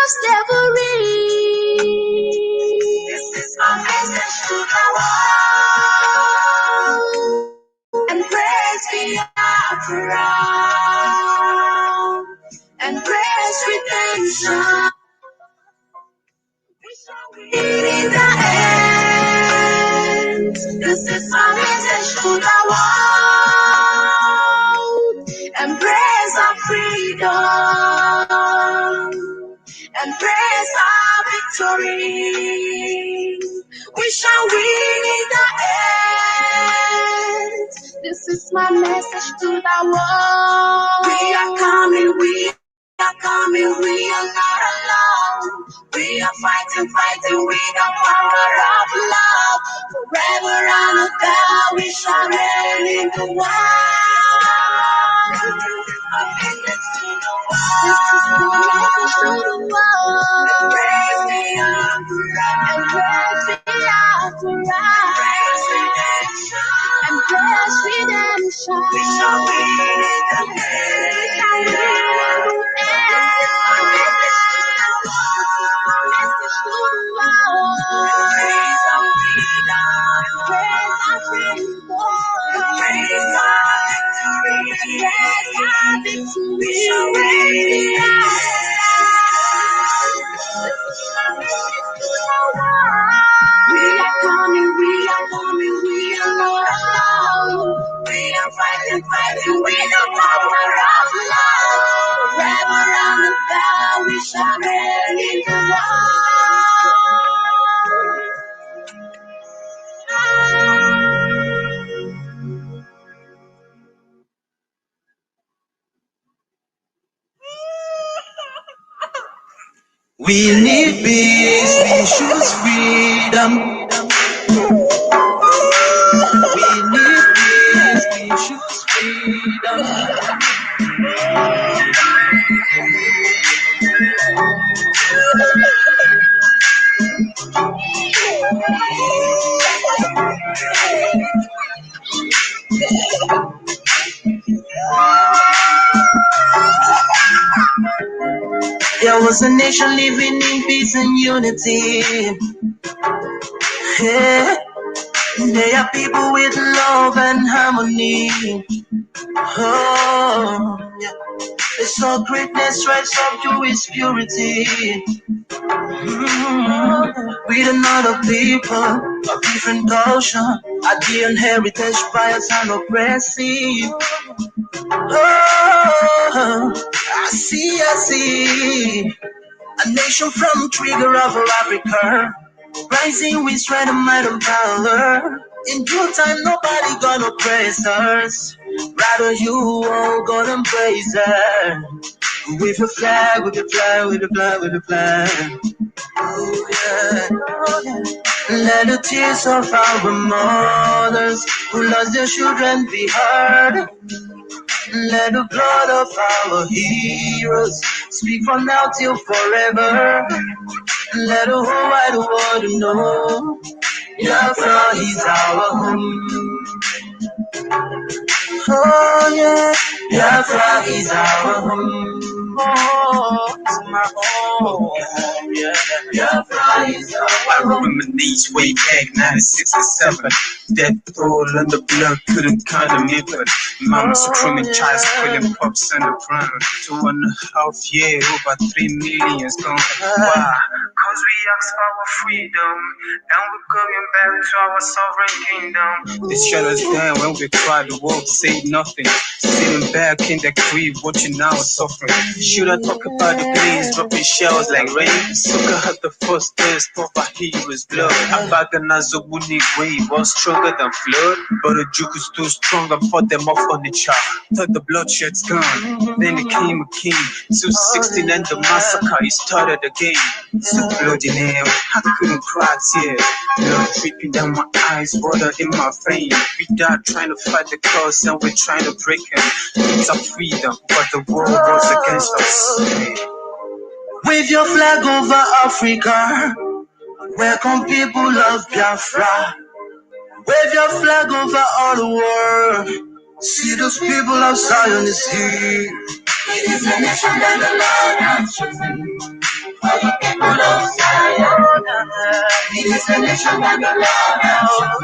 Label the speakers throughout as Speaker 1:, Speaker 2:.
Speaker 1: slavery. This is my message to the world. Embrace Biafra. Embrace redemption. We shall win in the end. This is my message to the world. Embrace our freedom. Embrace our victory. We shall win in the end. This is my message to the world. We are coming, we are coming, we are not alone. We are fighting, fighting with the power of love. Forever and ever we shall reign in the world. This is my message to the world. Embrace Biafra. Embrace Biafra. Embrace redemption. We shall win in the end. We shall win in the message to the world. Embrace our freedom. Embrace our freedom. Embrace our victory. Embrace our victory. We shall win in the We are coming, we are coming, we are not alone. We are fighting, fighting with the power of love. Forever and ever we shall reign in the
Speaker 2: We need peace, we choose freedom. We need peace, we choose freedom. There was a nation living in peace and unity. Yeah. They are people with love and harmony. Oh, yeah. They saw greatness rise up to its purity. With another people of different culture, ideal heritage, bias and oppressive. Oh, I see. A nation from trigger of Africa, rising with strength and might and power. In due time, nobody gonna praise us. Rather, you all gonna embrace us. With your flag, with your flag, with your flag, with your flag. Oh yeah. Let the tears of our mothers who lost their children be heard. Let the blood of our heroes speak from now till forever. Let the whole wide world know Biafra is our home. Oh yeah, Biafra is our home. Oh, it's my home. Yeah, Biafra is our home. I reminisce way back 96 and 7. That toll and the blood couldn't kind of me, but Mama Supreme and Child squilling pups and the crown. 2.5 years, over 3 million gone. Why? Cause we asked for our freedom, and we're going back to our sovereign kingdom. They shut us down when we tried to walk, say nothing. Sitting back in the crib, watching our suffering. Should I talk about the days, dropping shells like rain? Sucker had the first taste of a hero's blood. Abaganazo Wuni wave was stronger than flood, but the juke is too strong and fought them off on the chart. Thought the bloodshed's gone, then it came a king. 216 and the massacre, he started again. So bloody nail, I couldn't cry tears. Blood dripping down my eyes, water in my vein. We died trying to fight the cause and we're trying to break him. It's our freedom, but the world was against us. Wave your flag over Africa. Welcome people of Biafra. Wave your flag over all the world. See those people of Zion is here. It is a nation that the Lord has chosen. For This a nation that belongs.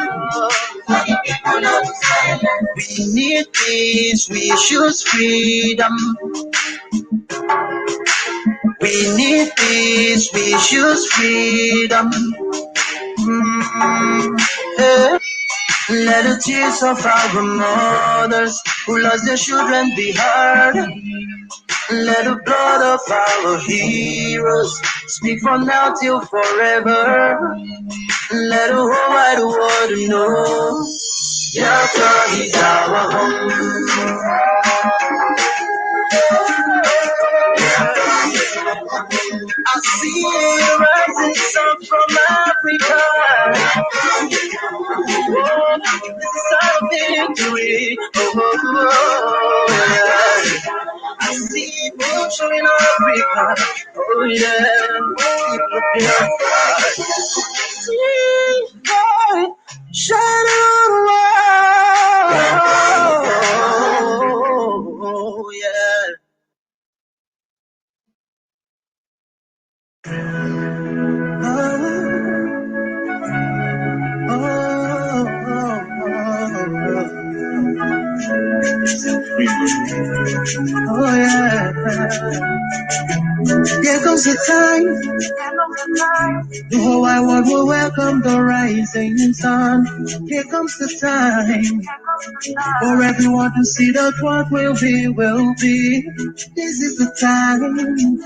Speaker 2: We need peace, we choose freedom. We need peace, we choose freedom. Yeah. Let the tears of our mothers who lost their children be heard. Let the blood of our heroes speak from now till forever. Let the whole wide world know Biafra is our home. I see a rising sun from Africa. Oh, this is our victory. Oh, yeah. I see motion in Africa. Oh, yeah. People of Biafra. See light shining on the world. Oh, yeah. Oh yeah. Here comes the time. The whole wide world will welcome the rising sun. Here comes the time for everyone to see that what will be. This is the time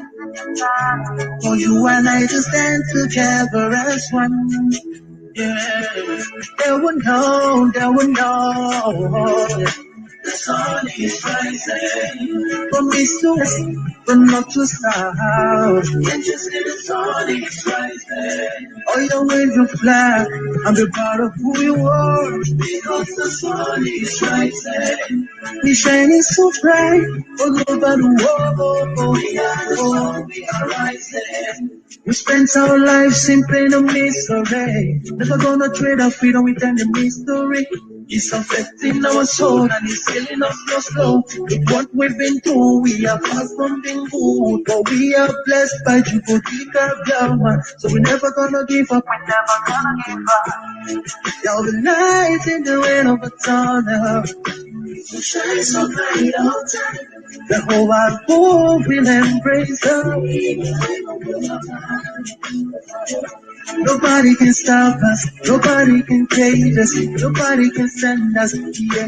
Speaker 2: for you and I to stand together as one. Yeah, they will know. The sun is rising from east to west, from north to south. Can't you see the sun is rising? Oh, your wave your flag, I'm the part of who you are. Because the sun is rising, it's shining so bright all over the world. We are the sun, we are rising. We spent our lives in pain and misery. Never gonna trade our freedom with any mystery. It's affecting our soul and it's killing us slow. With what we've been through, we are far from being good. But we are blessed by Chukwuka Biafra. So we're never gonna give up. We're never gonna give up. Y'all the light in the wind of a tunnel. So shine so bright all time. The whole wide world will embrace us. Nobody can stop us, nobody can cage us, nobody can stand us, yeah.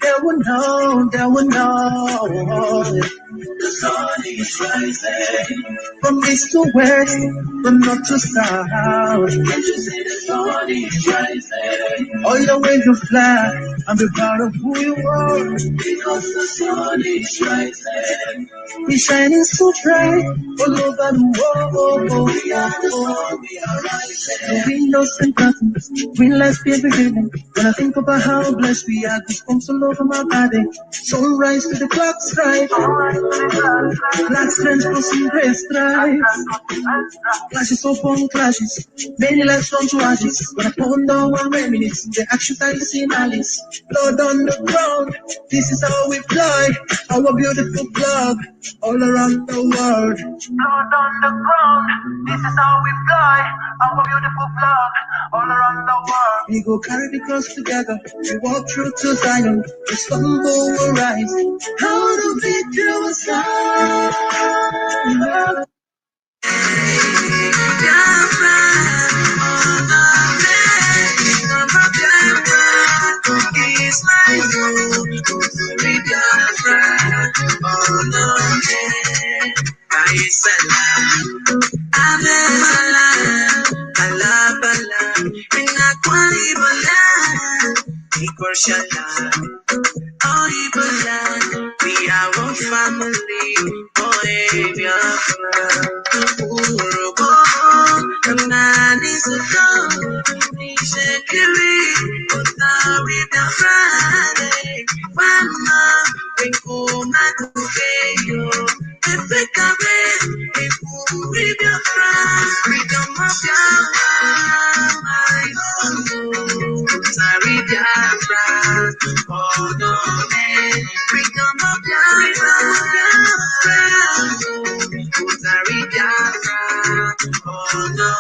Speaker 2: They will know. The sun is rising from east to west, from north to south. Can't you see the sun is rising? Oh, your wave your flag, I'm the proud of who you are. Because the sun is rising, it's shining so bright all over the world. We are the sun, we are rising. We know and patterns, green lights be beginning. When I think about how blessed we are, goosebumps all over my body. Sunrise to the clock strike, black strength crossing gray stripe. Clashes upon clashes, many lives turn to ashes. When I ponder one reminisce, the actions I see in Alice. Blood on the ground, this is how we fly. Our beautiful flag, all around the world. Blood on the ground, this is how we fly. Our beautiful flag, all around the world. We go carry the cross together, we walk through to Zion. The stumble will rise, how the victory will sound. Biafra, is my home. Biafra, we are one family, oh Biafra. The man is a dog, he's a kiri, but now we Friday. Mama, we go back to Veyo. If we come in, if we be a friend, we come up Biafra, my own. Sorry, Biafra, oh no, we come up Biafra, Sorry, Biafra, oh no.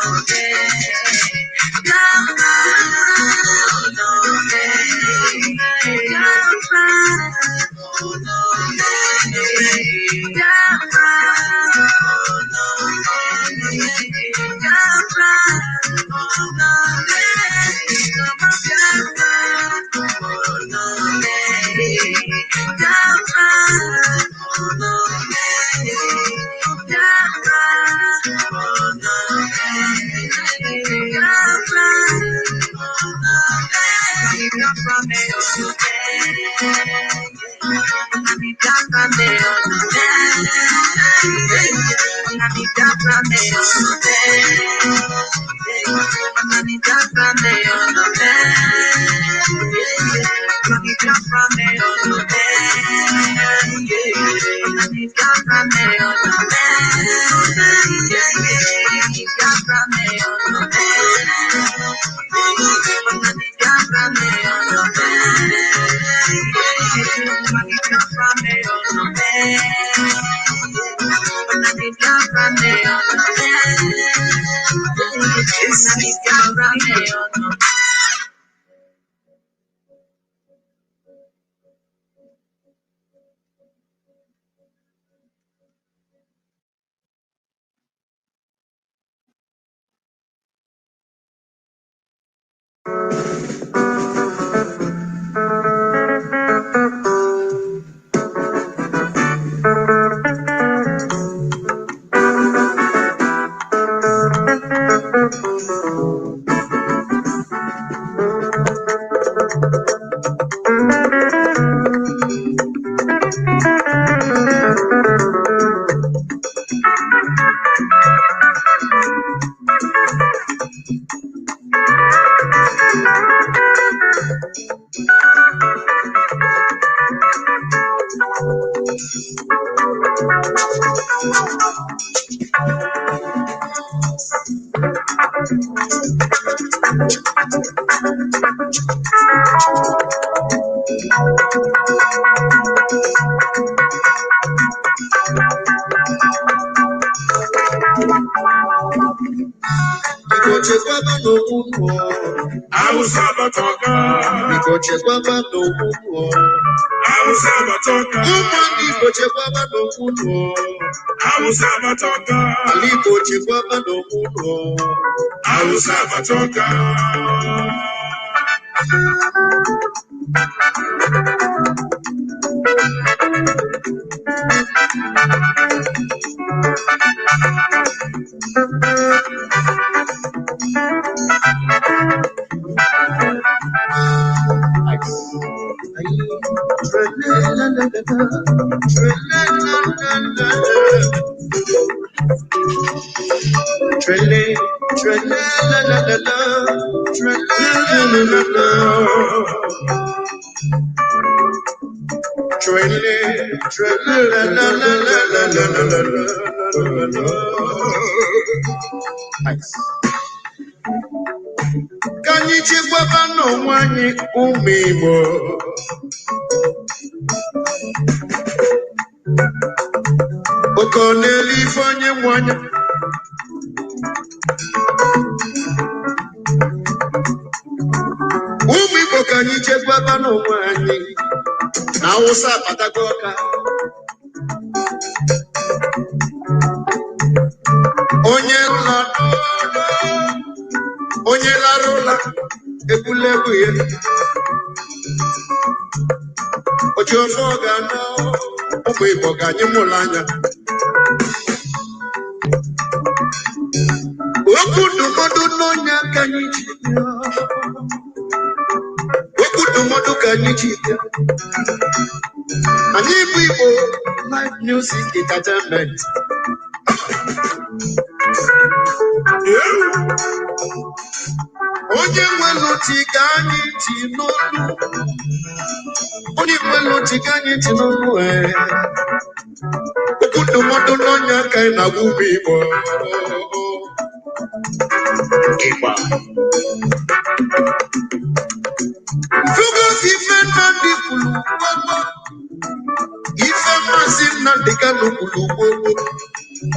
Speaker 1: Mazi Nnamdi Kanu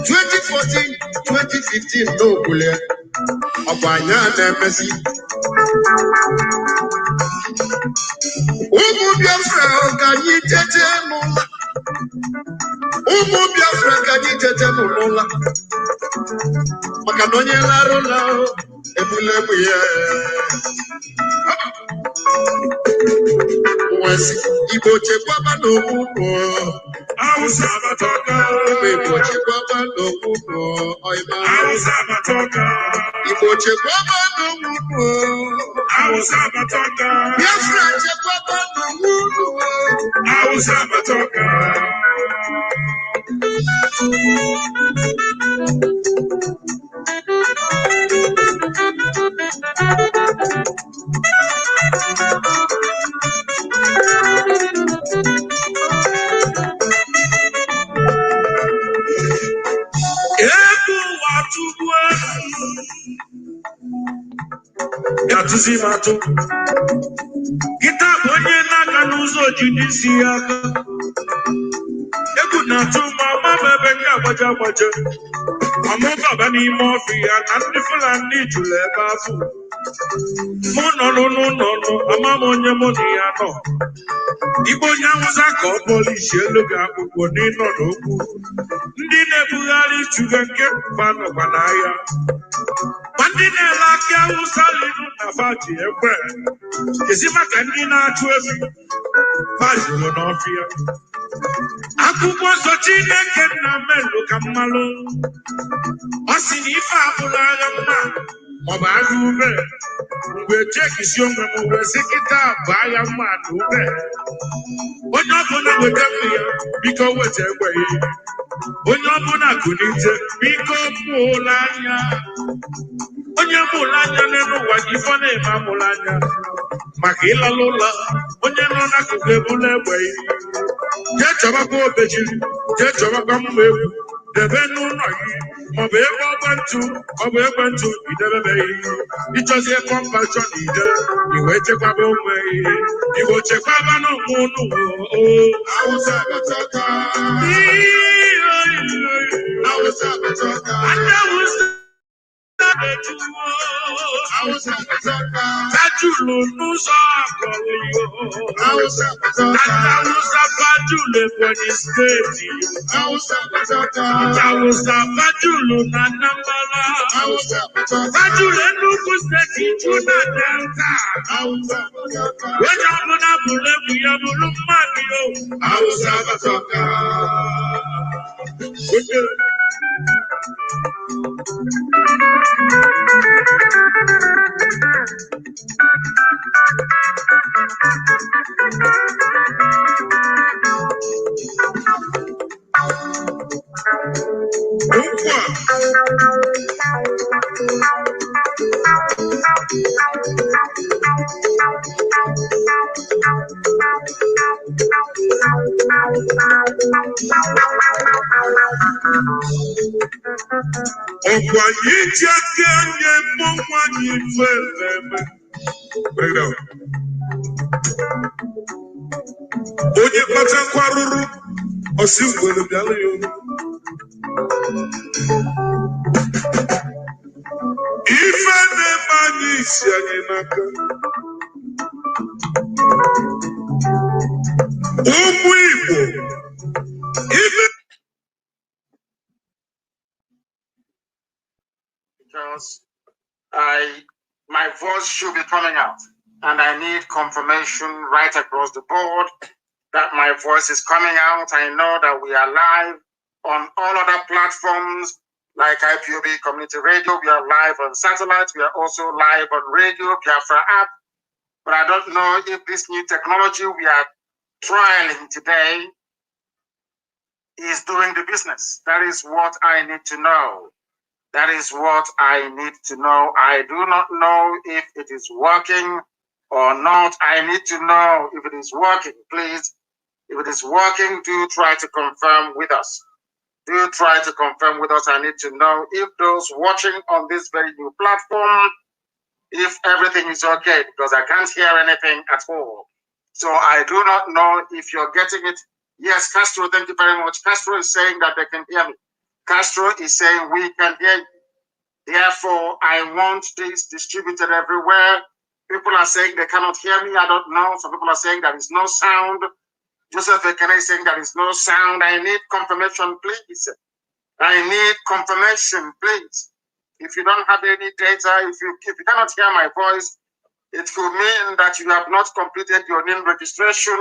Speaker 1: 2014, 2015 no kule.
Speaker 2: Ọkwanya na-emesi. Ụmụ Biafra ka anyị tete n'ụla. Ụmụ Biafra ka anyị tete n'ụla. Maka na onye lara ụlọ ebule egwu ya. Nwesi Igbo chekwaba n'okwu.
Speaker 3: Hausa Batoka.
Speaker 2: Igbo chekwaba n'okwu.
Speaker 3: Hausa Batoka.
Speaker 2: Igbo chekwaba n'okwu.
Speaker 3: Hausa Batoka.
Speaker 2: Biafra chekwaba n'okwu.
Speaker 3: Hausa Batoka. Yatuzimatu kita onye n'aka n'ụzọ ojidisi aka egwu na-atụ mama bebe nke agbaja mama baba n'ime ọfịa na ndị Fulani jụrụ ebe afọ mụ nọ n'ụlọ ama m onye mụ na ya nọ Igbo onye Hausa ka ọ polisi elu ga-akpụkpọ n'ịnọ n'okwu ndị na-ebugharị chuga nke mba nọkwa n'ahịa ndị na-ele akị Hausa liru na faji ekwe ezi maka ndị na-achụ efi fajuru n'ọfịa akwụkwọ nsọ Chineke nna melu ka mmalụ ọ sị na ife abụla agha mma maọbụ agha ube mgbe chekisi onwe m wee sị kịta bụ agha mma na ube onye ọbụla weta mma ya biko weta egbeghị onye ọbụla gụnite biko mụla anya onye mụla anya n'elu ụwa gị ifo na-eme amụla anya maka ịlala ụlọ onye nọ n'akụkụ ebula egbeghị jee chọbakwa obejiri jee chọbakwa mma egwu debe n'ụlọ gị maọbụ ebe ekwentị idebebeghị ịchọzie kọmpashọn ide iwe chekwaba onwe Igbo chekwaba n'ụmụ ụnụ
Speaker 2: Hausa Batoka. Hausa Batoka. Hausa Batoka.
Speaker 3: Tajulu n'ụzọ akọrọ
Speaker 2: Hausa Batoka.
Speaker 3: Hausa Bajulu Ebonyi steeti
Speaker 2: Hausa Batoka.
Speaker 3: Hausa Bajulu na Anambra
Speaker 2: Hausa Batoka.
Speaker 3: Bajulu Enugu steeti ju na Delta
Speaker 2: Hausa Batoka.
Speaker 3: onye ọbụla bụrụ egwu ya bụrụ mmadụ yo
Speaker 2: Hausa Batoka.
Speaker 3: ọkwa iji aka nye mụ nwanyị ife na-eme onye kpatakwa rụrụ osi mgbere bịara ya ife na-eme anyị isi anyị n'aka ụmụ Igbo ife
Speaker 4: because my voice should be coming out, and I need confirmation right across the board that my voice is coming out. I know that we are live on all other platforms like Ipob Community Radio. We are live on satellite. We are also live on radio, Biafra app. But I don't know if this new technology we are trialing today is doing the business. That is what I need to know. That is what I need to know. I do not know if it is working or not. I need to know if it is working. Please, if it is working, do try to confirm with us. Do try to confirm with us. I need to know if those watching on this very new platform, if everything is okay, because I can't hear anything at all. So I do not know if you're getting it. Yes, Castro, thank you very much. Castro is saying that they can hear me. Castro is saying we can hear you. Therefore, I want this distributed everywhere. People are saying they cannot hear me. I don't know. Some people are saying there is no sound. Joseph Ekene is saying there is no sound. I need confirmation, please. I need confirmation, please. If you don't have any data, if you cannot hear my voice, it could mean that you have not completed your name registration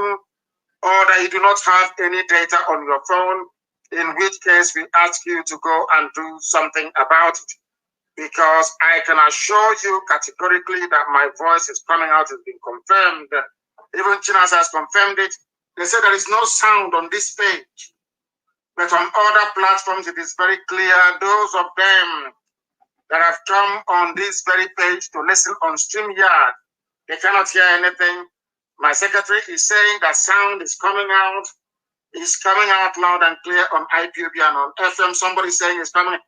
Speaker 4: or that you do not have any data on your phone, in which case we ask you to go and do something about it. Because I can assure you categorically that my voice is coming out, has been confirmed. Even Chinas has confirmed it. They say there is no sound on this page. But on other platforms, it is very clear. Those of them that have come on this very page to listen on StreamYard, they cannot hear anything. My secretary is saying that sound is coming out loud and clear on IPOB and on FM. Somebody saying it's coming.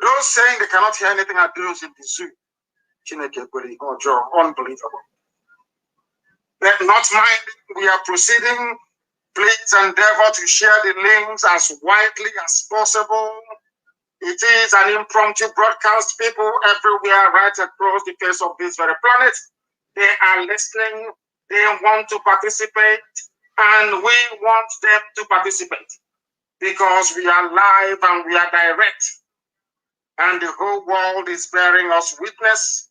Speaker 4: Those saying they cannot hear anything are those in the zoo. Unbelievable. But not mind, we are proceeding. Please endeavor to share the links as widely as possible. It is an impromptu broadcast. People everywhere right across the face of this very planet, they are listening. They want to participate, and we want them to participate because we are live and we are direct. And the whole world is bearing us witness.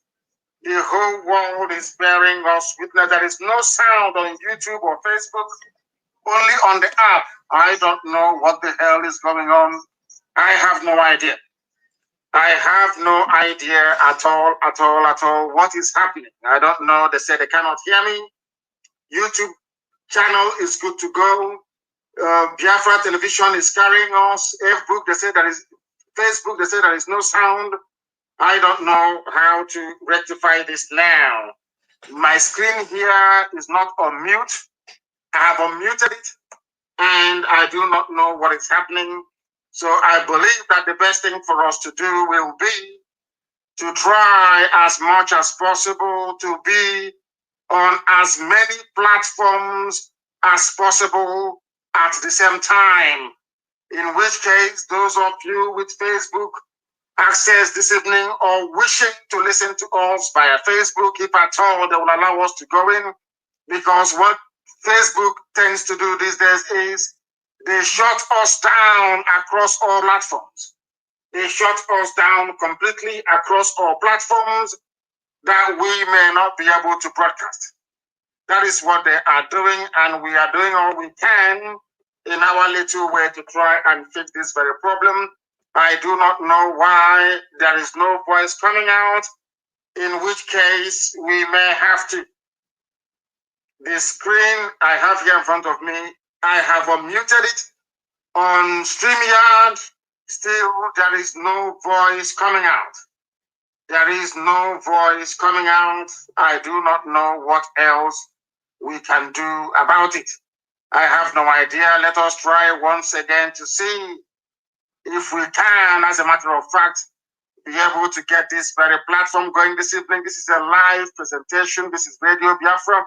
Speaker 4: The whole world is bearing us witness. There is no sound on YouTube or Facebook, only on the app. I don't know what the hell is going on. I have no idea. I have no idea at all what is happening. I don't know. They say they cannot hear me. YouTube channel is good to go. Biafra television is carrying us. Facebook, they say there is Facebook, they say there is no sound. I don't know how to rectify this now. My screen here is not on mute. I have unmuted it, and I do not know what is happening. So I believe that the best thing for us to do will be to try as much as possible to be on as many platforms as possible at the same time. In which case, those of you with Facebook access this evening or wishing to listen to us via Facebook, if at all they will allow us to go in, because what Facebook tends to do these days is they shut us down across all platforms. They shut us down completely across all platforms that we may not be able to broadcast. That is what they are doing, and we are doing all we can in our little way to try and fix this very problem. I do not know why there is no voice coming out, in which case we may have to. The screen I have here in front of me, I have unmuted it. On StreamYard, still there is no voice coming out. There is no voice coming out. I do not know what else we can do about it. I have no idea. Let us try once again to see if we can, as a matter of fact, be able to get this very platform going this evening. This is a live presentation. This is Radio Biafra.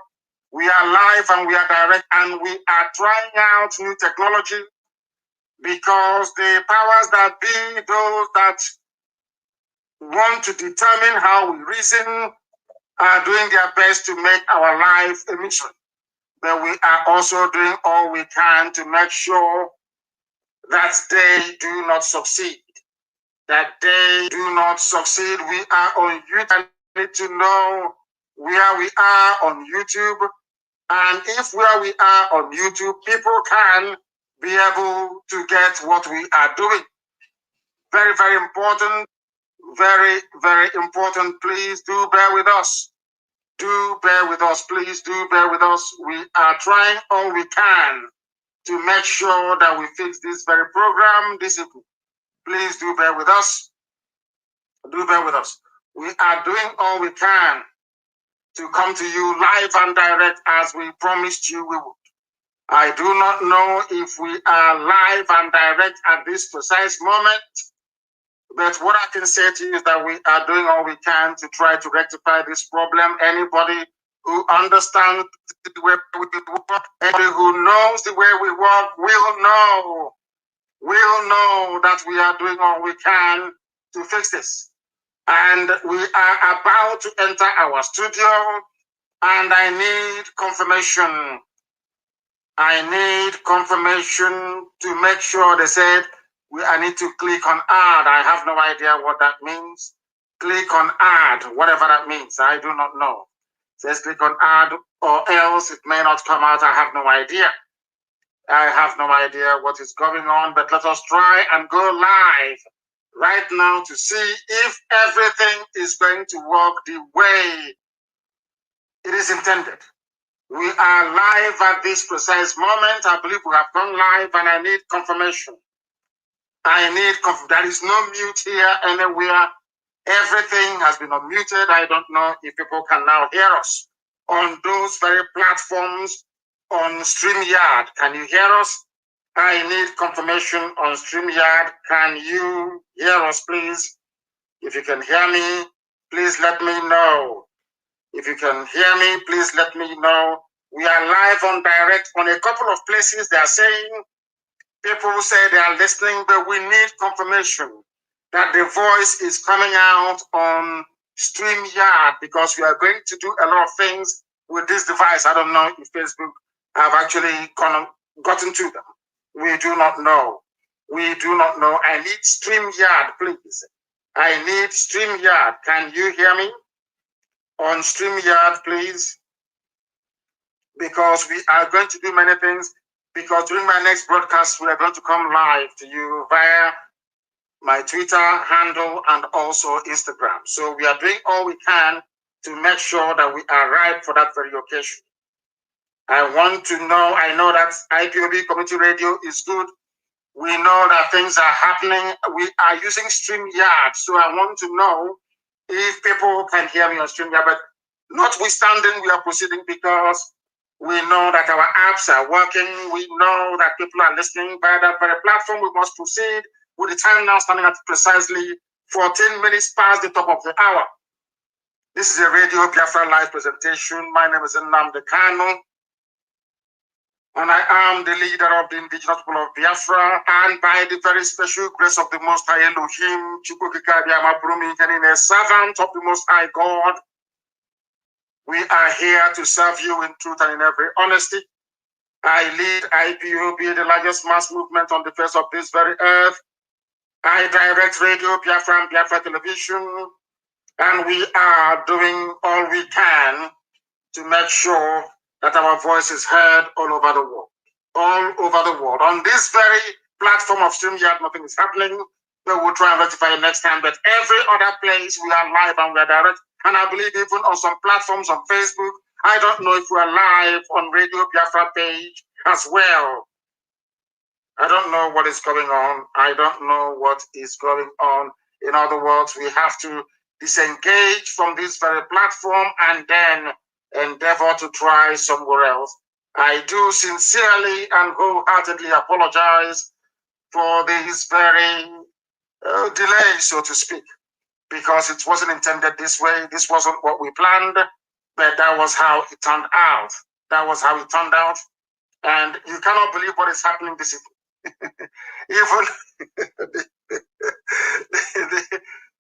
Speaker 4: We are live and we are direct, and we are trying out new technology because the powers that be, those that want to determine how we reason, are doing their best to make our life a mission. But we are also doing all we can to make sure that they do not succeed. That they do not succeed. We are on YouTube. I need to know where we are on YouTube. And if where we are on YouTube, people can be able to get what we are doing. Very, very important. Very, very important. Please do bear with us. Do bear with us. Please do bear with us. We are trying all we can to make sure that we fix this very program this evening. Please do bear with us. Do bear with us. We are doing all we can to come to you live and direct as we promised you we would. I do not know if we are live and direct at this precise moment, but what I can say to you is that we are doing all we can to try to rectify this problem. Anybody who understands the way we work, anybody who knows the way we work will know that we are doing all we can to fix this. And we are about to enter our studio, and I need confirmation. I need confirmation to make sure. They said I need to click on add. I have no idea what that means. Click on add, whatever that means. I do not know. It says click on add, or else it may not come out. I have no idea. I have no idea what is going on, but let us try and go live right now to see if everything is going to work the way it is intended. We are live at this precise moment. I believe we have gone live, and I need confirmation. There is no mute here anywhere. Everything has been unmuted. I don't know if people can now hear us on those very platforms on StreamYard. Can you hear us? I need confirmation on StreamYard. Can you hear us, please? If you can hear me, please let me know. If you can hear me, please let me know. We are live on direct on a couple of places. They are saying, people say they are listening, but we need confirmation that the voice is coming out on StreamYard, because we are going to do a lot of things with this device. I don't know if Facebook have actually gotten to them. We do not know. We do not know. I need StreamYard, please. I need StreamYard. Can you hear me on StreamYard, please? Because we are going to do many things. Because during my next broadcast, we are going to come live to you via my Twitter handle and also Instagram. So we are doing all we can to make sure that we are ripe for that very occasion. I want to know, I know that IPOB Community Radio is good. We know that things are happening. We are using StreamYard. So I want to know if people can hear me on StreamYard. But notwithstanding, we are proceeding because we know that our apps are working. We know that people are listening via that very platform. We must proceed with the time now standing at precisely 14 minutes past the top of the hour. This is a Radio Biafra live presentation. My name is Nnamdi Kanu, and I am the leader of the indigenous people of Biafra. And by the very special grace of the Most High Elohim, a servant of the Most High God, we are here to serve you in truth and in every honesty. I lead IPOB, the largest mass movement on the face of this very earth. I direct Radio Biafra and Biafra Television, and we are doing all we can to make sure that our voice is heard all over the world. All over the world. On this very platform of StreamYard, nothing is happening. We will try and rectify it next time, but every other place we are live and we are direct. And I believe even on some platforms on Facebook, I don't know if we are live on Radio Biafra page as well. I don't know what is going on. I don't know what is going on. In other words, we have to disengage from this very platform and then endeavor to try somewhere else. I do sincerely and wholeheartedly apologize for this very delay, so to speak, because it wasn't intended this way. This wasn't what we planned, but that was how it turned out. That was how it turned out. And you cannot believe what is happening this evening. Even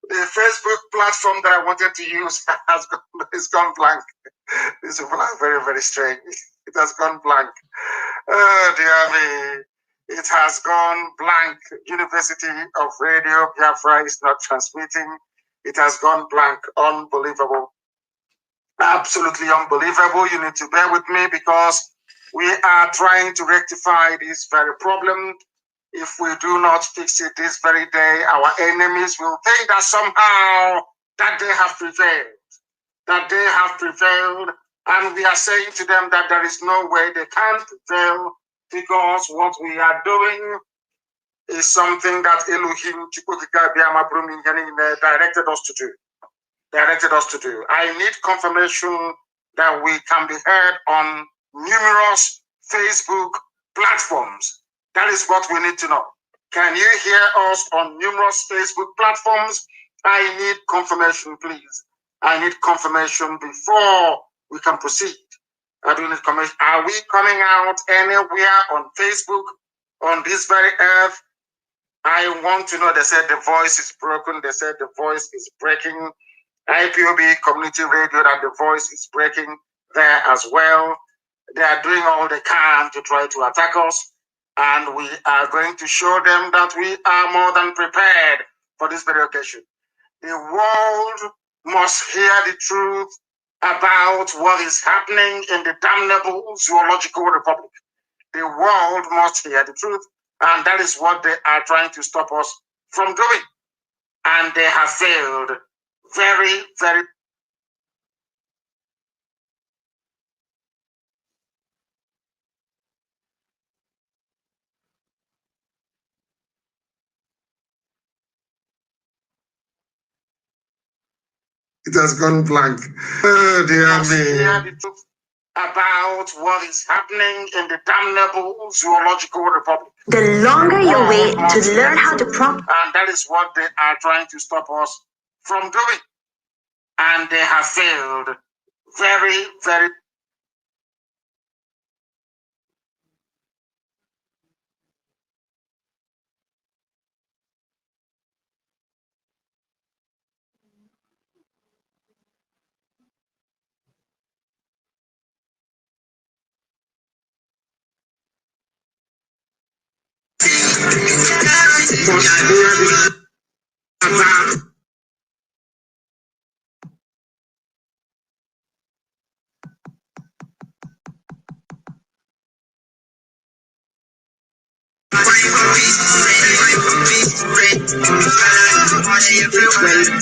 Speaker 4: the Facebook platform that I wanted to use has gone blank. This is very, very strange. It has gone blank. Oh, dear me. It has gone blank. University of Radio Biafra is not transmitting. It has gone blank. Unbelievable. Absolutely unbelievable. You need to bear with me because we are trying to rectify this very problem. If we do not fix it this very day, our enemies will think that somehow that they have prevailed. That they have prevailed. And we are saying to them that there is no way they can prevail because what we are doing is something that Elohim directed us to do. Directed us to do. I need confirmation that we can be heard on numerous Facebook platforms. That is what we need to know. Can you hear us on numerous Facebook platforms? I need confirmation, please. I need confirmation before we can proceed. I do need confirmation. Are we coming out anywhere on Facebook, on this very earth? I want to know, they said the voice is broken. They said the voice is breaking. IPOB community radio, that the voice is breaking there as well. They are doing all they can to try to attack us. And we are going to show them that we are more than prepared for this very occasion. The world must hear the truth about what is happening in the damnable zoological republic. The world must hear the truth, and that is what they are trying to stop us from doing. And they have failed very, very.
Speaker 3: It has gone blank. Oh, dear me.
Speaker 4: Hear the truth about what is happening in the damnable zoological republic.
Speaker 1: The longer you wait to learn how to prompt.
Speaker 4: And that is what they are trying to stop us from doing. And they have failed very, very.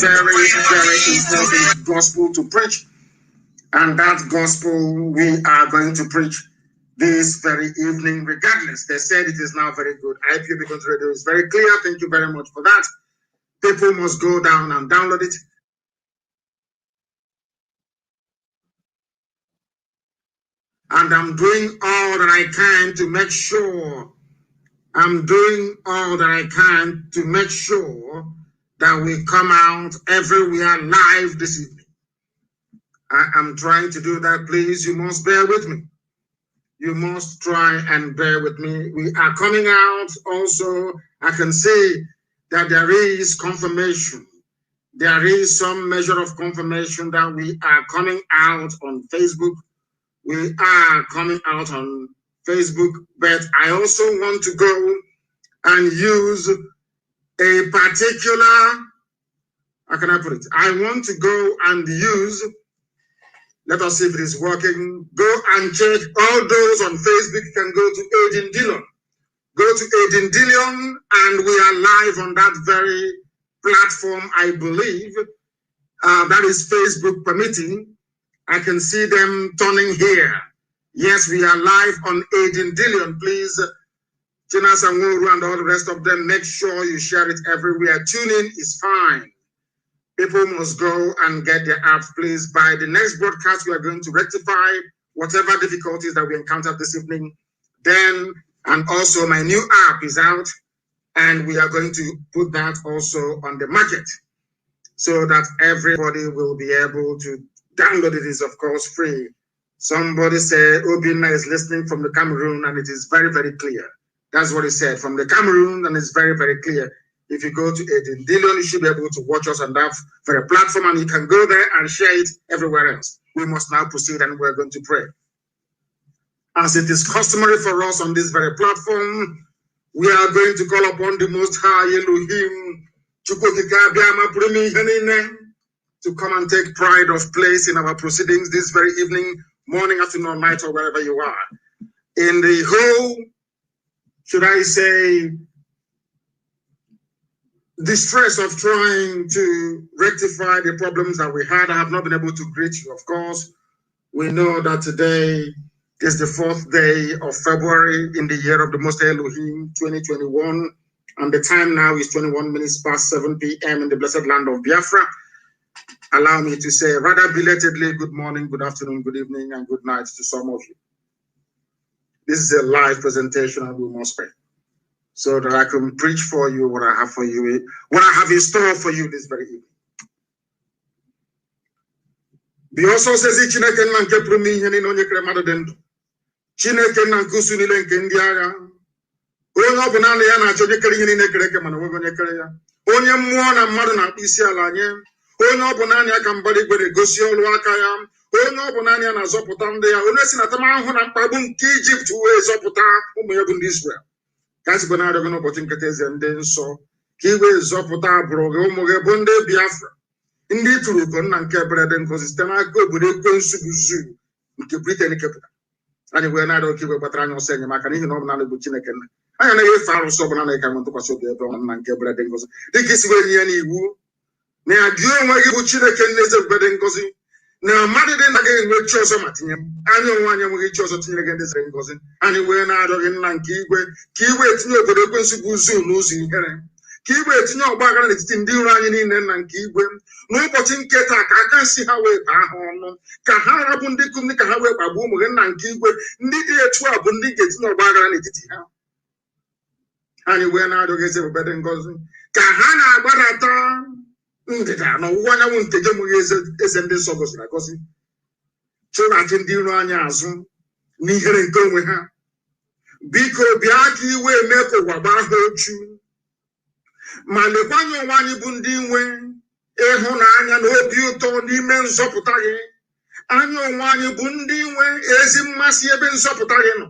Speaker 4: Very important gospel to preach, and that gospel we are going to preach this very evening regardless. They said it is now very good. IPOB Country Radio is very clear. Thank you very much for that. People must go down and download it. And I'm doing all that I can to make sure that we come out everywhere live this evening. I am trying to do that. Please, you must bear with me. You must try and bear with me. We are coming out also. I can see that there is confirmation. There is some measure of confirmation that we are coming out on Facebook. We are coming out on Facebook, but I also want to go and use a particular, how can I put it? I want to go and use, let us see if it is working. Go and check all those on Facebook. You can go to Agent Dillon. Go to Agent Dillon, and we are live on that very platform, I believe. That is Facebook permitting. I can see them turning here. Yes, we are live on Agent Dillon. Please, Jonas and Wuru and all the rest of them, make sure you share it everywhere. Tuning is fine. People must go and get their apps, please. By the next broadcast, we are going to rectify whatever difficulties that we encountered this evening. Then, and also my new app is out, and we are going to put that also on the market so that everybody will be able to download it. Is of course free. Somebody said Obina is listening from the Cameroon, and it is very, very clear. That's what he said, from the Cameroon, and it's very, very clear. If you go to Agent Dillon, you should be able to watch us on that very platform, and you can go there and share it everywhere else. We must now proceed, and we're going to pray. As it is customary for us on this very platform, we are going to call upon the Most High Elohim to come and take pride of place in our proceedings this very evening, morning, afternoon, night, or wherever you are. In the whole, should I say, the stress of trying to rectify the problems that we had, I have not been able to greet you, of course. We know that today is the 4th day of February in the year of the Most High Elohim, 2021, and the time now is 21 minutes past 7 p.m. in the blessed land of Biafra. Allow me to say rather belatedly good morning, good afternoon, good evening, and good night to some of you. This is a live presentation, and we must pray so that I can preach for you what I have for you, what I have in store for you this very evening. He also says, Chineke na nke pụrụ ihe niile onye kere mmadụ dị ndụ. Chineke na nke usu niile nke ndị agha.
Speaker 3: onye ọ bụ naanị ya na-achọ onye kere ihe niile kere eke mana nweghị onye kere ya onye mmụọ na mmadụ na-akpụ isi ala nye onye ọ bụ naanị ya ka mbara igwe na-egosi ọrụ aka ya onye ọ bụ naanị ya na-azọpụta ndị ya onye si na taahụhụ na mkpagbu nke Ijipt wee zọpụta ụmụ ya bụ ndị Izrel ka sikwa na-arịọ gị n'ụbọchị nketa eze ndị nsọ ka i wee zọpụta agbụrụ gị ụmụ gị bụ ndị Biafra ndị tụrụ ugo nna nke berede ngozi site n'aka obodo ekwensu bụ zuu nke Britain kepụtara anyị wee na-arịọ ka igwe gbatara anyị ọsọ enyemaka n'ihi na ọ bụ naanị bụ Chineke nna anyị anaghị efe arụsị ọbụla na-eka nwe ntụkwasị obi ebe nna nke berede ngozi dịka isi wee nye ya n'iwu na ya gị onwe gị bụ Chineke nna eze berede ngozi na mmadụ dị na gaghị enwe chi ọzọ ma tinye anyị onwe anyị enweghị chi ọzọ tinyere gị ndị zere ngozi anyị wee na-arịọ gị nna nke igwe ka igwe etinye obodo ekwensu bụ zuu n'ụzọ ihere ka igwe etinye ọgba aghara n'etiti ndị iro anyị niile nna nke igwe n'ụbọchị nke taa ka aka nsị ha wee baa ha ọnụ ka ha rapụ ndị kumni ka ha wee kpagbuo ụmụ gị nna nke igwe ndị dị etu a bụ ndị ga-etinye ọgba aghara n'etiti ha anyị wee na-arịọ gị eze ebube ngozi ka ha na-agbadata ndịda na ọwụwa anyanwụ nke gị mụghị eze ndị nsọ goziri agozi chụghachi ndị iro anyị azụ n'ihere nke onwe ha biko bịa ka iwe mee ka ụwa gbaa ha ochu ma lekwanye onwe anyị bụ ndị nwe ịhụnanya na obi ụtọ n'ime nzọpụta gị anyị onwe anyị bụ ndị nwe ezi mmasị ebe nzọpụta gị nọ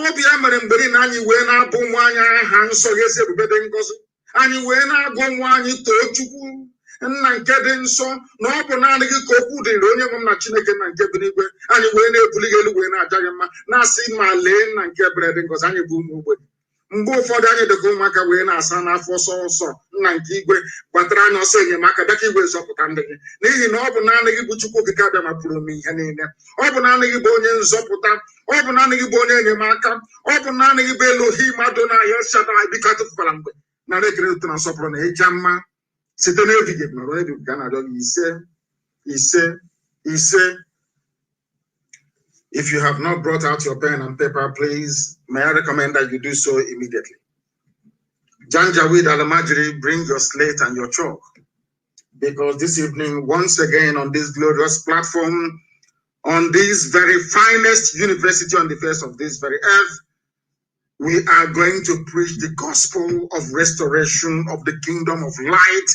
Speaker 3: obi ya mere mgbe niile anyị wee na-abụ ụmụ anyị aha nsọ gị ezi ebube dị ngozi anyị wee na-agụ ụmụ anyị too Chukwu nna nke dị nsọ na ọ bụ naanị gị ka okwu dịrị onye nwe m na Chineke nna nke bi n'igwe anyị wee na-ebuli gị elu wee na-aja gị mma na-asị ma lee nna nke ebere dị ngozi anyị bụ ụmụ ogbenye mgbe ụfọdụ anyị dịka ụmụaka wee na-asa n'afọ ọsọ ọsọ nna nke igwe gbatara anyị ọsọ enyemaka bịa ka igwe zọpụta ndị gị n'ihi na ọ bụ naanị gị bụ Chukwu okike abịa ma pụrụ m ihe niile ọ bụ naanị gị bụ onye nzọpụta ọ bụ naanị gị bụ onye enyemaka ọ bụ naanị gị bụ Elohim Adonai El Shaddai biko atụfukwala mgbe nara ekele ụtọ na nsọpụrụ na ịja mma site n'ebighị nọrọ ebighị ga na-arịọ gị ise. If you have not brought out your pen and paper, please, may I recommend that you do so immediately. Janjaweed Alamajiri, bring your slate and your chalk. Because this evening, once again on this glorious platform, on this very finest university on the face of this very earth, we are going to preach the gospel of restoration of the kingdom of light,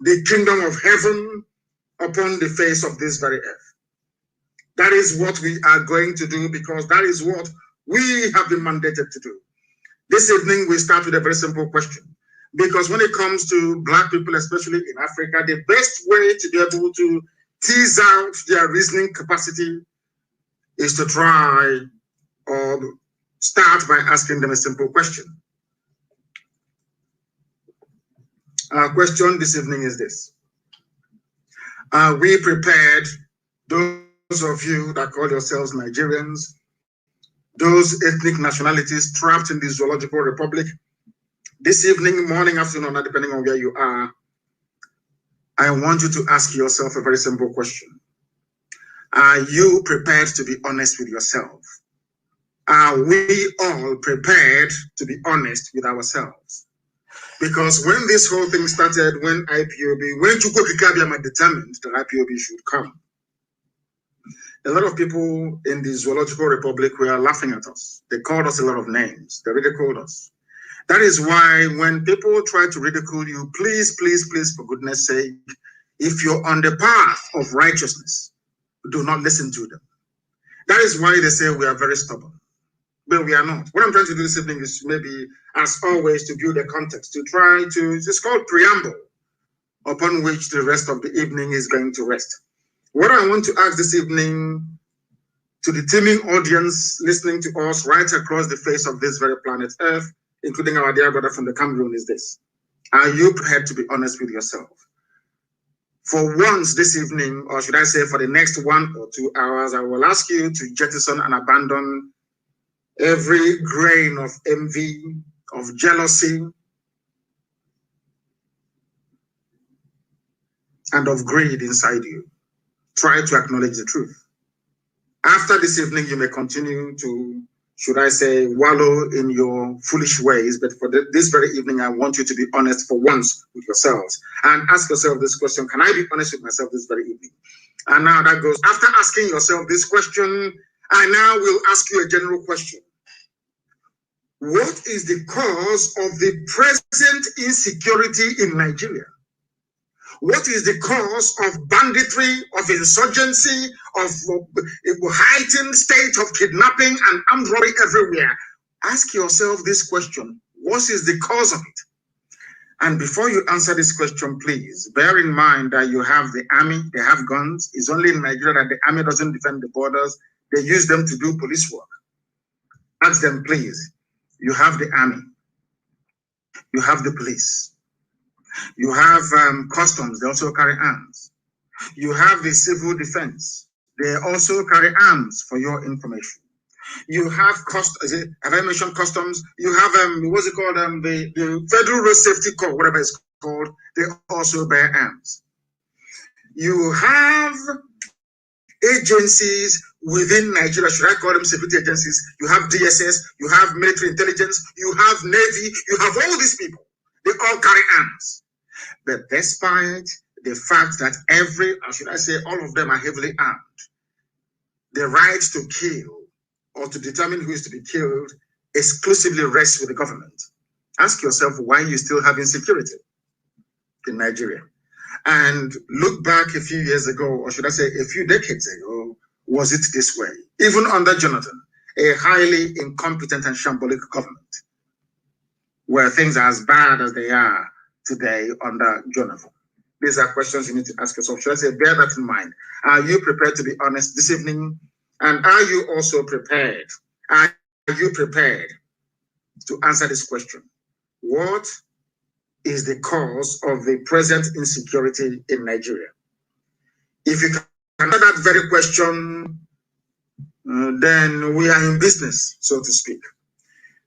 Speaker 3: the kingdom of heaven upon the face of this very earth. That is what we are going to do because that is what we have been mandated to do. This evening, we start with a very simple question. Because when it comes to Black people, especially in Africa, the best way to be able to tease out their reasoning capacity is to try or start by asking them a simple question. Our question this evening is this. Are we prepared, those of you that call yourselves Nigerians, those ethnic nationalities trapped in the zoological republic, this evening, morning, afternoon, not depending on where you are, I want you to ask yourself a very simple question. Are you prepared to be honest with yourself? Are we all prepared to be honest with ourselves? Because when this whole thing started, when Chukwu Kikabiama determined that IPOB should come, a lot of people in the Zoological Republic were laughing at us. They called us a lot of names. They ridiculed us. That is why when people try to ridicule you, please, please, please, for goodness sake, if you're on the path of righteousness, do not listen to them. That is why they say we are very stubborn. But we are not. What I'm trying to do this evening is maybe, as always, to build a context, to try to, it's called preamble, upon which the rest of the evening is going to rest. What I want to ask this evening to the teeming audience listening to us right across the face of this very planet Earth, including our dear brother from the Cameroon, is this. Are you prepared to be honest with yourself? For once this evening, or should I say for the next 1 or 2 hours, I will ask you to jettison and abandon every grain of envy, of jealousy, and of greed inside you. Try to acknowledge the truth. After this evening, you may continue to, should I say, wallow in your foolish ways, but for this very evening, I want you to be honest for once with yourselves and ask yourself this question: can I be honest with myself this very evening? And now that goes, after asking yourself this question, I now will ask you a general question.
Speaker 4: What is the cause of the present insecurity in Nigeria? What is the cause of banditry, of insurgency, of a heightened state of kidnapping and armed robbery everywhere? Ask yourself this question. What is the cause of it? And before you answer this question, please bear in mind that you have the army, they have guns. It's only in Nigeria that the army doesn't defend the borders. They use them to do police work. Ask them, please. You have the army. You have the police. You have customs. They also carry arms. You have the civil defense. They also carry arms, for your information. You have have I mentioned customs? You have what's it called? The Federal Road Safety Corps, whatever it's called. They also bear arms. You have agencies within Nigeria. Should I call them security agencies? You have DSS. You have military intelligence. You have Navy. You have all these people. They all carry arms. But despite the fact that or should I say, all of them are heavily armed, the right to kill or to determine who is to be killed exclusively rests with the government. Ask yourself why you still have insecurity in Nigeria. And look back a few years ago, or should I say a few decades ago, was it this way? Even under Jonathan, a highly incompetent and shambolic government, where things are as bad as they are today under Jonathan. These are questions you need to ask yourself. Should I say, bear that in mind. Are you prepared to be honest this evening? And are you also prepared? Are you prepared to answer this question? What is the cause of the present insecurity in Nigeria? If you can answer that very question, then we are in business, so to speak.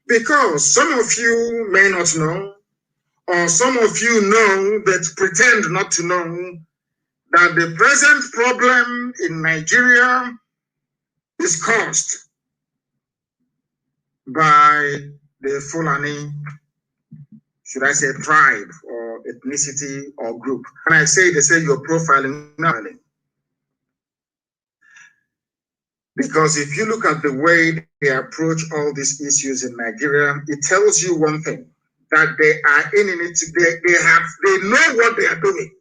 Speaker 4: Because some of you may not know, or some of you know but pretend not to know, that the present problem in Nigeria is caused by the Fulani, should I say tribe or ethnicity or group. When I say, they say you're profiling. Because if you look at the way they approach all these issues in Nigeria, it tells you one thing, that they are in it, they know what they are doing.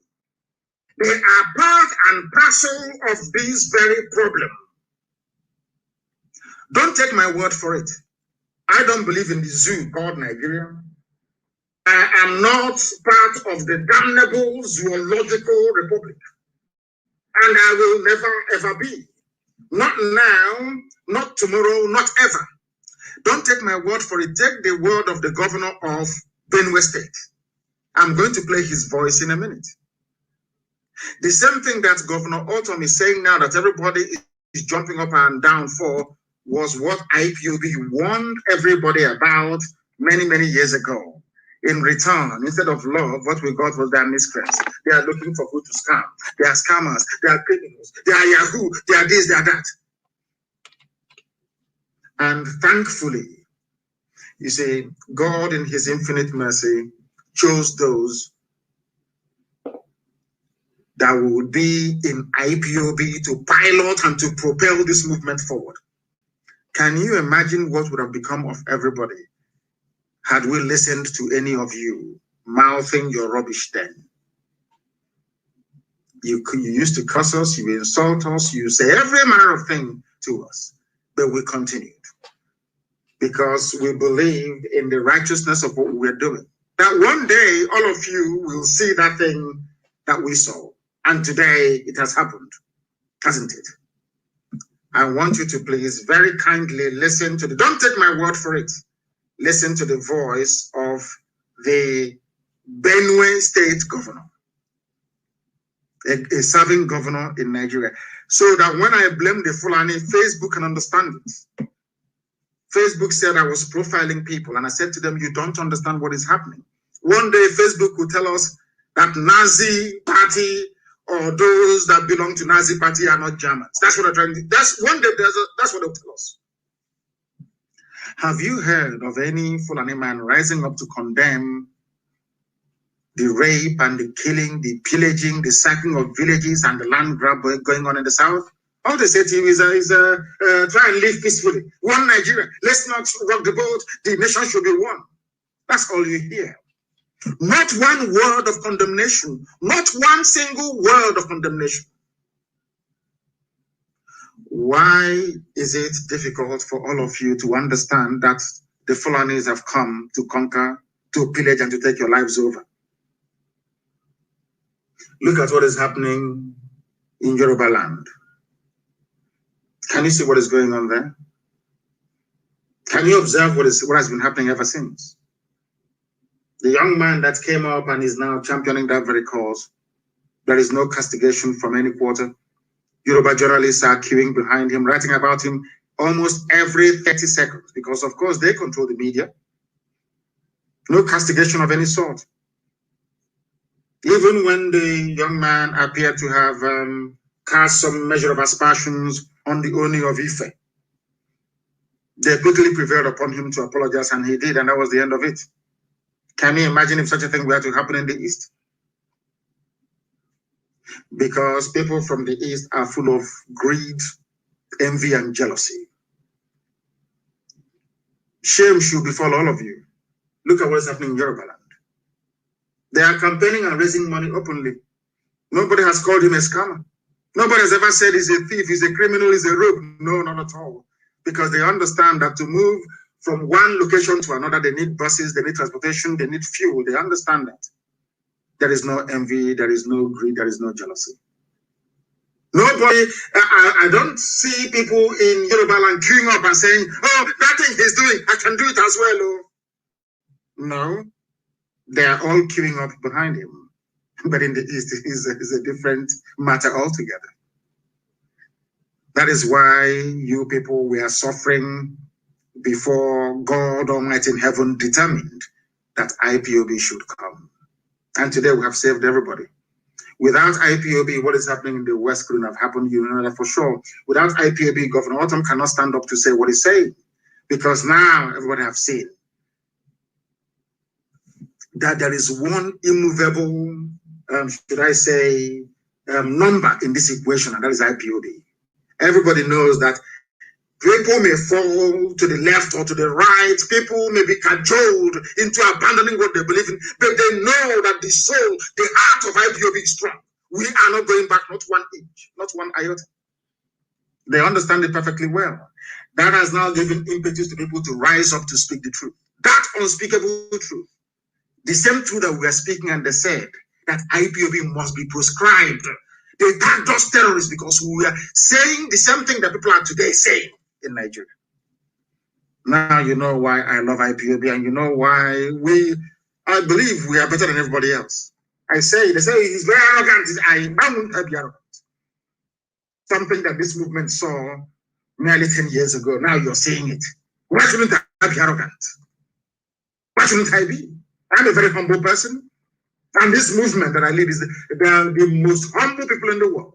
Speaker 4: They are part and parcel of this very problem. Don't take my word for it. I don't believe in the zoo called Nigeria. I am not part of the damnable zoological republic. And I will never, ever be. Not now, not tomorrow, not ever. Don't take my word for it. Take the word of the governor of Benue State. I'm going to play his voice in a minute. The same thing that Governor Autumn is saying now that everybody is jumping up and down for was what IPOB warned everybody about many, many years ago. In return, instead of love, what we got was their miscreants. They are looking for who to scam. They are scammers. They are criminals. They are Yahoo. They are this, they are that. And thankfully, you see, God in his infinite mercy chose those that would be in IPOB to pilot and to propel this movement forward. Can you imagine what would have become of everybody had we listened to any of you mouthing your rubbish then? You used to cuss us, you insult us, you say every manner of thing to us, but we continued because we believed in the righteousness of what we were doing. That one day, all of you will see that thing that we saw. And today it has happened, hasn't it? I want you to please very kindly listen to don't take my word for it. Listen to the voice of the Benue State governor, a serving governor in Nigeria. So that when I blame the Fulani, Facebook can understand it. Facebook said I was profiling people, and I said to them, you don't understand what is happening. One day Facebook will tell us that Nazi party or those that belong to Nazi party are not Germans. That's what I'm trying to do. That's one day that's what they'll tell us. Have you heard of any Fulani man rising up to condemn the rape and the killing, the pillaging, the sacking of villages and the land grab going on in the south? All they say to you is try and live peacefully. One Nigeria. Let's not rock the boat. The nation should be one. That's all you hear. Not one word of condemnation. Not one single word of condemnation. Why is it difficult for all of you to understand that the Fulanis have come to conquer, to pillage, and to take your lives over? Look at what is happening in Yoruba land. Can you see what is going on there? Can you observe what has been happening ever since? The young man that came up and is now championing that very cause, there is no castigation from any quarter. Yoruba journalists are queuing behind him, writing about him almost every 30 seconds, because of course they control the media. No castigation of any sort. Even when the young man appeared to have cast some measure of aspersions on the Oni of Ife, they quickly prevailed upon him to apologize, and he did, and that was the end of it. Can you imagine if such a thing were to happen in the East? Because people from the East are full of greed, envy, and jealousy. Shame should befall all of you. Look at what is happening in Yoruba land. They are campaigning and raising money openly. Nobody has called him a scammer. Nobody has ever said he's a thief, he's a criminal, he's a rogue. No, not at all. Because they understand that to move from one location to another, they need buses, they need transportation, they need fuel. They understand that. There is no envy, there is no greed, there is no jealousy. Nobody, I don't see people in Yoruba land queuing up and saying, oh, that thing he's doing, I can do it as well. Oh. No, they are all queuing up behind him. But in the East, it is a different matter altogether. That is why you people were suffering before God Almighty in heaven determined that IPOB should come. And today we have saved everybody. Without IPOB, what is happening in the West couldn't have happened, you know that for sure. Without IPOB, Governor Autumn cannot stand up to say what he's saying. Because now everybody have seen that there is one immovable, should I say, number in this equation, and that is IPOB. Everybody knows that people may fall to the left or to the right. People may be cajoled into abandoning what they believe in, but they know that the soul, the heart of IPOB is strong. We are not going back, not 1 inch, not 1 iota. They understand it perfectly well. That has now given impetus to people to rise up to speak the truth. That unspeakable truth. The same truth that we are speaking, and they said that IPOB must be proscribed. They tagged us terrorists because we are saying the same thing that people are today saying in Nigeria. Now you know why I love IPOB, and you know why I believe we are better than everybody else. They say he's very arrogant. I won't be arrogant. Something that this movement saw nearly 10 years ago. Now you're saying it. Why shouldn't I be arrogant? Why shouldn't I be? I'm a very humble person. And this movement that I lead is they are the most humble people in the world.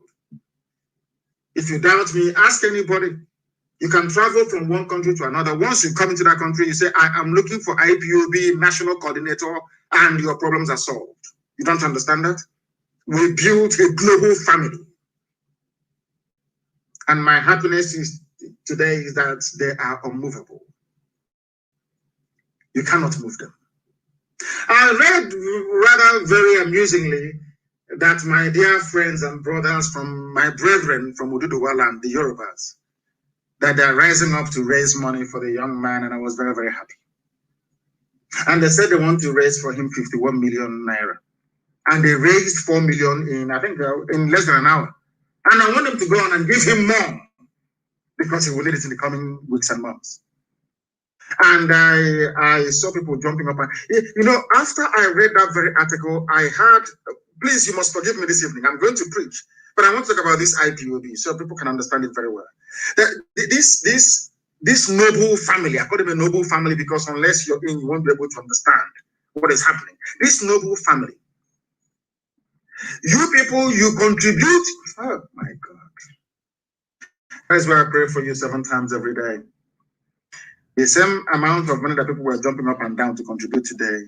Speaker 4: If you doubt me, ask anybody. You can travel from one country to another. Once you come into that country, you say, I am looking for IPOB national coordinator, and your problems are solved. You don't understand that? We built a global family. And my happiness today is that they are unmovable. You cannot move them. I read rather very amusingly that my dear friends and brothers from my brethren from Oduduwa land, the Yorubas, that they're rising up to raise money for the young man, and I was very, very happy. And they said they want to raise for him 51 million naira. And they raised 4 million in, I think, in less than an hour. And I want them to go on and give him more, because he will need it in the coming weeks and months. And I saw people jumping up. And, you know, after I read that very article, I had, please, you must forgive me this evening. I'm going to preach, but I want to talk about this IPOB so people can understand it very well. This noble family, I call them a noble family because unless you're in, you won't be able to understand what is happening. This noble family, you people, you contribute. Oh my God. That's why I pray for you 7 times every day. The same amount of money that people were jumping up and down to contribute today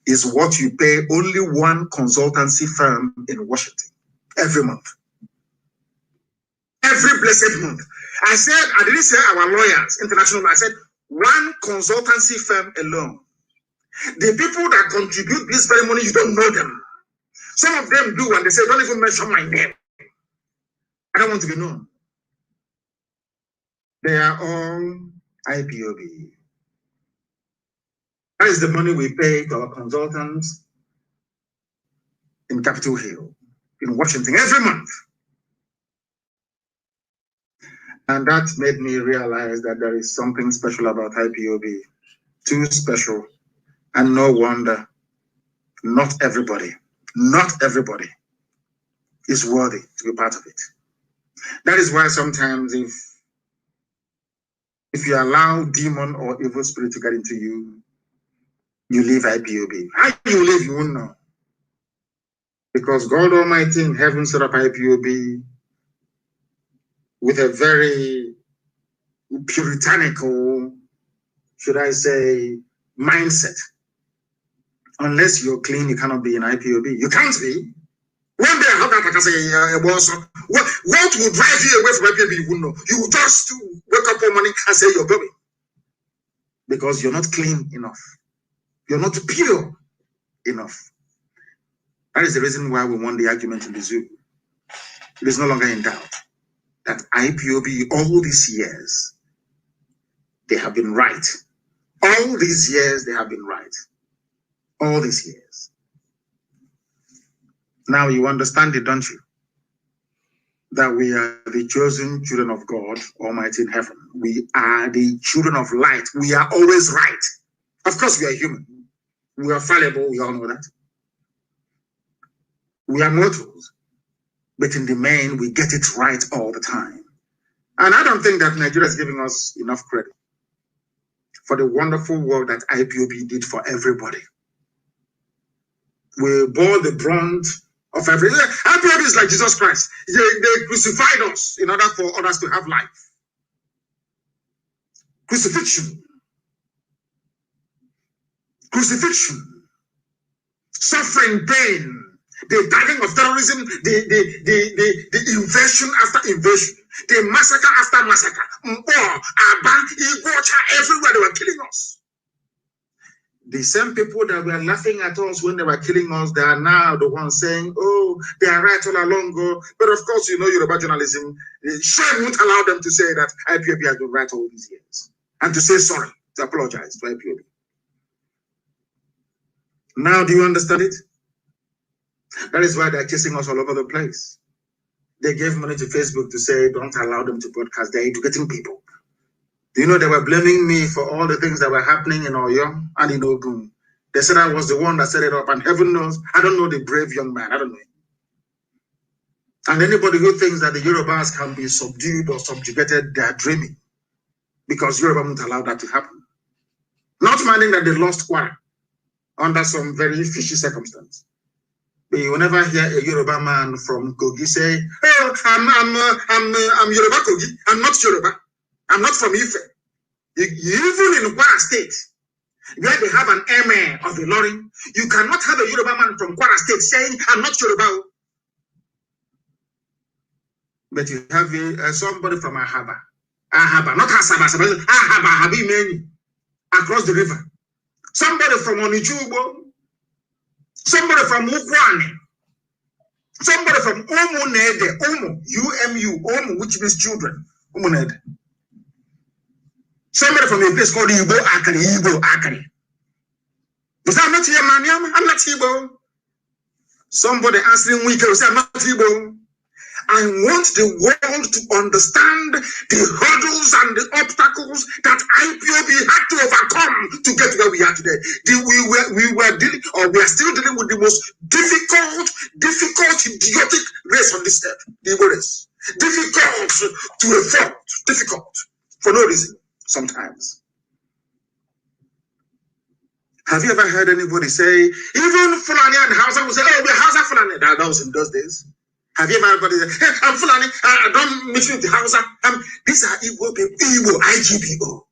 Speaker 4: is what you pay only one consultancy firm in Washington every month. every blessed month. I said, I didn't say our lawyers, international, I said one consultancy firm alone. The people that contribute this very money, you don't know them. Some of them do, and they say, don't even mention my name. I don't want to be known. They are all IPOB. That is the money we pay to our consultants in Capitol Hill, in Washington, every month. And that made me realize that there is something special about IPOB. Too special. And no wonder, not everybody is worthy to be part of it. That is why sometimes if you allow demon or evil spirit to get into you, you leave IPOB. How you leave, you won't know. Because God Almighty in heaven set up IPOB with a very puritanical, should I say, mindset. Unless you're clean, you cannot be in IPOB. You can't be. One day, how can I say, what will drive you away from IPOB? You won't know. You will just wake up one morning and say you're going. Because you're not clean enough. You're not pure enough. That is the reason why we won the argument in the zoo. It is no longer in doubt that IPOB, all these years, they have been right. All these years, they have been right. All these years. Now you understand it, don't you? That we are the chosen children of God Almighty in heaven. We are the children of light. We are always right. Of course, we are human. We are fallible. We all know that. We are mortals. But in the main, we get it right all the time. And I don't think that Nigeria is giving us enough credit for the wonderful work that IPOB did for everybody. We bore the brunt of everything. IPOB is like Jesus Christ. They crucified us in order for others to have life. Crucifixion. Crucifixion. Suffering, pain. The tagging of terrorism, the invasion after invasion, the massacre after massacre. Everywhere they were killing us. The same people that were laughing at us when they were killing us, they are now the ones saying, oh, they are right all along. But of course, you know, Yoruba journalism, shame won't allow them to say that IPOB has been right all these years. And to say sorry, to apologize to IPOB. Now, do you understand it? That is why they're chasing us all over the place. They gave money to Facebook to say, don't allow them to broadcast. They're educating people. Do you know they were blaming me for all the things that were happening in Oyo and in Ogun? They said I was the one that set it up, and heaven knows, I don't know the brave young man. I don't know him. And anybody who thinks that the Yorubas can be subdued or subjugated, they are dreaming. Because Yoruba won't allow that to happen. Not minding that they lost Kwara under some very fishy circumstance. But you will never hear a Yoruba man from Kogi say, oh, I'm Yoruba Kogi. I'm not Yoruba. I'm not from Ife. Even in Kwara State, where they have an emir of the Ilorin, you cannot have a Yoruba man from Kwara State saying, I'm not Yoruba. But you have somebody from Ahaba, not Asaba, Ahaba, Habimeni, across the river. Somebody from Onichubo, somebody from Ukwane, somebody from Umunede, Umu, which means children, Umunede. Somebody from a place called Igbo Akari. Because I'm not here, man. I'm not Igbo. Somebody answering Wike will say, I'm not Igbo. I want the world to understand the hurdles and the obstacles that IPOB had to overcome to get where we are today. We are still dealing with the most difficult, idiotic race on this earth, the Igbo race. Difficult to afford, difficult for no reason sometimes. Have you ever heard anybody say, even Fulani and Hausa will say, oh, we're Hausa Fulani? That was in those days. Have you ever heard anybody say, hey, I'm Fulani, I don't mix with the Hausa. These are Igbo people, Igbo, IGPO.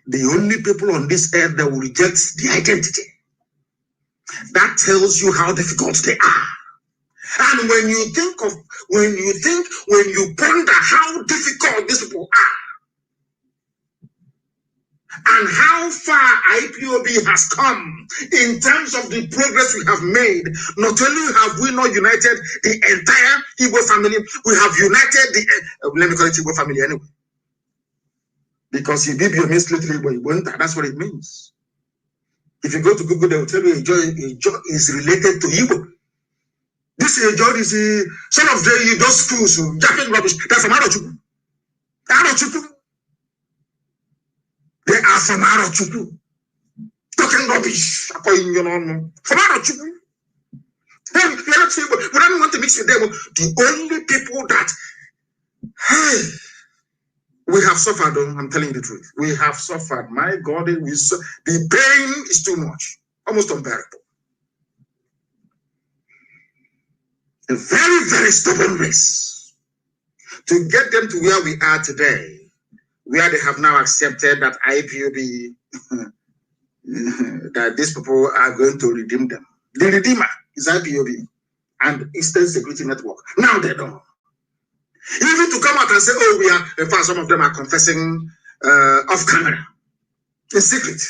Speaker 4: The only people on this earth that will reject the identity. That tells you how difficult they are.
Speaker 3: And when you ponder how difficult these people are, and how far IPOB has come in terms of the progress we have made, not only have we not united the entire Igbo family, we have united the, let me call it Igbo family anyway. Because Ibibio means literally Igbo, that's what it means. If you go to Google, they will tell you Ijo is related to Igbo. This Ijo is some of those schools, Japan rubbish, that's from Arochukwu. They are from Arochukwu. Talking rubbish. From Arochukwu. We don't want to mix with them. The only people that, we have suffered, I'm telling you the truth. We have suffered. My God, the pain is too much. Almost unbearable. A very, very stubborn race. To get them to where we are today, where they have now accepted that IPOB, that these people are going to redeem them. The redeemer is IPOB and Eastern Security Network. Now they don't. Even to come out and say, oh, we are, in fact, some of them are confessing off camera, in secret.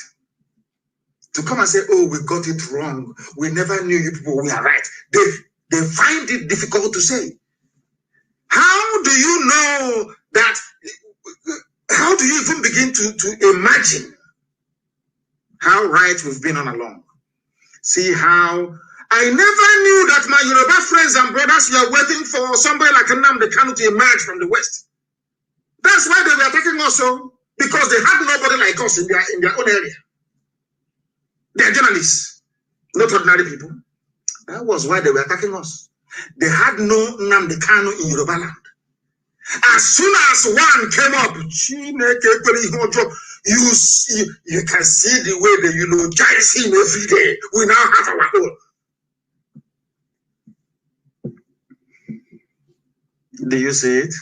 Speaker 3: To come and say, oh, we got it wrong. We never knew you people were right. They find it difficult to say. How do you know that? How do you even begin to imagine how right we've been all along? See how I never knew that my Yoruba friends and brothers were waiting for somebody like Nnamdi Kanu to emerge from the West. That's why they were attacking us, because they had nobody like us in their own area. They are journalists, not ordinary people. That was why they were attacking us. They had no Nnamdi Kanu in Yoruba land. As soon as one came up, you can see the way they eulogize him every day. We now have our own. Do you see it?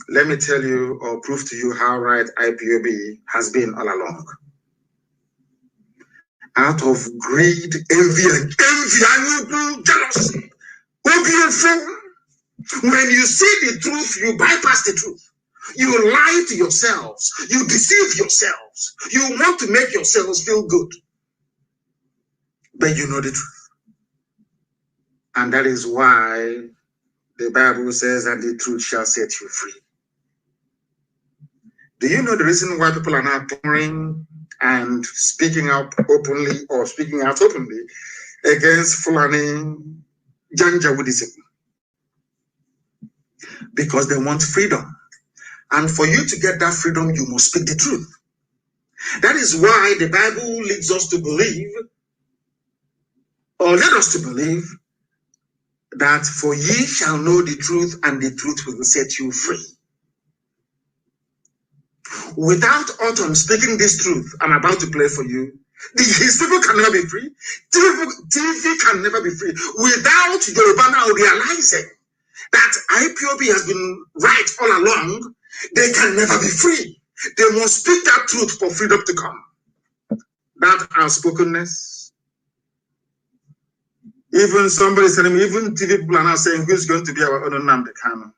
Speaker 3: Let me tell you or prove to you how right IPOB has been all along. Out of greed, envy, and jealousy, when you see the truth, you bypass the truth. You lie to yourselves. You deceive yourselves. You want to make yourselves feel good. But you know the truth. And that is why the Bible says that the truth shall set you free. Do you know the reason why people are now clamoring and speaking up openly or speaking out openly against Fulani Janjaweedism? Because they want freedom. And for you to get that freedom, you must speak the truth. That is why the Bible leads us to believe, or led us to believe, that for ye shall know the truth, and the truth will set you free. Without Autumn speaking this truth I'm about to play for you, his people can never be free. TV can never be free. Without Yoruba now realizing that IPOB has been right all along, they can never be free. They must speak that truth for freedom to come. That outspokenness. Even somebody said to me, even TV people are now saying, who's going to be our own Nnamdi Kanu?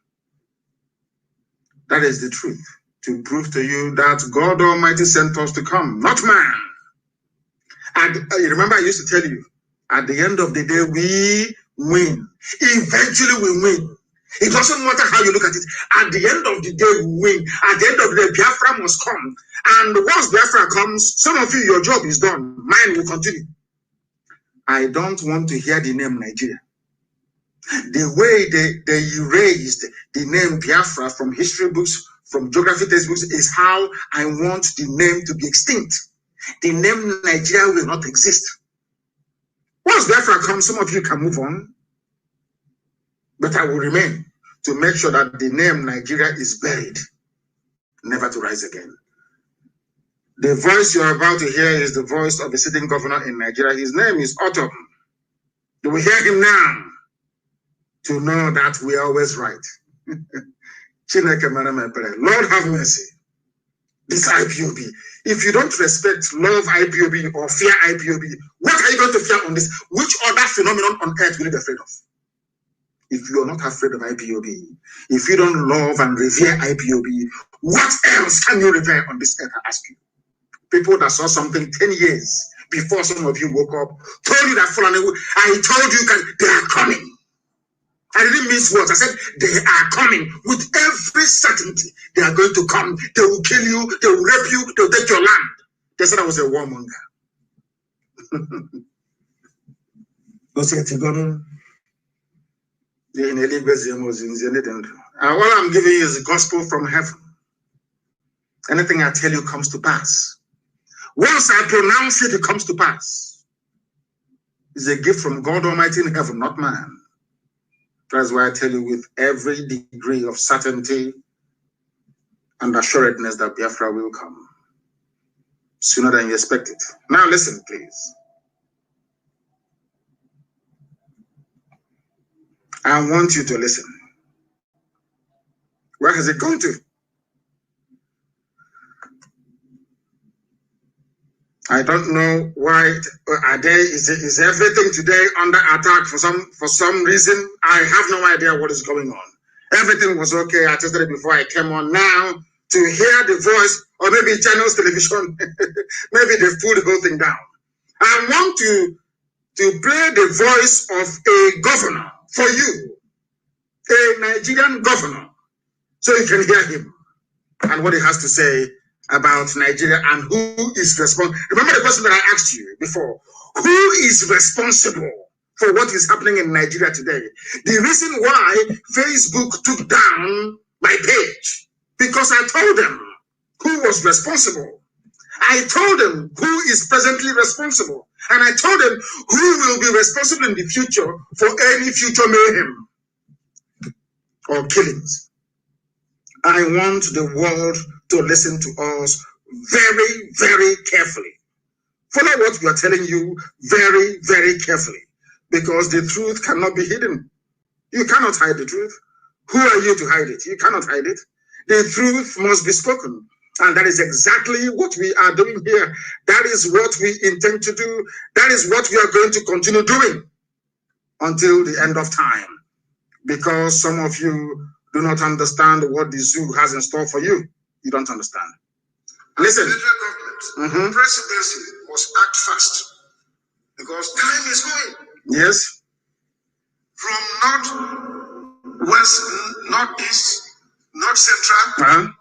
Speaker 3: That is the truth. To prove to you that God Almighty sent us to come, not man. And remember I used to tell you, at the end of the day, we win. Eventually we win. It doesn't matter how you look at it. At the end of the day, we win. At the end of the day, Biafra must come. And once Biafra comes, some of you, your job is done. Mine will continue. I don't want to hear the name Nigeria. The way they erased the name Biafra from history books, from geography textbooks, is how I want the name to be extinct. The name Nigeria will not exist. Once Biafra comes, some of you can move on. But I will remain to make sure that the name Nigeria is buried, never to rise again. The voice you're about to hear is the voice of the sitting governor in Nigeria. His name is Autumn. You will hear him now to know that we are always right. Lord have mercy.
Speaker 4: this IPOB. If you don't respect, love IPOB or fear IPOB, what are you going to fear on this? Which other phenomenon on earth will you be afraid of? If you are not afraid of IPOB, if you don't love and revere IPOB, what else can you revere on this earth, I ask you? People that saw something 10 years before some of you woke up, told you that I told you they are coming. I didn't miss words. I said they are coming with every certainty. They are going to come. They will kill you. They will rape you. They will take your land. They said I was a warmonger. All I'm giving you is the gospel from heaven. Anything I tell you comes to pass. Once I pronounce it, it comes to pass. It's a gift from God Almighty in heaven, not man. That's why I tell you with every degree of certainty and assuredness that Biafra will come sooner than you expect it. Now listen, please. I want you to listen. Where has it gone to? I don't know why is everything today under attack for some reason. I have no idea what is going on. Everything was okay. I tested it before I came on. Now to hear the voice, or maybe channels television, maybe they pulled the whole thing down. I want to play the voice of a governor for you, a Nigerian governor, so you can hear him and what he has to say about Nigeria and who is responsible. Remember the question that I asked you before. Who is responsible for what is happening in Nigeria today? The reason why Facebook took down my page, because I told them who was responsible. I told them who is presently responsible. And I told them who will be responsible in the future for any future mayhem or killings. I want the world to listen to us very, very carefully. Follow what we are telling you very, very carefully, because the truth cannot be hidden. You cannot hide the truth. Who are you to hide it? You cannot hide it. The truth must be spoken. And that is exactly what we are doing here. That is what we intend to do. That is what we are going to continue doing until the end of time. Because some of you do not understand what the zoo has in store for you. You don't understand. Listen. The federal government, presidency must act fast because time is going. Yes. From northwest, northeast, north central,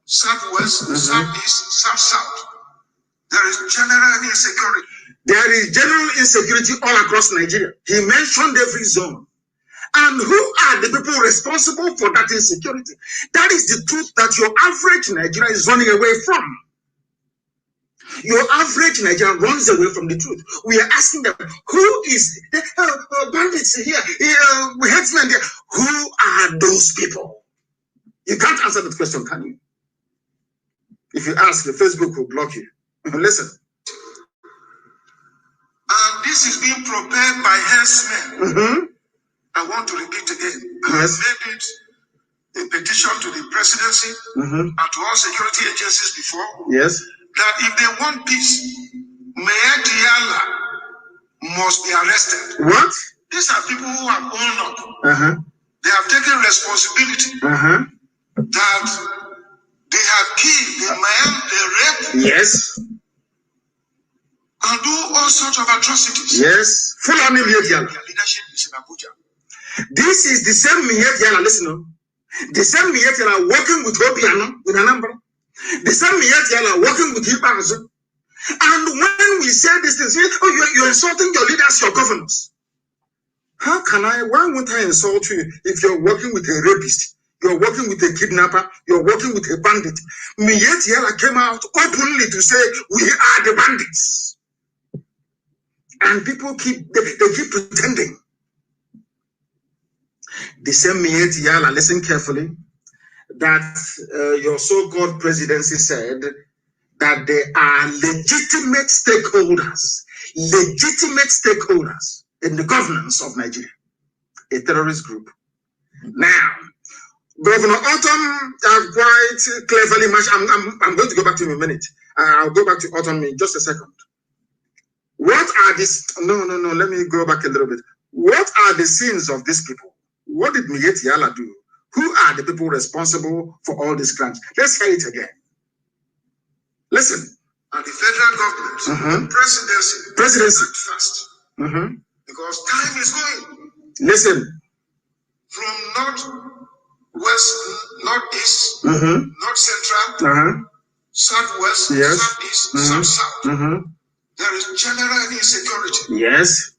Speaker 4: southwest, southeast, south. There is general insecurity. There is general insecurity all across Nigeria. He mentioned every zone. And who are the people responsible for that insecurity? That is the truth that your average Nigerian is running away from. Your average Nigerian runs away from the truth. We are asking them, who is bandits here? Headsmen there. Who are those people? You can't answer that question, can you? If you ask, the Facebook will block you. Listen. And this is being prepared by herdsmen. I want to repeat again. I have made it a petition to the presidency and to all security agencies before. Yes. That if they want peace, Mayor Diala must be arrested. What? These are people who have owned up. They have taken responsibility that they have killed the man, they raped. Yes. And do all sorts of atrocities. Yes. Fulani leadership is in Abuja. This is the same Miyetiana, listen, the same Miyetiana working with Obiano in Anambra, the same Miyetiana working with Ipob. And when we say this thing, oh, you're insulting your leaders, your governors. How can why won't I insult you if you're working with a rapist, you're working with a kidnapper, you're working with a bandit? Miyetiana came out openly to say, we are the bandits. And people keep pretending. The same Mietiala, listen carefully, that your so-called presidency said that they are legitimate stakeholders in the governance of Nigeria, a terrorist group. Now, Governor Autumn have quite cleverly matched. I'm going to go back to him in a minute. I'll go back to Autumn in just a second. What are these? No. Let me go back a little bit. What are the sins of these people? What did Miyetti Allah do? Who are the people responsible for all these crimes? Let's hear it again. Listen.
Speaker 5: And the federal government, presidency first. Because time is going.
Speaker 4: Listen.
Speaker 5: From northwest, northeast, north central, southwest, southeast, south. There is general insecurity.
Speaker 4: Yes.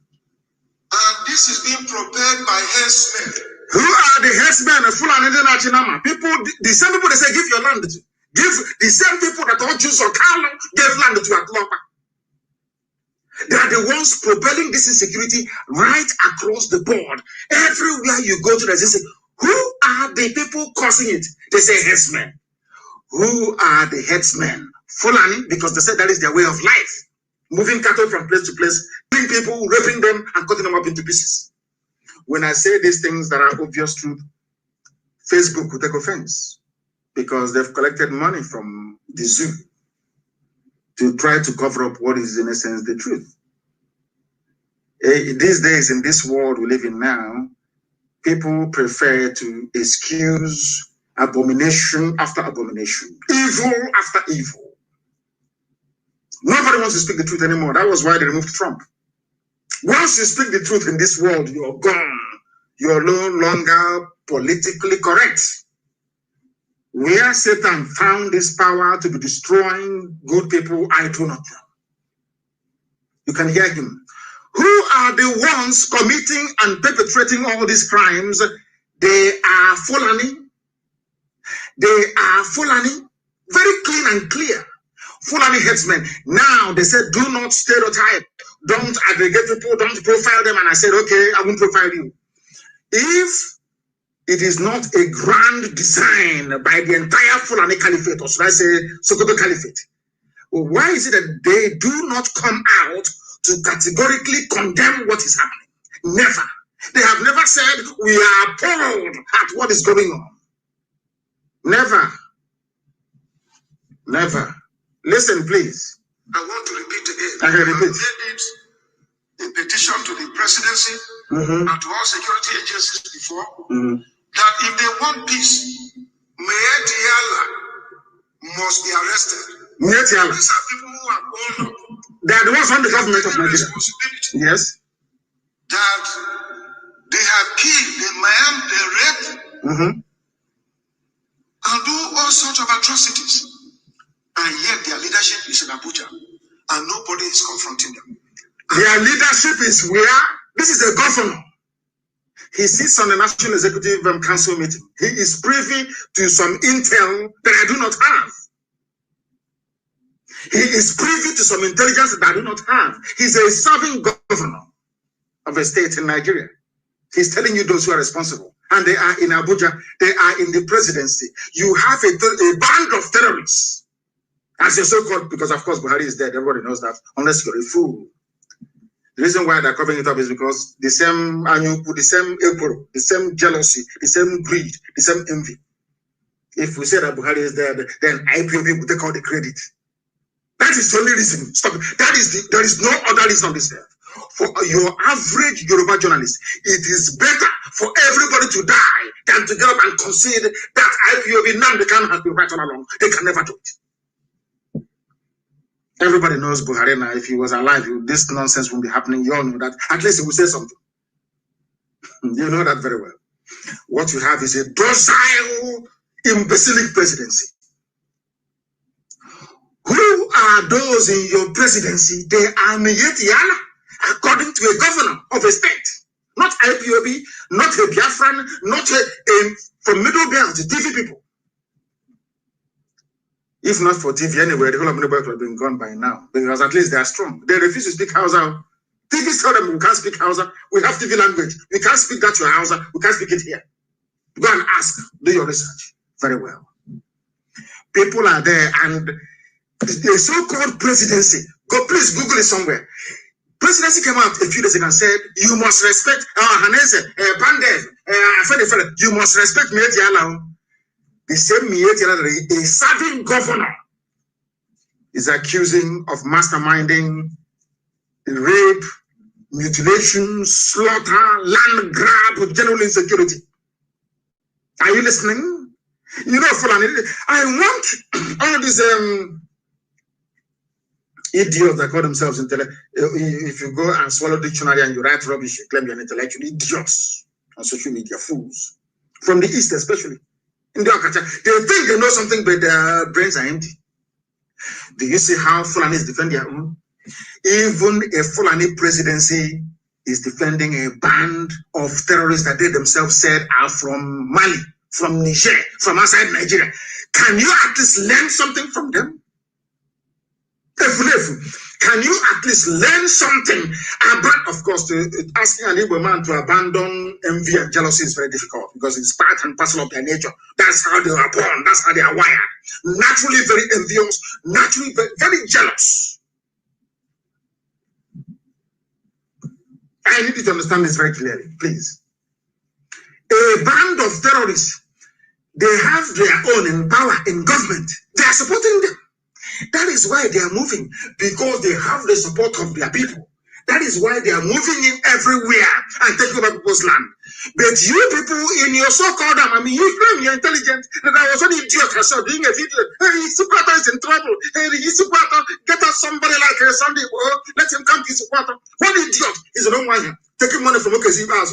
Speaker 5: And this is being propelled by herdsmen.
Speaker 4: Who are the herdsmen of Fulani Nachinama? People, the same people they say, give your land to. Give the same people that all Jews or Carlo gave land to Atlanta. They are the ones propelling this insecurity right across the board. Everywhere you go to, they say, who are the people causing it? They say herdsmen. Who are the herdsmen? Fulani, because they say that is their way of life. Moving cattle from place to place, killing people, raping them, and cutting them up into pieces. When I say these things that are obvious truth, Facebook will take offense because they've collected money from the zoo to try to cover up what is in essence the truth. These days, in this world we live in now, people prefer to excuse abomination after abomination, evil after evil. Nobody wants to speak the truth anymore. That was why they removed Trump. Once you speak the truth in this world, you're gone. You're no longer politically correct. Where Satan found this power to be destroying good people, I do not know. You can hear him. Who are the ones committing and perpetrating all these crimes? They are Fulani. They are Fulani. Very clean and clear. Fulani headsmen. Now they said, do not stereotype, don't aggregate people, don't profile them. And I said, okay, I won't profile you. If it is not a grand design by the entire Fulani Caliphate, or should I say Sokoto Caliphate, well, why is it that they do not come out to categorically condemn what is happening? Never. They have never said, we are appalled at what is going on. Never. Never. Listen, please.
Speaker 5: I want to repeat again.
Speaker 4: I can repeat.
Speaker 5: I made a petition to the presidency and to all security agencies before that if they want peace, Miyetti Allah must be arrested.
Speaker 4: Miyetti Allah.
Speaker 5: These are people who are owned up.
Speaker 4: They are the ones on the government of Nigeria.
Speaker 5: Responsibility.
Speaker 4: Yes.
Speaker 5: That they have killed, they maimed, they raped, and do all sorts of atrocities. And yet their leadership is in Abuja, and nobody is confronting them.
Speaker 4: Their leadership is where? This is a governor. He sits on the National Executive Council meeting. He is privy to some intel that I do not have. He is privy to some intelligence that I do not have. He's a serving governor of a state in Nigeria. He's telling you those who are responsible. And they are in Abuja. They are in the presidency. You have a band of terrorists. As you're so-called, because of course Buhari is dead, everybody knows that, unless you're a fool. The reason why they're covering it up is because the same Anyuku, the same Eporo, the same jealousy, the same greed, the same envy. If we say that Buhari is dead, then IPOB will take all the credit. That is the only reason. Stop it. There is no other reason on this earth. For your average Yoruba journalist, it is better for everybody to die than to get up and concede that IPOB Nnamdi Kanu has been right all along. They can never do it. Everybody knows Buhari now. If he was alive, this nonsense wouldn't be happening. You all know that. At least he would say something. You know that very well. What you have is a docile, imbecilic presidency. Who are those in your presidency? They are Miyetti Allah, according to a governor of a state. Not IPOB, not a Biafran, not from Middle Belt, TV people. If not for TV anyway, the whole of Middle Belt would have been gone by now. Because at least they are strong. They refuse to speak Hausa. TV tell them we can't speak Hausa. We have TV language. We can't speak that to Hausa. We can't speak it here. Go and ask. Do your research. Very well. People are there, and the so-called presidency. Go, please Google it somewhere. Presidency came out a few days ago and said, you must respect Hanese, Pandev, you must respect Miyetti Allah. The same a serving governor is accusing of masterminding rape, mutilation, slaughter, land grab, general insecurity. Are you listening? You know, Fulani, I want all these idiots that call themselves intellectual. If you go and swallow dictionary and you write rubbish, you claim you're an intellectual. Idiots on social media, fools. From the East especially. In the Okacha, they think they know something, but their brains are empty. Do you see how Fulanis defend their own? Even a Fulani presidency is defending a band of terrorists that they themselves said are from Mali, from Niger, from outside Nigeria. Can you at least learn something from them? Can you at least learn something about, of course, asking an Igbo man to abandon envy and jealousy is very difficult because it's part and parcel of their nature. That's how they are born. That's how they are wired. Naturally very envious, naturally very, very jealous. I need you to understand this very clearly, please. A band of terrorists, they have their own in power, in government. They are supporting them. That is why they are moving, because they have the support of their people. That is why they are moving in everywhere and taking over people's land. But you people in your so-called, you claim you're intelligent, that I was an idiot myself doing a video. Hey, Supporter is in trouble. Hey, Supporter, get us somebody like Sunday. Oh, let him come to Supporter. What idiot is the wrong one taking money from Okazibaz?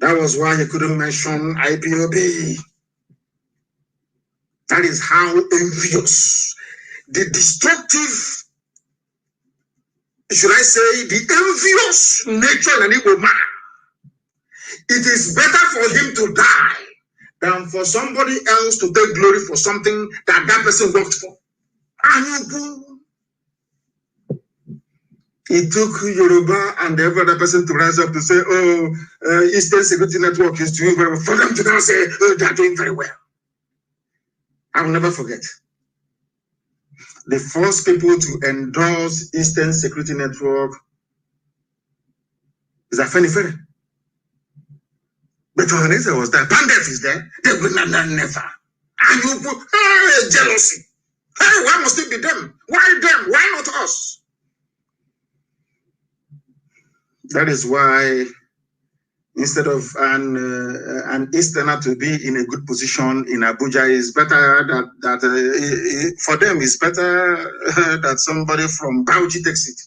Speaker 4: That was why you couldn't mention IPOB. That is how envious, the destructive, should I say, the envious nature in an Igbo man. It is better for him to die than for somebody else to take glory for something that that person worked for. It took Yoruba and every other person to rise up to say, oh, Eastern Security Network is doing very well. For them to now say, oh, they're doing very well. I will never forget. The first people to endorse Eastern Security Network is Afenifere. But Ohanese was there. Pandef is there. They will never. And you put jealousy. Hey, why must it be them? Why them? Why not us? That is why instead of an Easterner to be in a good position in Abuja, is better that for them it's better that somebody from Bauchi takes it.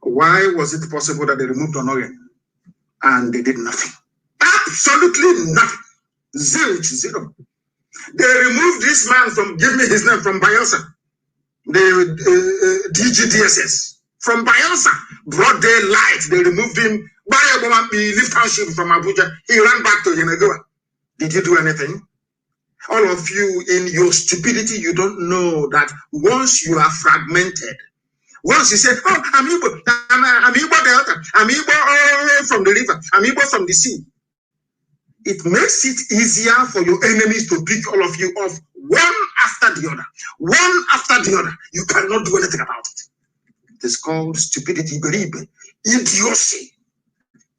Speaker 4: Why was it possible that they removed Honorin and they did nothing? Absolutely nothing. Zero. They removed this man from, give me his name, from Bayelsa, the DGDSS. From Bayelsa, broad daylight, they removed him. He left township from Abuja. He ran back to Yenagoa. Did you do anything? All of you, in your stupidity, you don't know that once you are fragmented, once you say, oh, I'm Igbo, I'm Igbo Delta, I'm Igbo from the river, I'm Igbo from the sea, it makes it easier for your enemies to pick all of you off one after the other. One after the other. You cannot do anything about it. It is called stupidity, idiocy,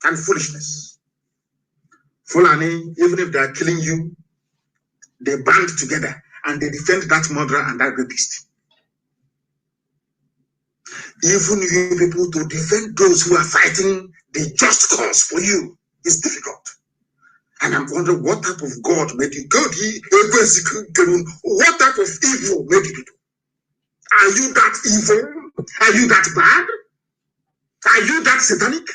Speaker 4: and foolishness. Fulani, even if they are killing you, they band together and they defend that murderer and that rapist. Even you people to defend those who are fighting the just cause for you is difficult. And I'm wondering what type of God made you? What type of evil made you do? Are you that evil? Are you that bad? Are you that satanic?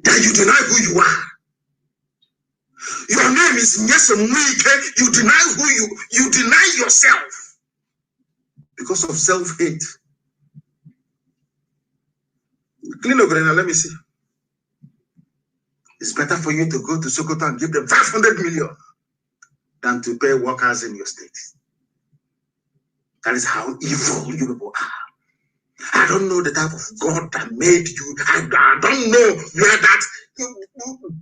Speaker 4: That you deny who you are? Your name is Nyesemwike. You deny you deny yourself because of self-hate. Clean over now, let me see. It's better for you to go to Sokoto and give them 500 million than to pay workers in your state. That is how evil you people are. I don't know the type of God that made you. I don't know where that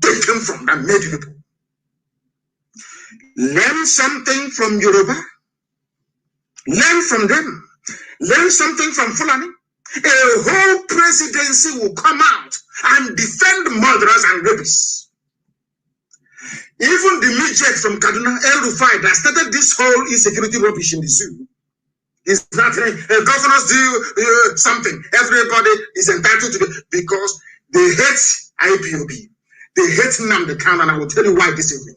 Speaker 4: came from that made you people. Learn something from Yoruba. Learn from them. Learn something from Fulani. A whole presidency will come out and defend murderers and rapists.
Speaker 3: Even the midget from Kaduna, El Rufai, that started this whole insecurity rubbish in the zoo, is not governors do something. Everybody is entitled to it because they hate IPOB. They hate Nnamdi Kanu, and I will tell you why this evening.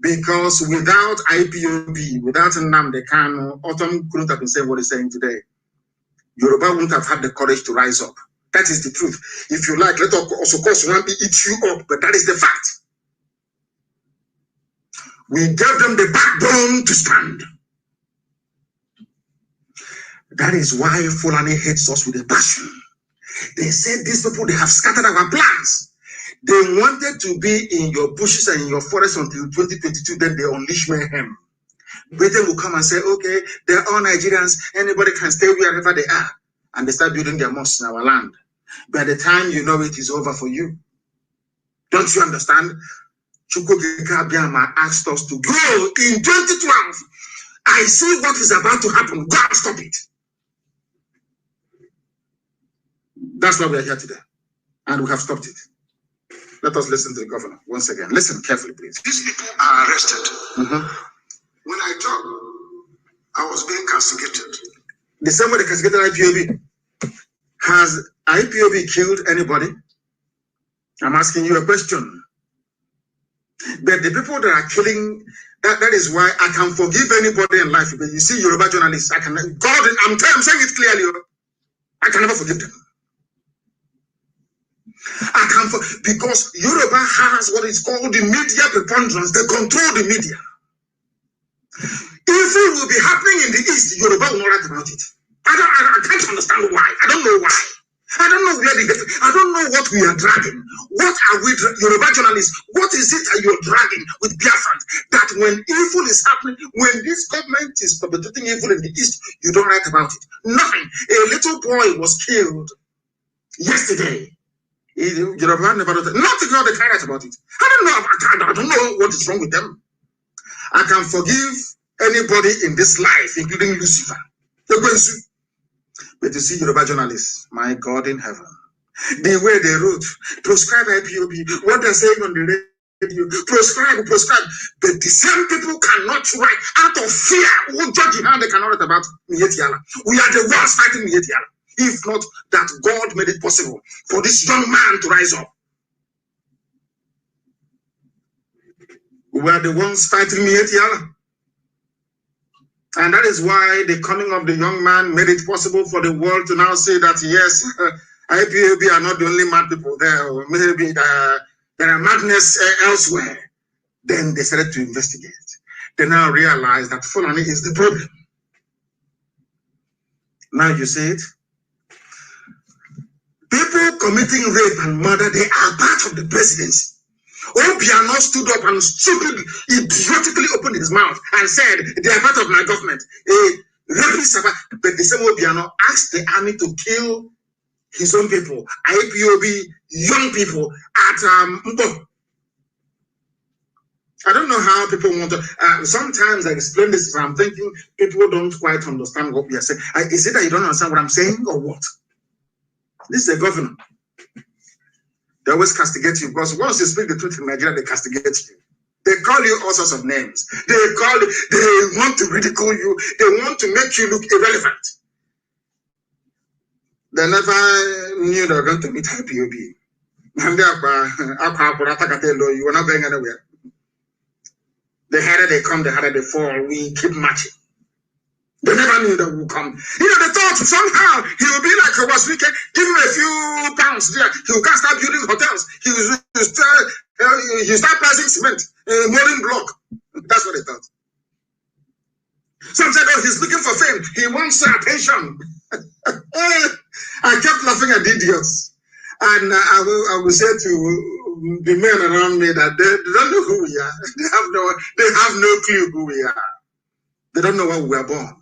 Speaker 3: Because without IPOB, without Nnamdi Kanu, Autumn couldn't have been saying what he's saying today. Yoruba wouldn't have had the courage to rise up. That is the truth. If you like, let us also cause one be eat you up, but that is the fact. We gave them the backbone to stand. That is why Fulani hates us with a passion. They said these people, they have scattered our plans. They wanted to be in your bushes and in your forest until 2022, then they unleash mayhem. Britain will come and say, okay, they're all Nigerians, anybody can stay wherever they are. And they start building their mosques in our land. By the time you know it is over for you. Don't you understand? Chukwuka Biama asked us to go in 2012. I see what is about to happen. Go and stop it. That's why we are here today. And we have stopped it. Let us listen to the governor once again. Listen carefully, please.
Speaker 5: These people are arrested. When I talk, I was being castigated.
Speaker 3: The same way they castigated IPOB. Has IPOB killed anybody? I'm asking you a question. But the people that are killing, that is why I can forgive anybody in life. But you see, Yoruba journalists, I'm saying it clearly. I can never forgive them. Because Yoruba has what is called the media preponderance. They control the media. Evil will be happening in the East. Yoruba will not write about it. I can't understand why. I don't know why. I don't know where I don't know what we are dragging. What are we, Yoruba journalists, what is it that you're dragging with Biafrans? That when evil is happening, when this government is perpetrating evil in the East, you don't write about it. Nothing. A little boy was killed yesterday. Yoruba never wrote it. Nothing else they can write about it. I don't know what is wrong with them. I can forgive anybody in this life, including Lucifer. But you see, Yoruba journalists, my God in heaven, the way they wrote, proscribe IPOB, what they're saying on the radio, proscribe. But the same people cannot write out of fear. Who judge how they cannot write about Mietiala? We are the ones fighting Mietiala. If not that God made it possible for this young man to rise up. We are the ones fighting Mietiala. And that is why the coming of the young man made it possible for the world to now say that, yes, IPOB are not the only mad people there, or maybe there are madness elsewhere. Then they started to investigate. They now realize that Fulani is the problem. Now you see it. People committing rape and murder, they are part of the presidency. Obiano stood up and stupidly, idiotically opened his mouth and said, they are part of my government. But the same Obiano asked the army to kill his own people, IPOB, young people at Mbo. I don't know how people want to, sometimes I explain this, I'm thinking people don't quite understand what we are saying. Is it that you don't understand what I'm saying or what? This is a governor. They always castigate you because once you speak the truth in Nigeria, they castigate you. They call you all sorts of names. They want to ridicule you. They want to make you look irrelevant. They never knew they were going to meet IPOB. You were not going anywhere. The harder they come, the harder they fall. We keep marching. They never knew that would come. They thought somehow he would be like a Waswike, give him a few pounds there. He will start building hotels. He will start pricing cement, molding block. That's what they thought. Some said, oh, he's looking for fame. He wants attention. I kept laughing at the idiots. And I will say to the men around me that they don't know who we are. They have no clue who we are. They don't know why we were born.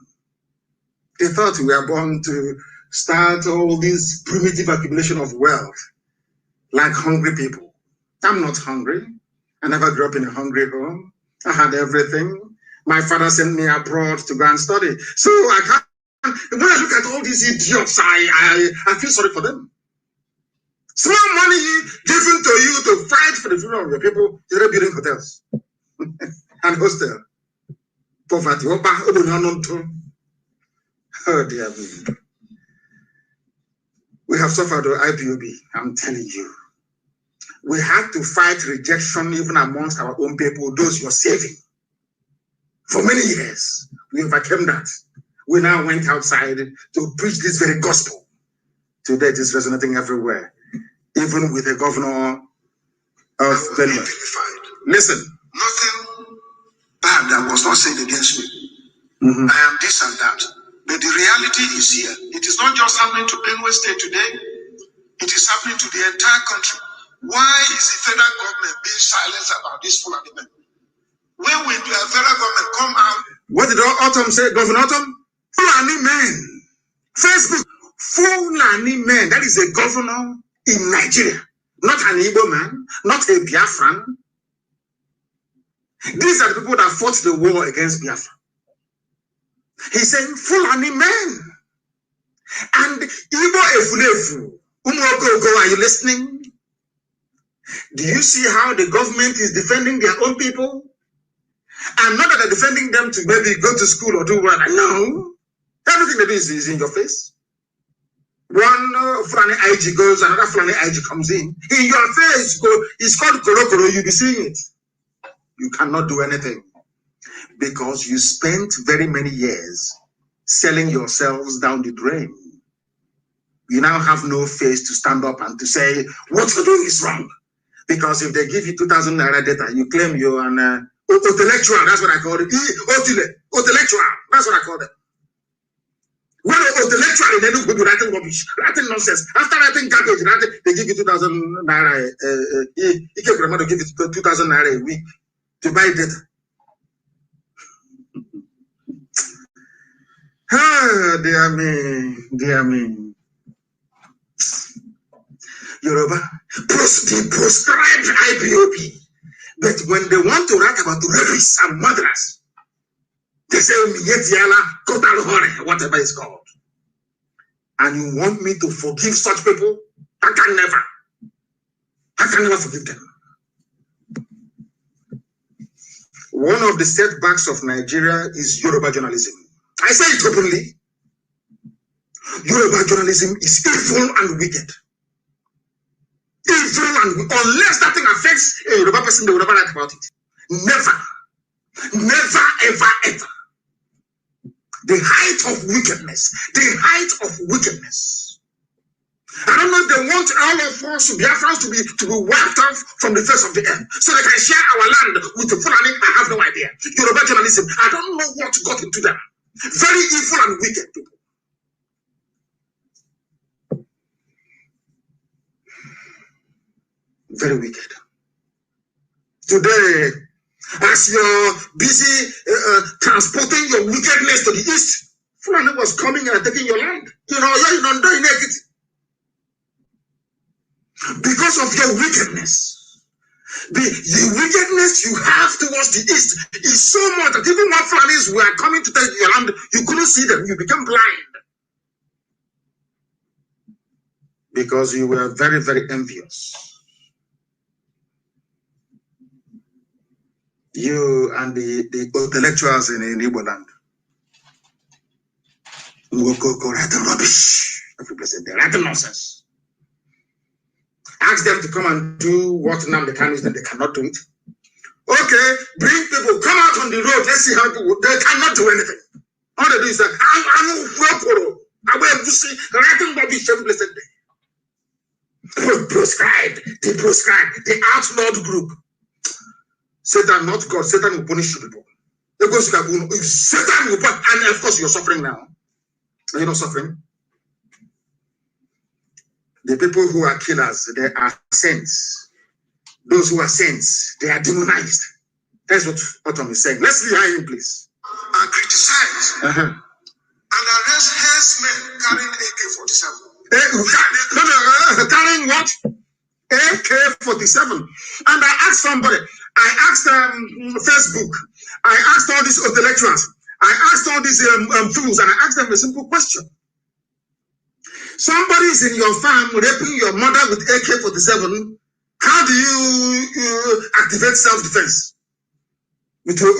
Speaker 3: They thought we were born to start all this primitive accumulation of wealth, like hungry people. I'm not hungry. I never grew up in a hungry home. I had everything. My father sent me abroad to go and study. So I can't, when I look at all these idiots, I feel sorry for them. Small money given to you to fight for the freedom of your people is building hotels and hostel. Poverty. Oh dear me. We have suffered the IPOB, I'm telling you. We had to fight rejection even amongst our own people, those you're saving. For many years, we overcame that. We now went outside to preach this very gospel. Today it is resonating everywhere, even with the governor of Benue. Listen.
Speaker 5: Nothing bad that was not said against me. I am this and that. But the reality is here. It is not just happening to Benue State today. It is happening to the entire country. Why is the federal government being silent about this Fulani men? When will the federal government come out?
Speaker 3: What did Autumn say, Governor Autumn? Fulani men. Facebook. Fulani men. That is a governor in Nigeria. Not an Igbo man. Not a Biafran. These are the people that fought the war against Biafra. He's saying Fulani men. And Igbo Efulefu. Are you listening? Do you see how the government is defending their own people? And not that they're defending them to maybe go to school or do what. No. Everything they do is in your face. One Fulani IG goes, another Fulani IG comes in. In your face, it's called Korokoro. You'll be seeing it. You cannot do anything. Because you spent very many years selling yourselves down the drain. You now have no face to stand up and to say, what you're doing is wrong. Because if they give you 2,000 naira data, you claim you're an intellectual, that's what I call it. Intellectual, that's what I call it. When an intellectual, they don't go to writing rubbish, writing nonsense. After writing garbage, they give you 2,000 naira. He gave grandma to give you 2,000 naira a week to buy data. Ah, dear me. Yoruba, they proscribed IPOB. But when they want to write about rapists and murderers, they say, whatever it's called. And you want me to forgive such people? I can never forgive them. One of the setbacks of Nigeria is Yoruba journalism. I say it openly. Yoruba journalism is evil and wicked. Evil and wicked. Unless that thing affects a Yoruba person, they will never write about it. Never, ever. The height of wickedness. I don't know if they want all of us, Biafrans, to be wiped off from the face of the earth so they can share our land with the Fulani. I have no idea. Yoruba journalism, I don't know what got into them. Very evil and wicked people. Very wicked. Today, as you're busy transporting your wickedness to the east, Fulani was coming and taking your land. You know, you're not doing it. Because of your wickedness. The wickedness you have towards the east is so much that even when Fulanis were coming to take your land, you couldn't see them. You became blind. Because you were very, very envious. You and the intellectuals in Igbo land. Go write rubbish. Every place they write nonsense. Ask them to come and do what Nnamdi Kanu is, then they cannot do it. Okay, bring people, come out on the road, let's see how they cannot do anything. All they do is that, writing rubbish every place proscribed, the outlawed group. Satan, not God, Satan will punish you people. Satan will punish, and of course you're suffering now. Are you not suffering? The people who are killers, they are saints. Those who are saints, they are demonized. That's what Autumn is saying. Let's hear him, please.
Speaker 5: And criticize and arrest herdsmen carrying AK-47.
Speaker 3: Carrying what? AK-47. And I asked somebody, I asked Facebook, I asked all these intellectuals, I asked all these fools, and I asked them a simple question.
Speaker 5: Somebody is in your farm raping your mother with AK-47. How do you activate self-defense? With a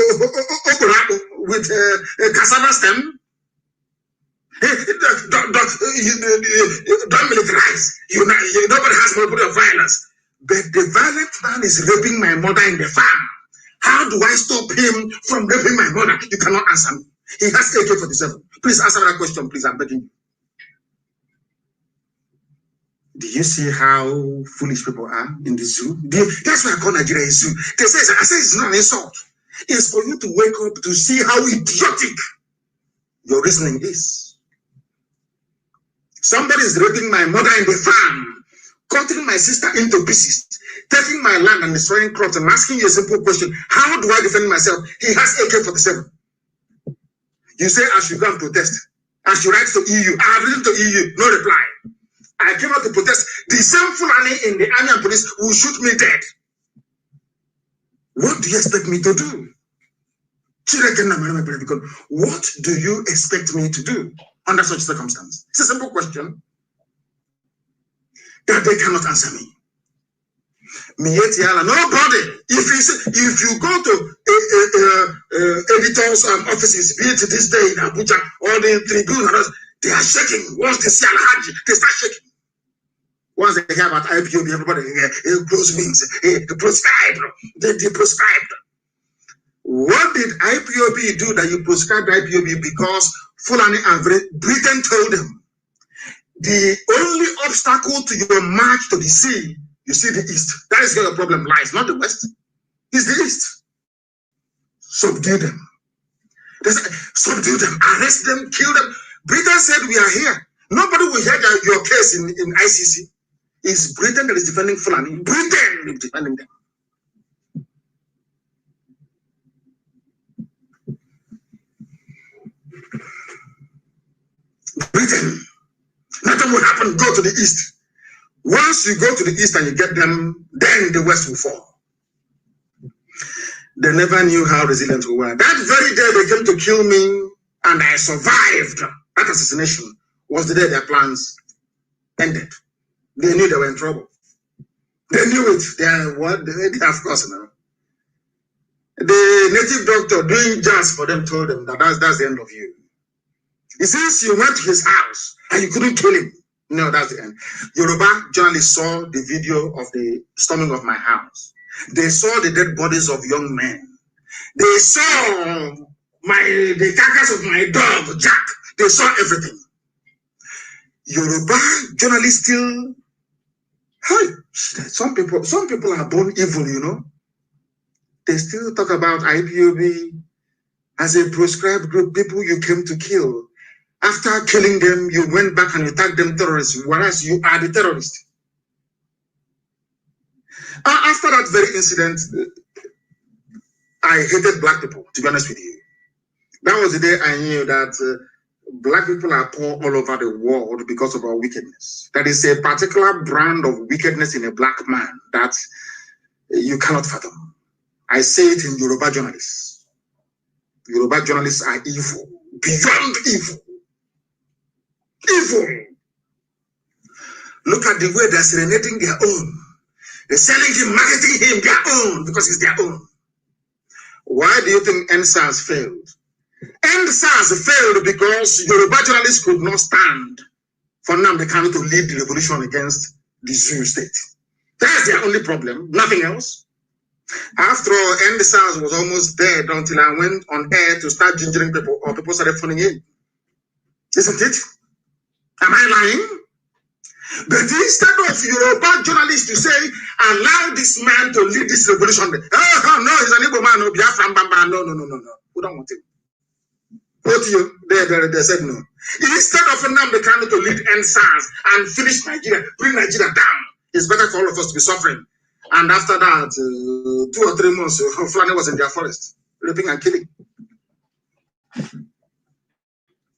Speaker 5: cassava stem? Don't militarize. Nobody has monopoly of violence. But the violent man is raping my mother in the farm. How do I stop him from raping my mother? You cannot answer me. He has AK-47. Please answer that question, please. I'm begging you. Do you see how foolish people are in the zoo? That's why I call Nigeria a zoo. I say it's not an insult. It's for you to wake up to see how idiotic your reasoning is. Somebody is raping my mother in the farm, cutting my sister into pieces, taking my land and destroying crops, and asking you a simple question: how do I defend myself? He has AK-47. You say I should go and protest. I should write to EU. I have written to EU, no reply. I came out to protest. The same Fulani in the army and police will shoot me dead. What do you expect me to do? What do you expect me to do under such circumstance? It's a simple question that they cannot answer me. Nobody. If you go to editors' offices, be it this day in Abuja or the Tribune, they are shaking. Once they see Al-Haji, they start shaking. Once they hear about IPOB, everybody close wings. They prescribed. They prescribed. What did IPOB do that you prescribed IPOB? Because Fulani and Britain told them the only obstacle to your march to the sea, you see the east. That is where your problem lies, not the west. It's the east. Subdue them. Subdue them, arrest them, kill them. Britain said we are here. Nobody will hear your case in ICC. It's Britain that is defending Fulani. Britain is defending them. Britain. Nothing will happen. Go to the east. Once you go to the east and you get them, then the west will fall. They never knew how resilient we were. That very day they came to kill me and I survived. That assassination was the day their plans ended. They knew they were in trouble. They knew it. They of course, now. The native doctor doing jazz for them told them that that's the end of you. Since you went to his house and you couldn't kill him, no, that's the end. Yoruba journalists saw the video of the storming of my house. They saw the dead bodies of young men. They saw the carcass of my dog, Jack. They saw everything. Yoruba journalists still, some people are born evil, you know. They still talk about IPOB as a proscribed group, people you came to kill. After killing them, you went back and you tagged them terrorists, whereas you are the terrorist. After that very incident, I hated black people, to be honest with you. That was the day I knew that black people are poor all over the world because of our wickedness. That is a particular brand of wickedness in a black man that you cannot fathom. I say it in Yoruba journalists. Yoruba journalists are evil, beyond evil. Evil. Look at the way they're serenading their own. They're selling him, marketing him their own because it's their own. Why do you think Endsars failed? Endsars failed because Yoruba journalists could not stand for Nnamdi Kanu to lead the revolution against the Zulu state. That's their only problem, nothing else. After all, Endsars was almost dead until I went on air to start gingering people, or people started phoning in. Isn't it? Am I lying? But instead of Yoruba journalists to say, allow this man to lead this revolution. Oh, no, he's an Igbo man, no, Biafran, no. We don't want him. Both you, they said no. Instead of Nnamdi Kanu to lead Endsars and finish Nigeria, bring Nigeria down, it's better for all of us to be suffering. And after that, 2 or 3 months, Fulani was in their forest, raping and killing.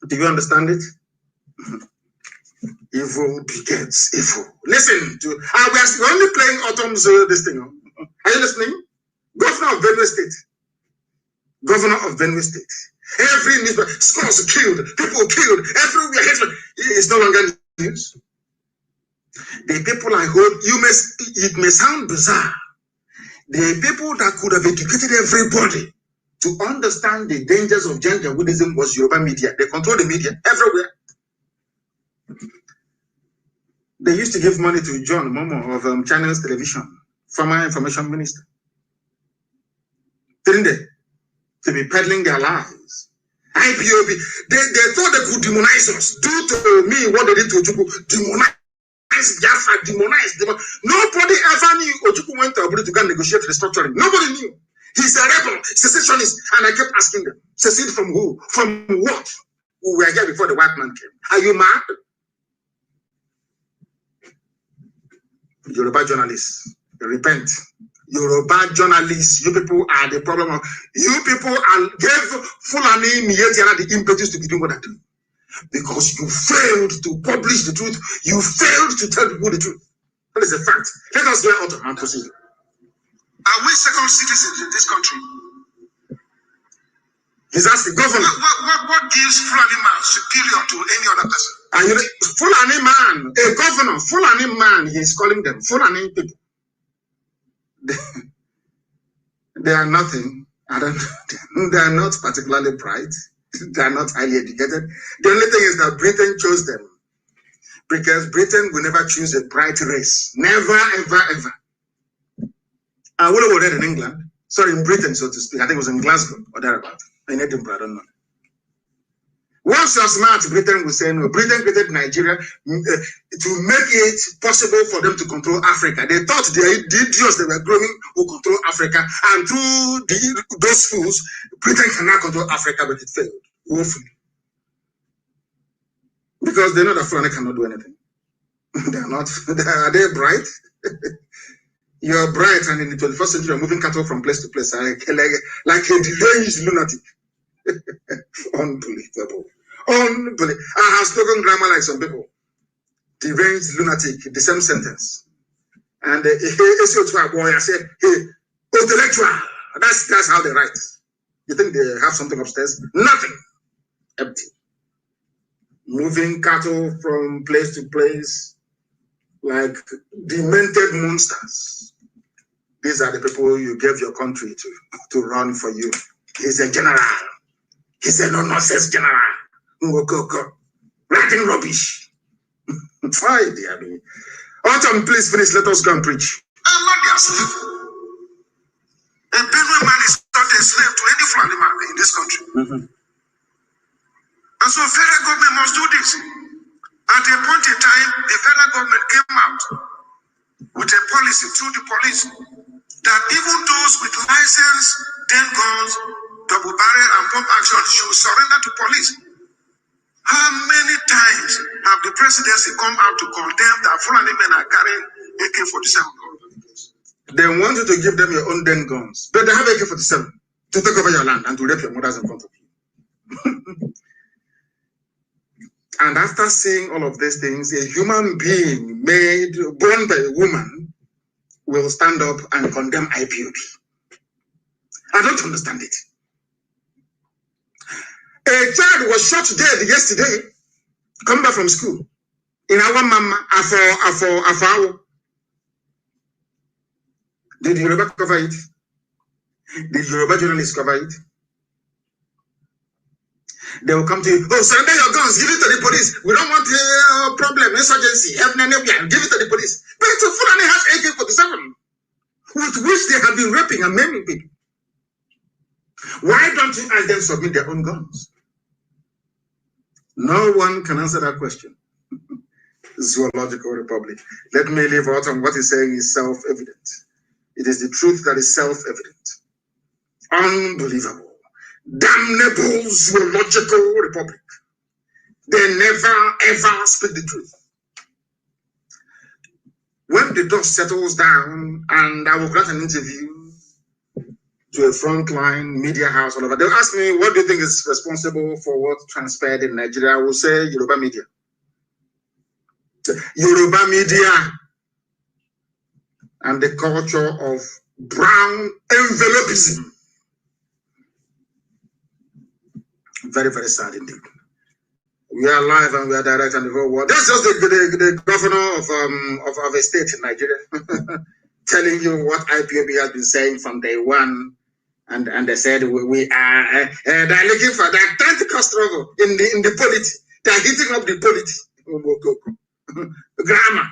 Speaker 5: Do you understand it? Evil begets evil. Listen to, we're only playing Autumn's this thing. Are you listening? Governor of Benue State. Governor of Benue State. Every newspaper, schools killed, people killed, everywhere. It's no longer news. The people I hold, it may sound bizarre. The people that could have educated everybody to understand the dangers of gender Buddhism was Yoruba media. They control the media everywhere. They used to give money to John Momo of Channels Television, former information minister. Didn't they? To be peddling their lies. IPOB, they thought they could demonize us. Do to me what they did to Ojukwu. Demonize Biafra, demonize. Nobody ever knew Ojukwu went to Abuja to go and negotiate restructuring. Nobody knew. He's a rebel, secessionist. And I kept asking them, secede from who? From what? We were here before the white man came. Are you mad? Yoruba journalists, repent. Yoruba journalists, you people are the problem of, you people are gave Fulani Mietiana the impetus to be doing what I do. Because you failed to publish the truth. You failed to tell people the truth. That is a fact. Let us go out and proceed.
Speaker 3: Are we second citizens in this country?
Speaker 5: He's asking governor.
Speaker 3: What gives Fulani man superior to any other person?
Speaker 5: And you know, Fulani man, a governor, Fulani man, he's calling them Fulani people. They are nothing. They are not particularly bright. They are not highly educated. The only thing is that Britain chose them. Because Britain will never choose a bright race. Never, ever, ever. I would have read in England. Sorry, in Britain, so to speak. I think it was in Glasgow or thereabout. In Edinburgh, I don't know. Once you're smart, Britain will say no. Britain created Nigeria to make it possible for them to control Africa. They thought the idiots they were growing would control Africa, and through those fools, Britain cannot control Africa, but it failed woefully. Because they know that Fulani cannot do anything. They are not. Are they bright? You're bright, and in the 21st century, you're moving cattle from place to place like a deranged lunatic. Unbelievable. Unbelievable. I have spoken grammar like some people. Deranged lunatic, the same sentence. And I said, hey, intellectual. That's how they write. You think they have something upstairs? Nothing. Empty. Moving cattle from place to place like demented monsters. These are the people you gave your country to run for you. He's a general. He's a no-nonsense general. Writing rubbish. Why, dear me? Autumn, please finish. Let us go and preach.
Speaker 3: I'm not their slave. A Benue man is not a slave to any Fulani man in this country. And so federal government must do this. At a point in time, the federal government came out with a policy through the police that even those with license, 10 guns, double barrel and pump action should surrender to police. How many times have the presidency come out to condemn that Fulani men are carrying AK-47 guns?
Speaker 5: They want you to give them your own 10 guns, but they have AK-47 to take over your land and to rape your mothers in front of you. And after seeing all of these things, a human being born by a woman will stand up and condemn IPOB. I don't understand it. A child was shot dead yesterday, coming back from school. In our mama, Afo. Did the Yoruba cover it? Did Yoruba journalists cover it? They will come to you, oh, surrender your guns, give it to the police. We don't want a problem, insurgency, give it to the police. But Fulani has AK-47, with which they have been raping and maiming people. Why don't you ask them to submit their own guns? No one can answer that question. Zoological Republic. Let me leave out on what he's saying is self-evident. It is the truth that is self-evident. Unbelievable. Damnable Zoological Republic. They never ever speak the truth. When the dust settles down, and I will grant an interview to a frontline media house, all over, they'll ask me, what do you think is responsible for what transpired in Nigeria? I will say Yoruba media. Yoruba media and the culture of brown envelopism. Very, very sad indeed.
Speaker 4: We are live and we are direct on the whole world. That's just the governor of a state in Nigeria telling you what IPOB has been saying from day one. And they said we are they're looking for that trying to cause trouble in the polity. They're hitting up the polity. Grammar.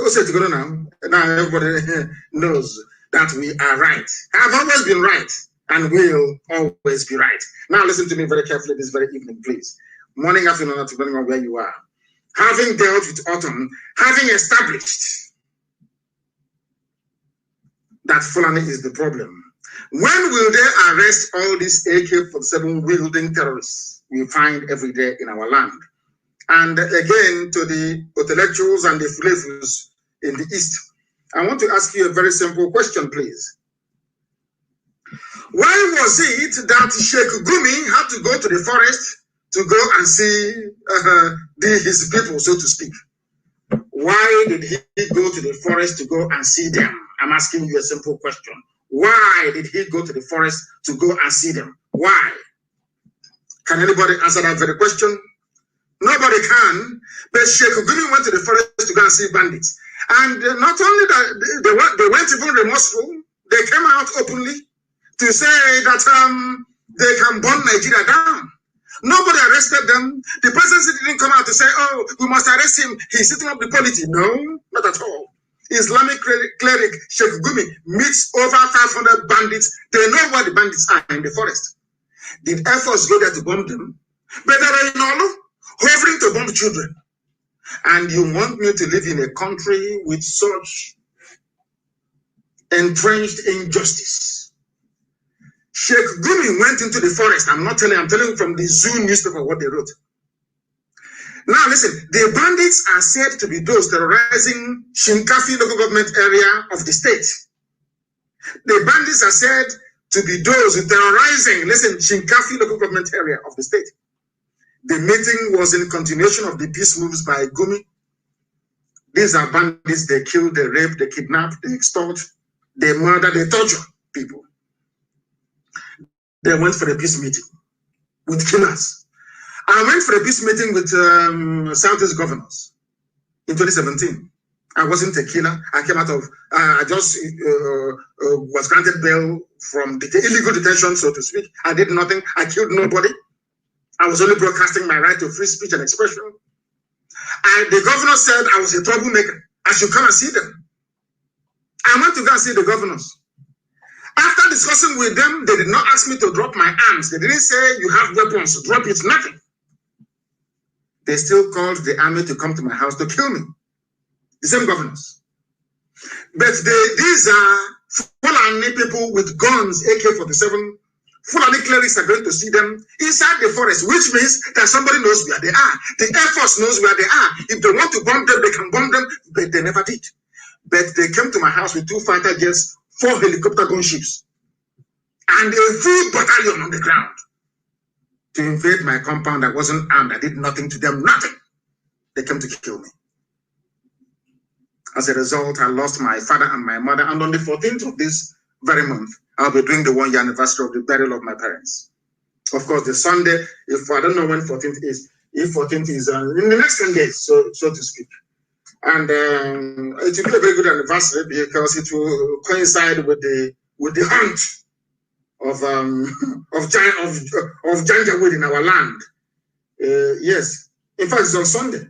Speaker 4: What's it going on now? Now everybody knows that we are right. Have always been right and will always be right. Now listen to me very carefully this very evening, please. Morning, afternoon, depending on where you are. Having dealt with autumn, having established that Fulani is the problem, when will they arrest all these AK-47 wielding terrorists we find every day in our land? And again, to the intellectuals and the flavors in the East, I want to ask you a very simple question, please. Why was it that Sheikh Gumi had to go to the forest to go and see his people, so to speak? Why did he go to the forest to go and see them? I'm asking you a simple question. Why did he go to the forest to go and see them? Why? Can anybody answer that very question? Nobody can, but Sheikh Gumi went to the forest to go and see bandits. And not only that, they weren't even remorseful. They came out openly to say that they can burn Nigeria down. Nobody arrested them. The presidency didn't come out to say, oh, we must arrest him. He's setting up the polity. No, not at all. Islamic cleric Sheikh Gumi meets over 500 bandits. They know where the bandits are in the forest. Did Air Force go there to bomb them? But they are in Olu, hovering to bomb children. And you want me to live in a country with such entrenched injustice? Sheikh Gumi went into the forest. I'm telling you from the Zoo newspaper what they wrote. Now listen, the bandits are said to be those terrorizing Shinkafi local government area of the state. The bandits are said to be those terrorizing, listen, Shinkafi local government area of the state. The meeting was in continuation of the peace moves by Gumi. These are bandits. They kill, they rape, they kidnap, they extort, they murder, they torture people. They went for a peace meeting with killers. I went for a peace meeting with Southeast governors in 2017. I wasn't a killer. I came out of, I just was granted bail from illegal detention, so to speak. I did nothing. I killed nobody. I was only broadcasting my right to free speech and expression. And the governor said I was a troublemaker. I should come and see them. I went to go and see the governors. After discussing with them, they did not ask me to drop my arms. They didn't say, you have weapons, drop it, nothing. They still called the army to come to my house to kill me. The same governors. But these are Fulani people with guns, AK-47. Fulani clerics are going to see them inside the forest, which means that somebody knows where they are. The Air Force knows where they are. If they want to bomb them, they can bomb them, but they never did. But they came to my house with 2 fighter jets, 4 helicopter gunships, and a full battalion on the ground to invade my compound. I wasn't armed. I did nothing to them, nothing. They came to kill me. As a result, I lost my father and my mother, and on the 14th of this very month, I'll be doing the 1-year anniversary of the burial of my parents. Of course, the Sunday, if I don't know when 14th is, if 14th is in the next 10 days, so to speak. And it will be a very good anniversary because it will coincide with the hunt of Janjaweed in our land. Yes, in fact, it's on Sunday.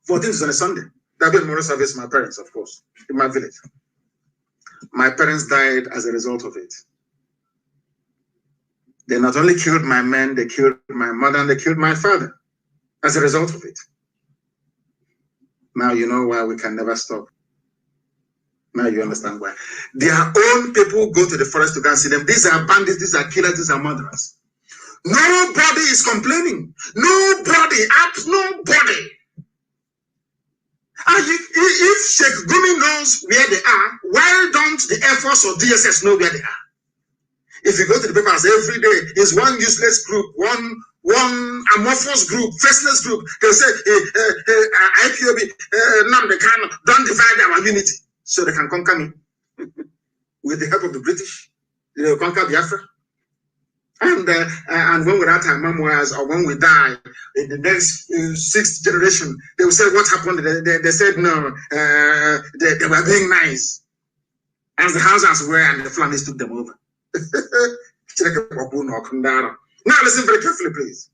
Speaker 4: 14th is on a Sunday. There'll be a memorial service for my parents, of course, in my village. My parents died as a result of it. They not only killed my men, they killed my mother, and they killed my father as a result of it. Now you know why we can never stop. Now you understand why. Their own people go to the forest to go and see them. These are bandits, these are killers, these are murderers. Nobody is complaining. Nobody. And if Sheikh Gumi knows where they are, why don't the Air Force or DSS know where they are? If you go to the papers every day, it's one useless group, one amorphous group, faceless group. They say, Ipob, Nnamdi Kanu, don't divide our unity so they can conquer me. With the help of the British, they will conquer Biafra. And when we're at our memoirs or when we die, in the next 6th generation, they will say what happened. They said no, they were being nice, as the houses were, and the Fulanis took them over. Now listen very carefully, please.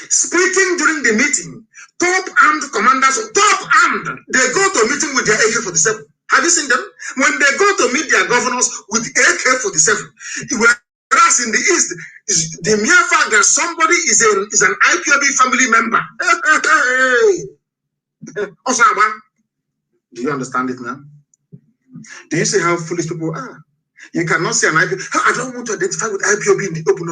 Speaker 4: Speaking during the meeting, top armed commanders, they go to a meeting with their AK-47. Have you seen them? When they go to meet their governors with AK-47, whereas in the East, the mere fact that somebody is an IPOB family member. Do you understand it now? Do you see how foolish people are? You cannot say an IPOB. I don't want to identify with IPOB in the open,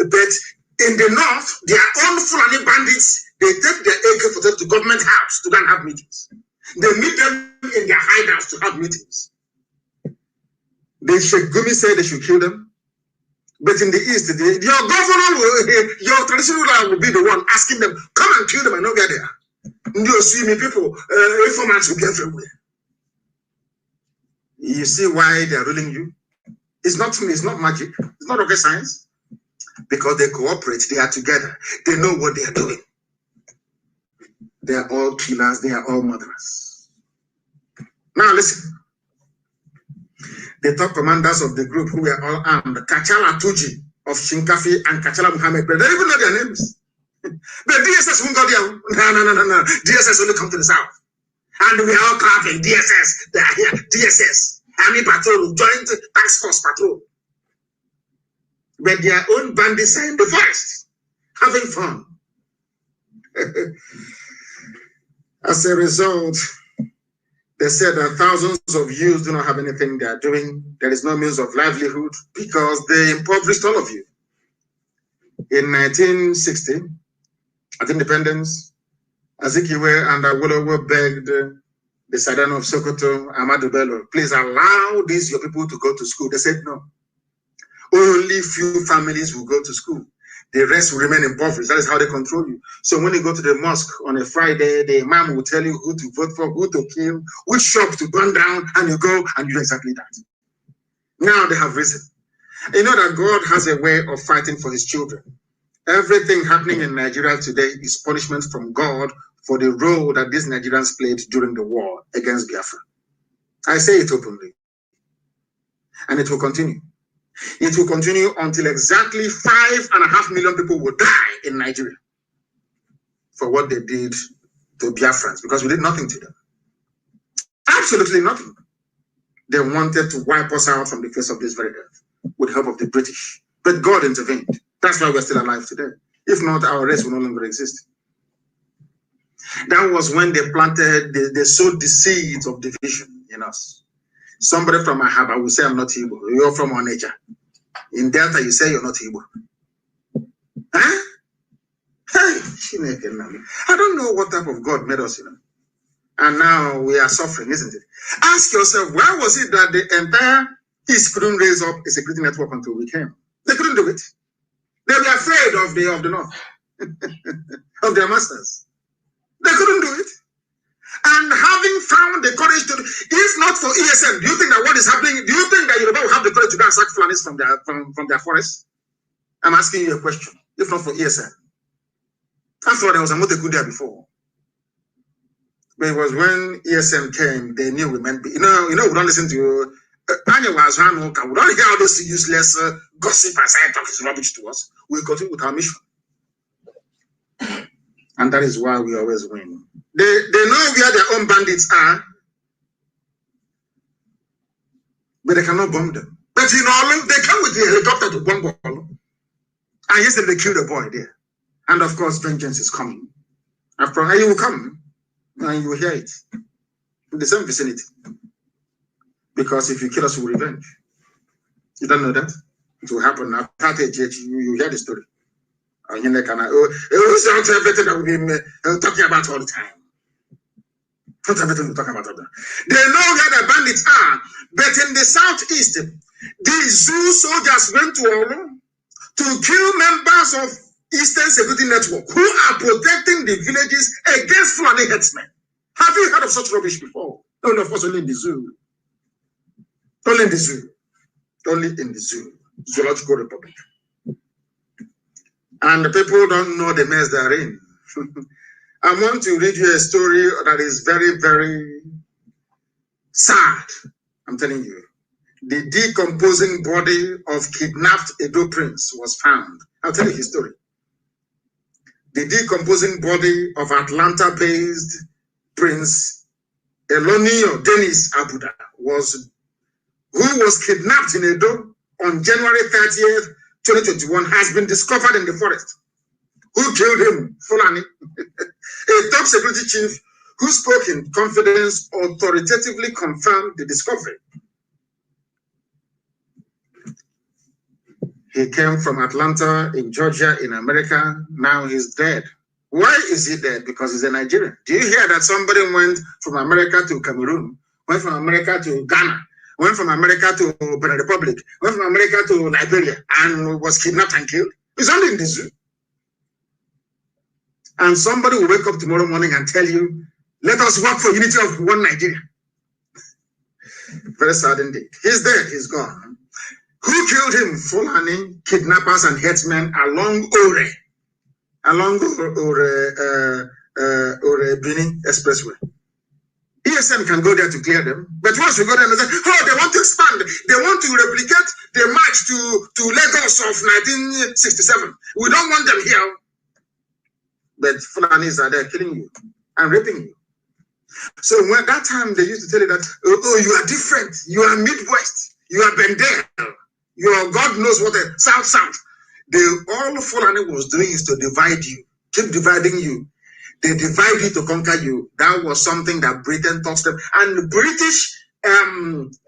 Speaker 4: but in the North, their own Fulani bandits, they take their AK-47 to government house to go and have meetings. They meet them in their hideouts to have meetings. The Sheikh Gumi said they should kill them. But in the East, your governor, your traditional ruler will be the one asking them, come and kill them and not get there. You see me, people, informants will get everywhere. You see why they are ruling you? It's not magic. It's not rocket science. Because they cooperate, they are together. They know what they are doing. They are all killers, they are all murderers. Now listen. The top commanders of the group who were all armed, Kachala Tuji of Shinkafi and Kachala Muhammad, but they don't even know their names. But DSS won't go there. No. DSS only come to the south. And we are all clapping. DSS, they are here. DSS. Army patrol, joint task force patrol. But their own bandits are in the forest, having fun. As a result, they said that thousands of youths do not have anything they are doing. There is no means of livelihood because they impoverished all of you. In 1960, at independence, Azikiwe and Awolowo begged the Sadan of Sokoto, Ahmadu Bello, please allow these your people to go to school. They said no. Only few families will go to school. The rest will remain impoverished. That is how they control you. So when you go to the mosque on a Friday, the imam will tell you who to vote for, who to kill, which shop to burn down, and you go and you do exactly that. Now they have risen. You know that God has a way of fighting for his children. Everything happening in Nigeria today is punishment from God for the role that these Nigerians played during the war against Biafra. I say it openly. And it will continue. It will continue until exactly 5.5 million people will die in Nigeria for what they did to Biafrans, because we did nothing to them. Absolutely nothing. They wanted to wipe us out from the face of this very earth with the help of the British. But God intervened. That's why we're still alive today. If not, our race will no longer exist. That was when they planted, they sowed the seeds of division in us. Somebody from Ahaba will say, I'm not Igbo. You're from Onitsha. In Delta, you say you're not Igbo. Huh? Hey, I don't know what type of God made us, And now we are suffering, isn't it? Ask yourself, why was it that the entire East couldn't raise up a security network until we came? They couldn't do it. They were afraid of the North, of their masters. They couldn't do it. And having found the courage to, if not for ESN, do you think that what is happening, do you think that Yoruba will have the courage to go and sack Fulanis from their forests? I'm asking you a question. If not for ESN. I thought there was a Moteku there before. But it was when ESN came, they knew we meant, we don't listen to, we don't hear all this useless gossip and side talk is rubbish to us. We continue with our mission. And that is why we always win. They know where their own bandits are, but they cannot bomb them. But they come with the helicopter to bomb them. And yesterday they killed a boy there. And of course, vengeance is coming. After all, you will come and you will hear it in the same vicinity. Because if you kill us, we will revenge. You don't know that? It will happen now. You hear the story. It was everything that we've been talking about all the time. Not everything we talk about. They know where the bandits are, but in the southeast, the zoo soldiers went to Olu to kill members of Eastern Security Network who are protecting the villages against Fulani headsmen. Have you heard of such rubbish before? No, of course, only in the zoo. Only in the zoo. Only in the zoo. Zoological Republic. And the people don't know the mess they're in. I want to read you a story that is very, very sad. I'm telling you. The decomposing body of kidnapped Edo prince was found. I'll tell you his story. The decomposing body of Atlanta-based Prince Elonio Dennis Abuda who was kidnapped in Edo on January 30th, 2021, has been discovered in the forest. Who killed him? Fulani. A top security chief who spoke in confidence authoritatively confirmed the discovery. He came from Atlanta in Georgia in America. Now he's dead. Why is he dead? Because he's a Nigerian. Do you hear that somebody went from America to Cameroon, went from America to Ghana, went from America to Benin Republic, went from America to Liberia, and was kidnapped and killed? He's only in the zoo. And somebody will wake up tomorrow morning and tell you, let us work for unity of one Nigeria. Very sad indeed. He's dead, he's gone. Who killed him? Fulani kidnappers and headsmen along Bini Expressway. ESN can go there to clear them, but once we go there, they say, oh, they want to expand. They want to replicate the march to Lagos of 1967. We don't want them here. But Fulanis are there killing you and raping you. So when that time they used to tell you that, oh, you are different. You are Midwest. You are Bendel. You are God knows what the South. All Fulani was doing is to divide you, keep dividing you. They divide you to conquer you. That was something that Britain taught them. And British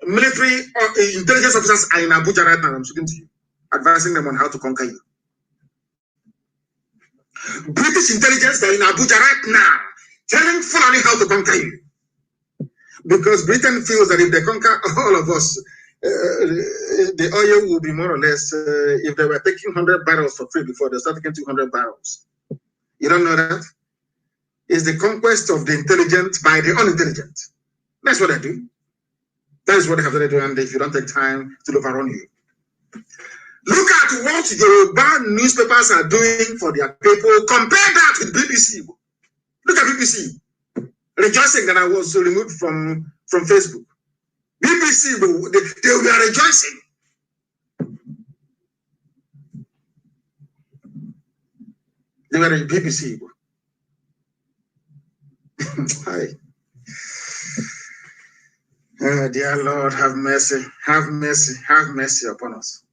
Speaker 4: military intelligence officers are in Abuja right now. I'm speaking to you, advising them on how to conquer you. British intelligence are in Abuja right now, telling Fulani how to conquer you. Because Britain feels that if they conquer all of us, the oil will be more or less, if they were taking 100 barrels for free before, they start taking 200 barrels. You don't know that? It's the conquest of the intelligent by the unintelligent. That's what they do. That is what they have to do, and if you don't take time to look around you. Look at what the Yoruba newspapers are doing for their people. Compare that with BBC. Look at BBC. Rejoicing that I was removed from Facebook. BBC, they were rejoicing. They were in BBC. Hi. Oh, dear Lord, have mercy, have mercy, have mercy upon us.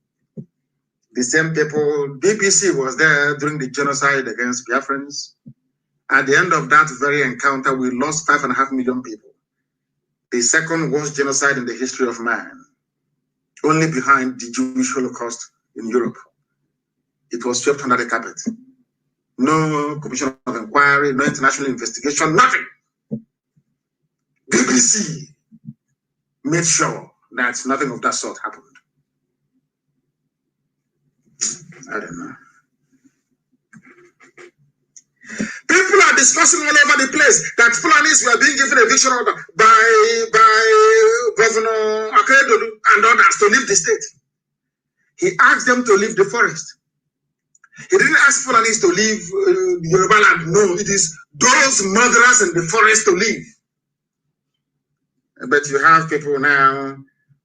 Speaker 4: The same people, BBC was there during the genocide against Biafrans. At the end of that very encounter, we lost 5.5 million people. The second worst genocide in the history of man, only behind the Jewish Holocaust in Europe. It was swept under the carpet. No commission of inquiry, no international investigation, nothing. BBC made sure that nothing of that sort happened. I don't know. People are discussing all over the place that Fulanis were being given eviction order by Governor Akeredolu and others to leave the state. He asked them to leave the forest. He didn't ask Fulanis to leave Yoruba land. No, it is those murderers in the forest to leave. But you have people now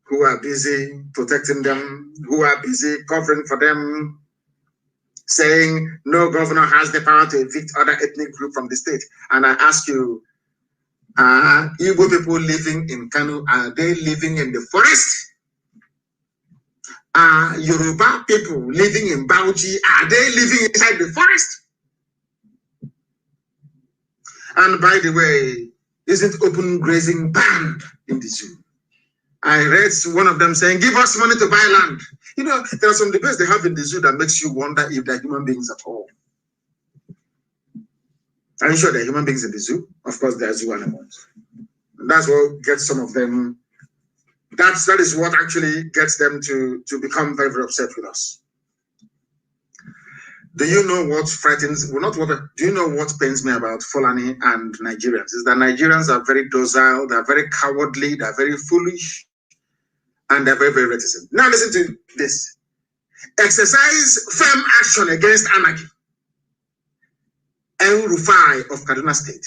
Speaker 4: who are busy protecting them, who are busy covering for them, saying no governor has the power to evict other ethnic group from the state. And I ask you, are Igbo people living in Kanu, are they living in the forest? Are Yoruba people living in Bauchi, are they living inside the forest? And by the way, isn't open grazing banned in the zoo? I read one of them saying, give us money to buy land. You know, there are some debates they have in the zoo that makes you wonder if they're human beings at all. Are you sure they're human beings in the zoo? Of course, they're zoo animals. And that's what gets some of them, that is what actually gets them to become very, very upset with us. Do you know what frightens, well, not what, do you know what pains me about Fulani and Nigerians? Is that Nigerians are very docile, they're very cowardly, they're very foolish, and they're very, very reticent. Now listen to this. exercise firm action against anarchy. El Rufai of Kaduna State.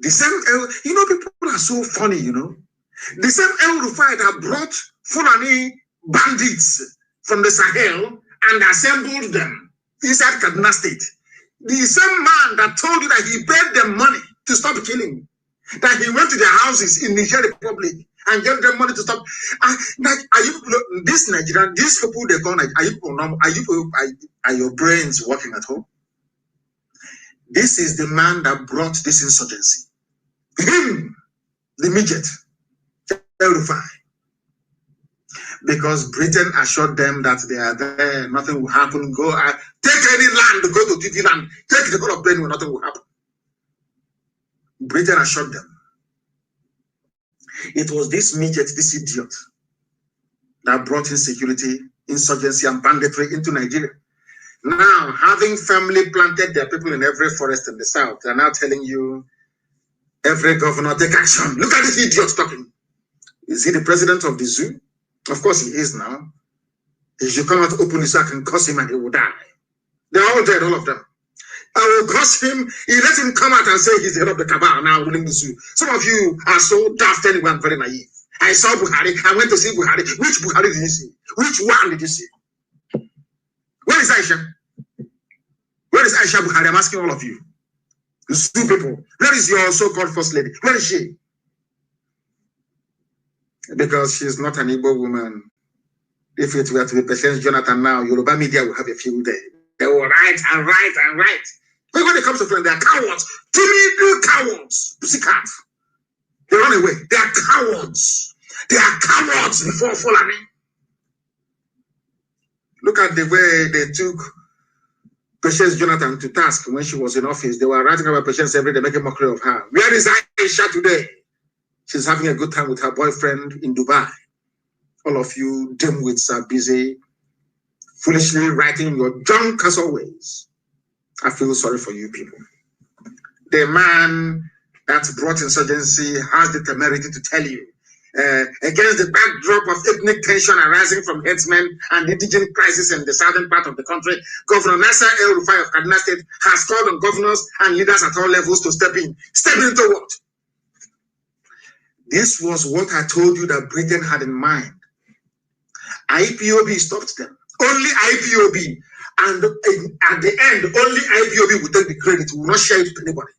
Speaker 4: The same, people are so funny, The same El Rufai that brought Fulani bandits from the Sahel and assembled them inside Kaduna State. The same man that told you that he paid them money to stop killing, that he went to their houses in Niger Republic and gave them money to stop. This Nigerian, these people they call, are your brains working at home? This is the man that brought this insurgency. Him, the midget, El Rufai. Because Britain assured them that they are there, nothing will happen. Go take any land, go to TV land, take the whole of Benue, nothing will happen. Britain assured them. It was this midget, this idiot, that brought insecurity, insurgency, and banditry into Nigeria. Now, having firmly planted their people in every forest in the south, they are now telling you, every governor take action. Look at this idiot talking. Is he the president of the zoo? Of course he is now. He should come out openly so I can curse him and he will die. They're all dead, all of them. I will curse him. He let him come out and say he's the head of the cabal now ruling the zoo. Some of you are so daft anyway and very naive. I saw Buhari. I went to see Buhari. Which Buhari did you see? Which one did you see? Where is Aisha? Where is Aisha Buhari? I'm asking all of you. The zoo people. Where is your so-called first lady? Where is she? Because she's not an Igbo woman. If it were to be Patience Jonathan now, Yoruba media will have a field day. They will write and write and write. But when it comes to friends, they are cowards. Timid cowards. Pussycat. They run away. They are cowards. They are cowards before Fulani. Look at the way they took Patience Jonathan to task when she was in office. They were writing about Patience every day, making mockery of her. Where is Aisha today? She's having a good time with her boyfriend in Dubai. All of you dimwits are busy foolishly writing your junk as always. I feel sorry for you people. The man that brought insurgency has the temerity to tell you, against the backdrop of ethnic tension arising from headsmen and indigent crisis in the southern part of the country, Governor Nasser El Rufai of Kaduna State has called on governors and leaders at all levels to step in. Step into what? This was what I told you that Britain had in mind. IPOB stopped them. Only IPOB. And at the end, only IPOB would take the credit. We will not share it to anybody.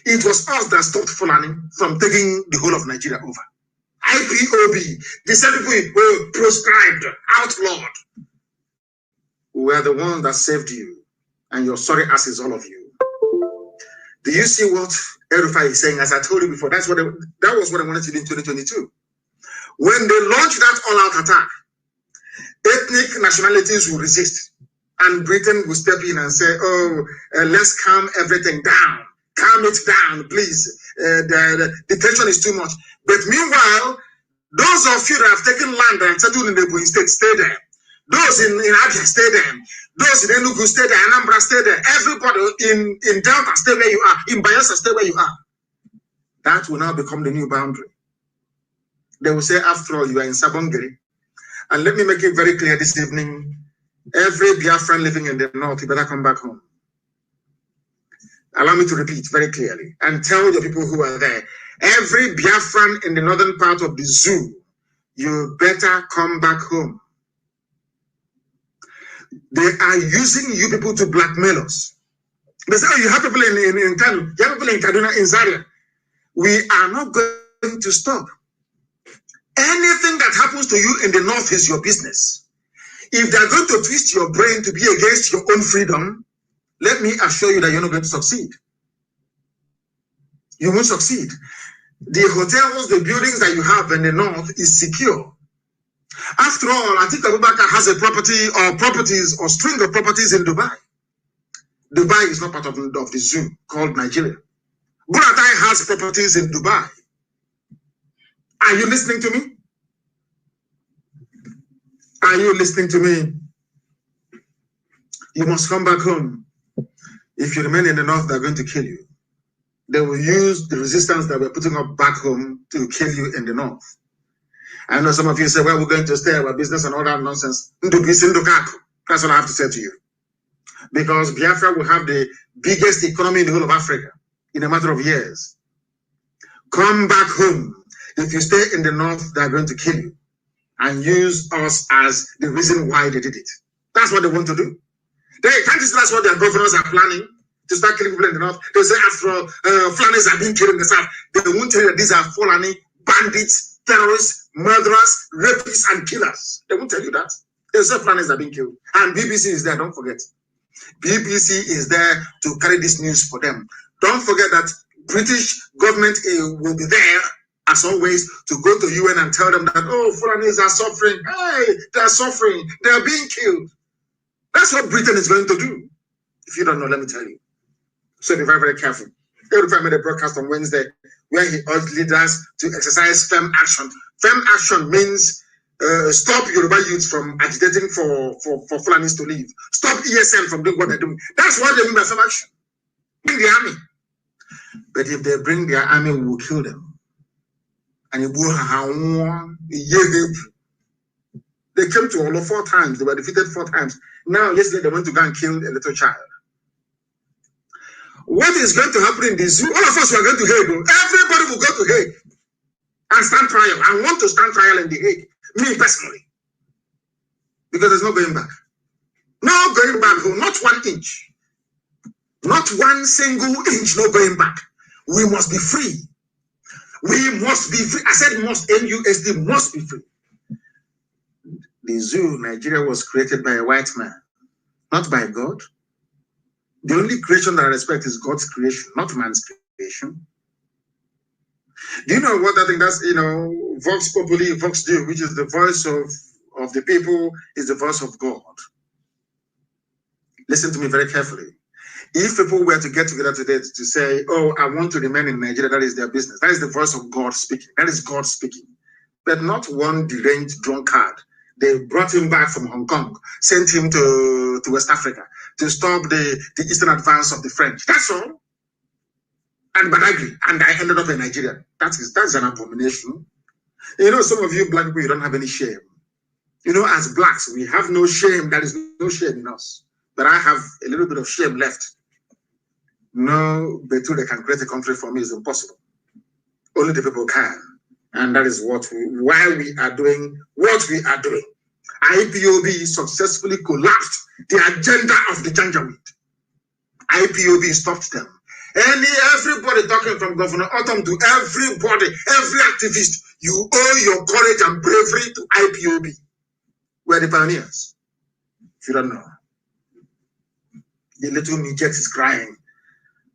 Speaker 4: It was us that stopped Fulani from taking the whole of Nigeria over. IPOB, the same people were proscribed, outlawed. We are the ones that saved you. And your sorry asses, all of you. Do you see what El Rufai is saying? As I told you before, that was what I wanted to do in 2022. When they launched that all-out attack, ethnic nationalities will resist. And Britain will step in and say, let's calm everything down. Calm it down, please. The tension is too much. But meanwhile, those of you that have taken land and settled in the Ebonyi State, stay there. Those in Abia, stay there. Those in Enugu, stay there. Anambra, stay there. Everybody in Delta, stay where you are. In Bayelsa, stay where you are. That will now become the new boundary. They will say, after all, you are in Sabongeri. And let me make it very clear this evening, every Biafran living in the north, you better come back home. Allow me to repeat very clearly and tell the people who are there, every Biafran in the northern part of the zoo, you better come back home. They are using you people to blackmail us. They say, you have people in Kanu, you have people in Kaduna, in Zaria. We are not going to stop. Anything that happens to you in the north is your business. If they're going to twist your brain to be against your own freedom, let me assure you that you're not going to succeed. You won't succeed. The hotels, the buildings that you have in the north is secure. After all, I think Abubakar has a property or properties or string of properties in Dubai. Dubai is not part of the zoo called Nigeria. Buratai has properties in Dubai. Are you listening to me? Are you listening to me? You must come back home. If you remain in the north, they're going to kill you. They will use the resistance that we're putting up back home to kill you in the north. I know some of you say, well, we're going to stay our business and all that nonsense. That's what I have to say to you. Because Biafra will have the biggest economy in the whole of Africa in a matter of years. Come back home. If you stay in the north, they're going to kill you and use us as the reason why they did it. That's what they want to do. Can't you see that's what their governors are planning? To start killing people in the north. They say after all, Fulanis are being killed in the south. They won't tell you that these are Fulani bandits, terrorists, murderers, rapists, and killers. They won't tell you that. They say Fulanis are being killed. And BBC is there, don't forget. BBC is there to carry this news for them. Don't forget that British government will be there, as always, to go to UN and tell them that, oh, Fulanis are suffering. Hey, they are suffering. They are being killed. That's what Britain is going to do. If you don't know, let me tell you. So be very, very careful. Every made a broadcast on Wednesday where he urged leaders to exercise firm action. Firm action means stop Yoruba youth from agitating for Fulanis to leave. Stop ESN from doing what they're doing. That's what they mean by firm action. Bring the army. But if they bring their army, we will kill them. And they came to Olo 4 times. They were defeated 4 times. Now, yesterday, they went to go and kill a little child. What is going to happen in the zoo? All of us are going to Hague. Everybody will go to Hague and stand trial. I want to stand trial in the Hague. Me personally. Because there's no going back. No going back. Not 1 inch. Not 1 single inch. No going back. We must be free. We must be free. I said must. MUSD must be free. The zoo, Nigeria, was created by a white man, not by God. The only creation that I respect is God's creation, not man's creation. Do you know what I think? That's, Vox Populi, Vox Deo, which is the voice of the people, is the voice of God. Listen to me very carefully. If people were to get together today to say, oh, I want to remain in Nigeria, that is their business. That is the voice of God speaking. That is God speaking. But not one deranged drunkard. They brought him back from Hong Kong, sent him to West Africa to stop the eastern advance of the French. That's all. And Badagry, and I ended up in Nigeria. That's an abomination. Some of you black people, you don't have any shame. As blacks, we have no shame. There is no shame in us. But I have a little bit of shame left. No, Betul, they can create a country for me is impossible. Only the people can. And that is why we are doing what we are doing. IPOB successfully collapsed the agenda of the Janjaweed. IPOB stopped them. Everybody talking from Governor Autumn to everybody, every activist, you owe your courage and bravery to IPOB. We're the pioneers. If you don't know. The little midget is crying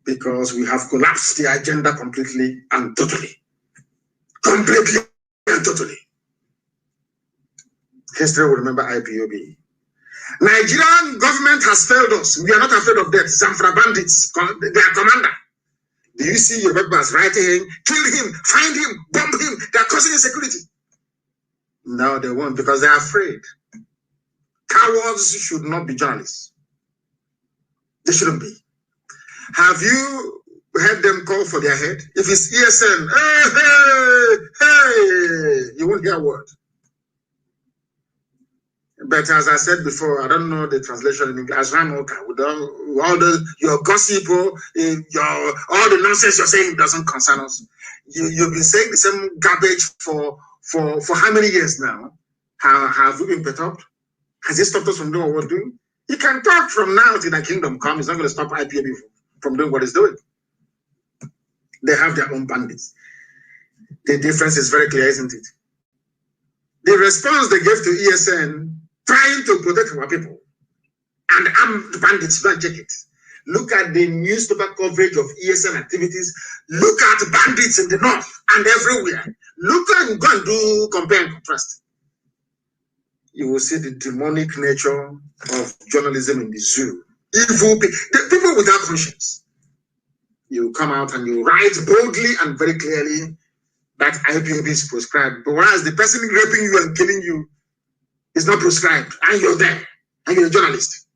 Speaker 4: because we have collapsed the agenda completely and totally. Completely and totally. History will remember IPOB. Nigerian government has failed us. We are not afraid of death. Zamfara bandits, their commander. Do you see your members writing, kill him, find him, bomb him? They are causing insecurity. No, they won't because they are afraid. Cowards should not be journalists. They shouldn't be. Have you heard them call for their head? If it's ESN, hey, you won't hear a word. But as I said before, I don't know the translation in English. With all your gossip, all the nonsense you're saying doesn't concern us. You've been saying the same garbage for how many years now? Have we been perturbed? Has it stopped us from doing what we're doing? You can talk from now till the kingdom comes. It's not going to stop IPOB from doing what it's doing. They have their own bandits. The difference is very clear, isn't it? The response they gave to ESN, trying to protect our people, and armed bandits, go and check it. Look at the newspaper coverage of ESN activities. Look at bandits in the north and everywhere. Look and go and do compare and contrast. You will see the demonic nature of journalism in the zoo. Evil people without conscience. You come out and you write boldly and very clearly that IPOB is prescribed. But whereas the person raping you and killing you is not prescribed, and you're there, and you're a journalist.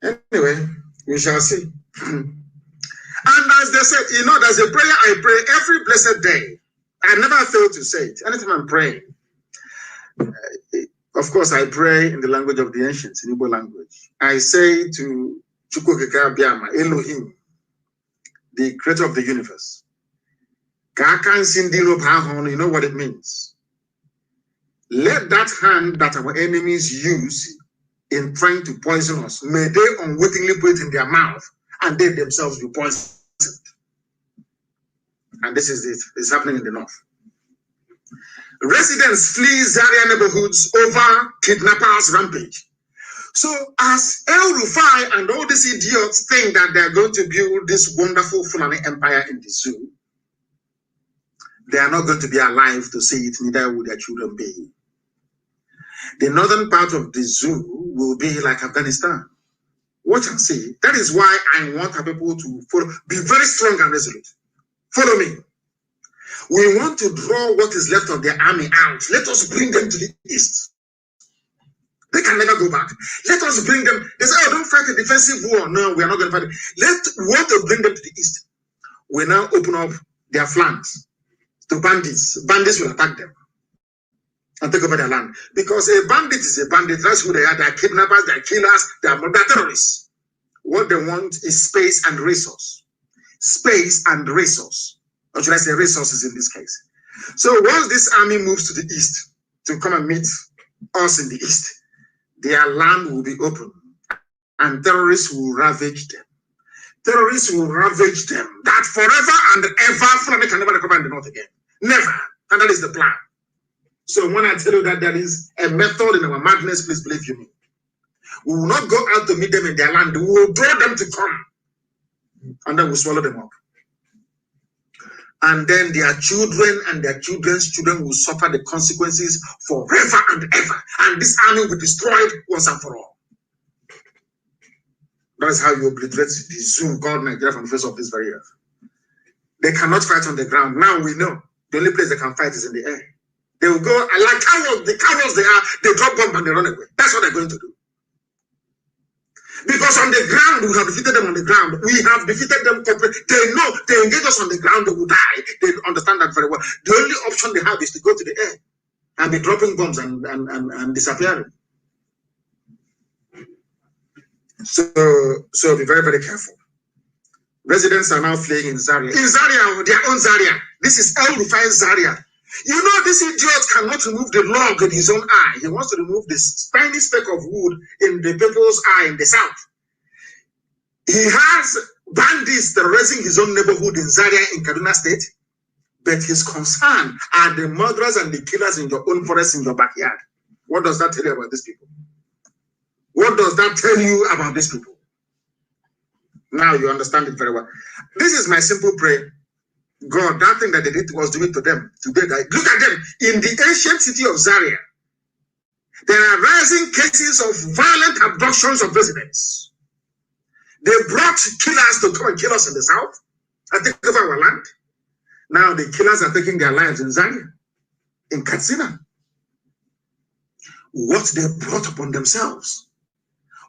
Speaker 4: Anyway, we shall see. And as they said, there's a prayer I pray every blessed day. I never fail to say it. Anytime I'm praying, of course, I pray in the language of the ancients, in Igbo language. I say to Chukwukeka Biama, Elohim, the creator of the universe. You know what it means. Let that hand that our enemies use in trying to poison us, may they unwittingly put it in their mouth and they themselves be poisoned. And this is it. It's happening in the north. Residents flee Zaria neighborhoods over kidnappers' rampage. So as El Rufai and all these idiots think that they're going to build this wonderful Fulani empire in the zoo, they are not going to be alive to see it, neither will their children be. The northern part of the zoo will be like Afghanistan. Watch and see. That is why I want our people to follow, be very strong and resolute. Follow me. We want to draw what is left of their army out. Let us bring them to the east. They can never go back. Let us bring them. They say, oh, don't fight a defensive war. No, we are not going to fight it. We want to bring them to the east. We now open up their flanks to bandits. Bandits will attack them and take over their land. Because a bandit is a bandit. That's who they are. They are kidnappers, they are killers, they are terrorists. What they want is space and resource. Space and resource. Or should I say resources in this case. So once this army moves to the east to come and meet us in the east, their land will be open and terrorists will ravage them. Terrorists will ravage them. That forever and ever, Fulani can never recover in the north again. Never. And that is the plan. So when I tell you that there is a method in our madness, please believe you me. We will not go out to meet them in their land. We will draw them to come. And then we'll swallow them up. And then their children and their children's children will suffer the consequences forever and ever. And this army will be destroyed once and for all. That's how you obliterate the zoo called Nigeria from the face of this very earth. They cannot fight on the ground. Now we know the only place they can fight is in the air. They will go like cowards, the cowards they are, they drop bomb and they run away. That's what they're going to do. Because on the ground, we have defeated them on the ground. We have defeated them completely. They know they engage us on the ground, they will die. They understand that very well. The only option they have is to go to the air and be dropping bombs and disappearing. So be very, very careful. Residents are now fleeing in Zaria. In Zaria, their own Zaria. This is El Rufai's Zaria. You know, this idiot cannot remove the log in his own eye. He wants to remove this tiny speck of wood in the people's eye in the south. He has bandits terrorizing his own neighborhood in Zaria in Kaduna State, but his concern are the murderers and the killers in your own forest in your backyard. What does that tell you about these people? What does that tell you about these people? Now you understand it very well. This is my simple prayer. God, that thing that they did was doing to them today. Look at them in the ancient city of Zaria. There are rising cases of violent abductions of residents. They brought killers to come and kill us in the south and take over our land. Now the killers are taking their lives in Zaria, in Katsina. What they brought upon themselves,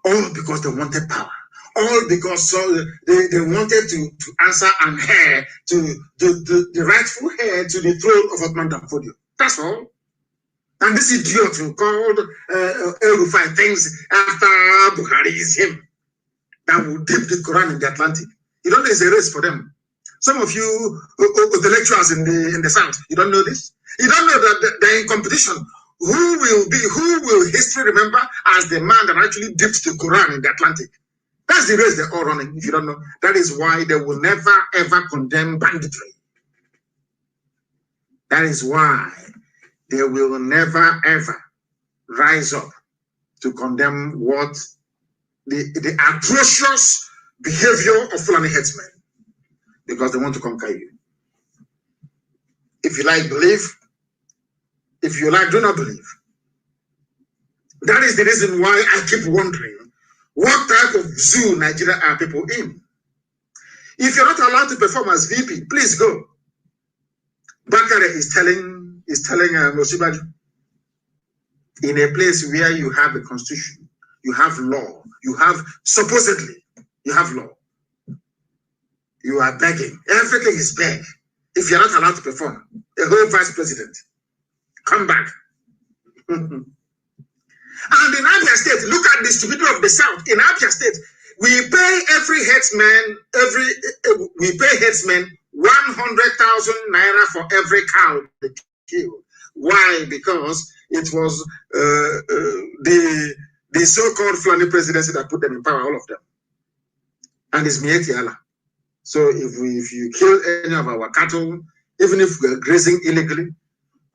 Speaker 4: all because they wanted power. All because they wanted to answer and heir to the rightful heir to the throne of Ottoman Danfodio. That's all. And this idiot who called El Rufai thinks after Buhari is him that will dip the Quran in the Atlantic. You don't know it's a race for them. Some of you, the lecturers in the South, you don't know this. You don't know that they're in competition. Who will history remember as the man that actually dipped the Quran in the Atlantic? That's the race they're all running, if you don't know. That is why they will never, ever condemn banditry. That is why they will never, ever rise up to condemn what the atrocious behavior of Fulani headsmen, because they want to conquer you. If you like, believe. If you like, do not believe. That is the reason why I keep wondering, what type of zoo Nigeria are people in? If you're not allowed to perform as VP, please go. Bakare is telling Mosibaju, in a place where you have a constitution, you have law, you have, supposedly, you have law. You are begging. Everything is beg. If you're not allowed to perform, a whole vice president. Come back. And in Abia State, look at the stupidity of the South. In Abia State, we pay every headsman, we pay headsmen 100,000 naira for every cow they kill. Why? Because it was the so-called Fulani presidency that put them in power, all of them. And it's Mieti Allah. So if you kill any of our cattle, even if we're grazing illegally,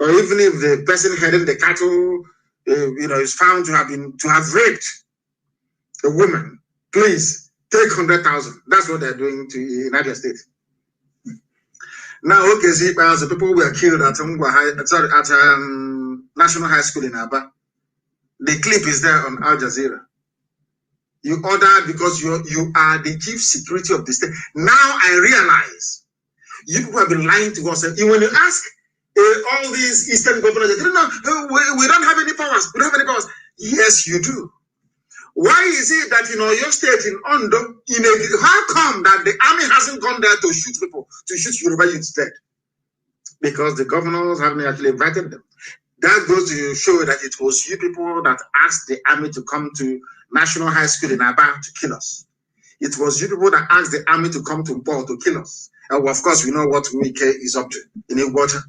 Speaker 4: or even if the person heading the cattle, is found to have raped a woman, please take 100,000. That's what they're doing to United States. Now, okay, see, the people were killed at National High School in Aba. The clip is there on Al Jazeera. You ordered because you are the chief security of the state. Now I realize you people have been lying to us. When you ask all these Eastern governors, they don't know, we don't have any powers. We don't have any powers. Yes, you do. Why is it that your state in Ondo, how come that the army hasn't gone there to shoot people, to shoot Yoruba youths dead? Because the governors haven't actually invited them. That goes to show that it was you people that asked the army to come to National High School in Aba to kill us. It was you people that asked the army to come to Bo to kill us. And of course, we know what Wike is up to in Iwater.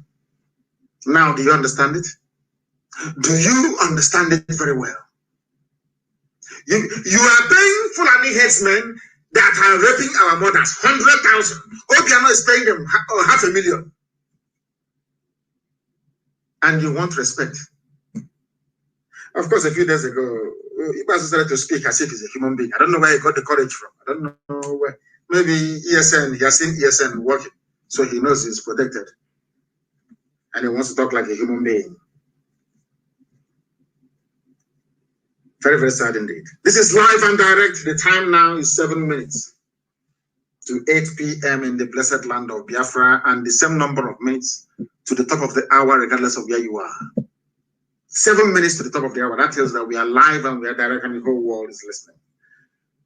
Speaker 4: Now, do you understand it? Do you understand it very well? You are paying Fulani headsmen that are raping our mothers 100,000. Obiano is paying them 500,000. And you want respect. Of course, a few days ago, Ipob started to speak as if he's a human being. I don't know where he got the courage from. I don't know where. Maybe ESN, he has seen ESN working, so he knows he's protected. And he wants to talk like a human being. Very, very sad indeed. This is live and direct. The time now is 7 minutes to 8 p.m. in the blessed land of Biafra, and the same number of minutes to the top of the hour, regardless of where you are. 7 minutes to the top of the hour. That tells that we are live and we are direct, and the whole world is listening.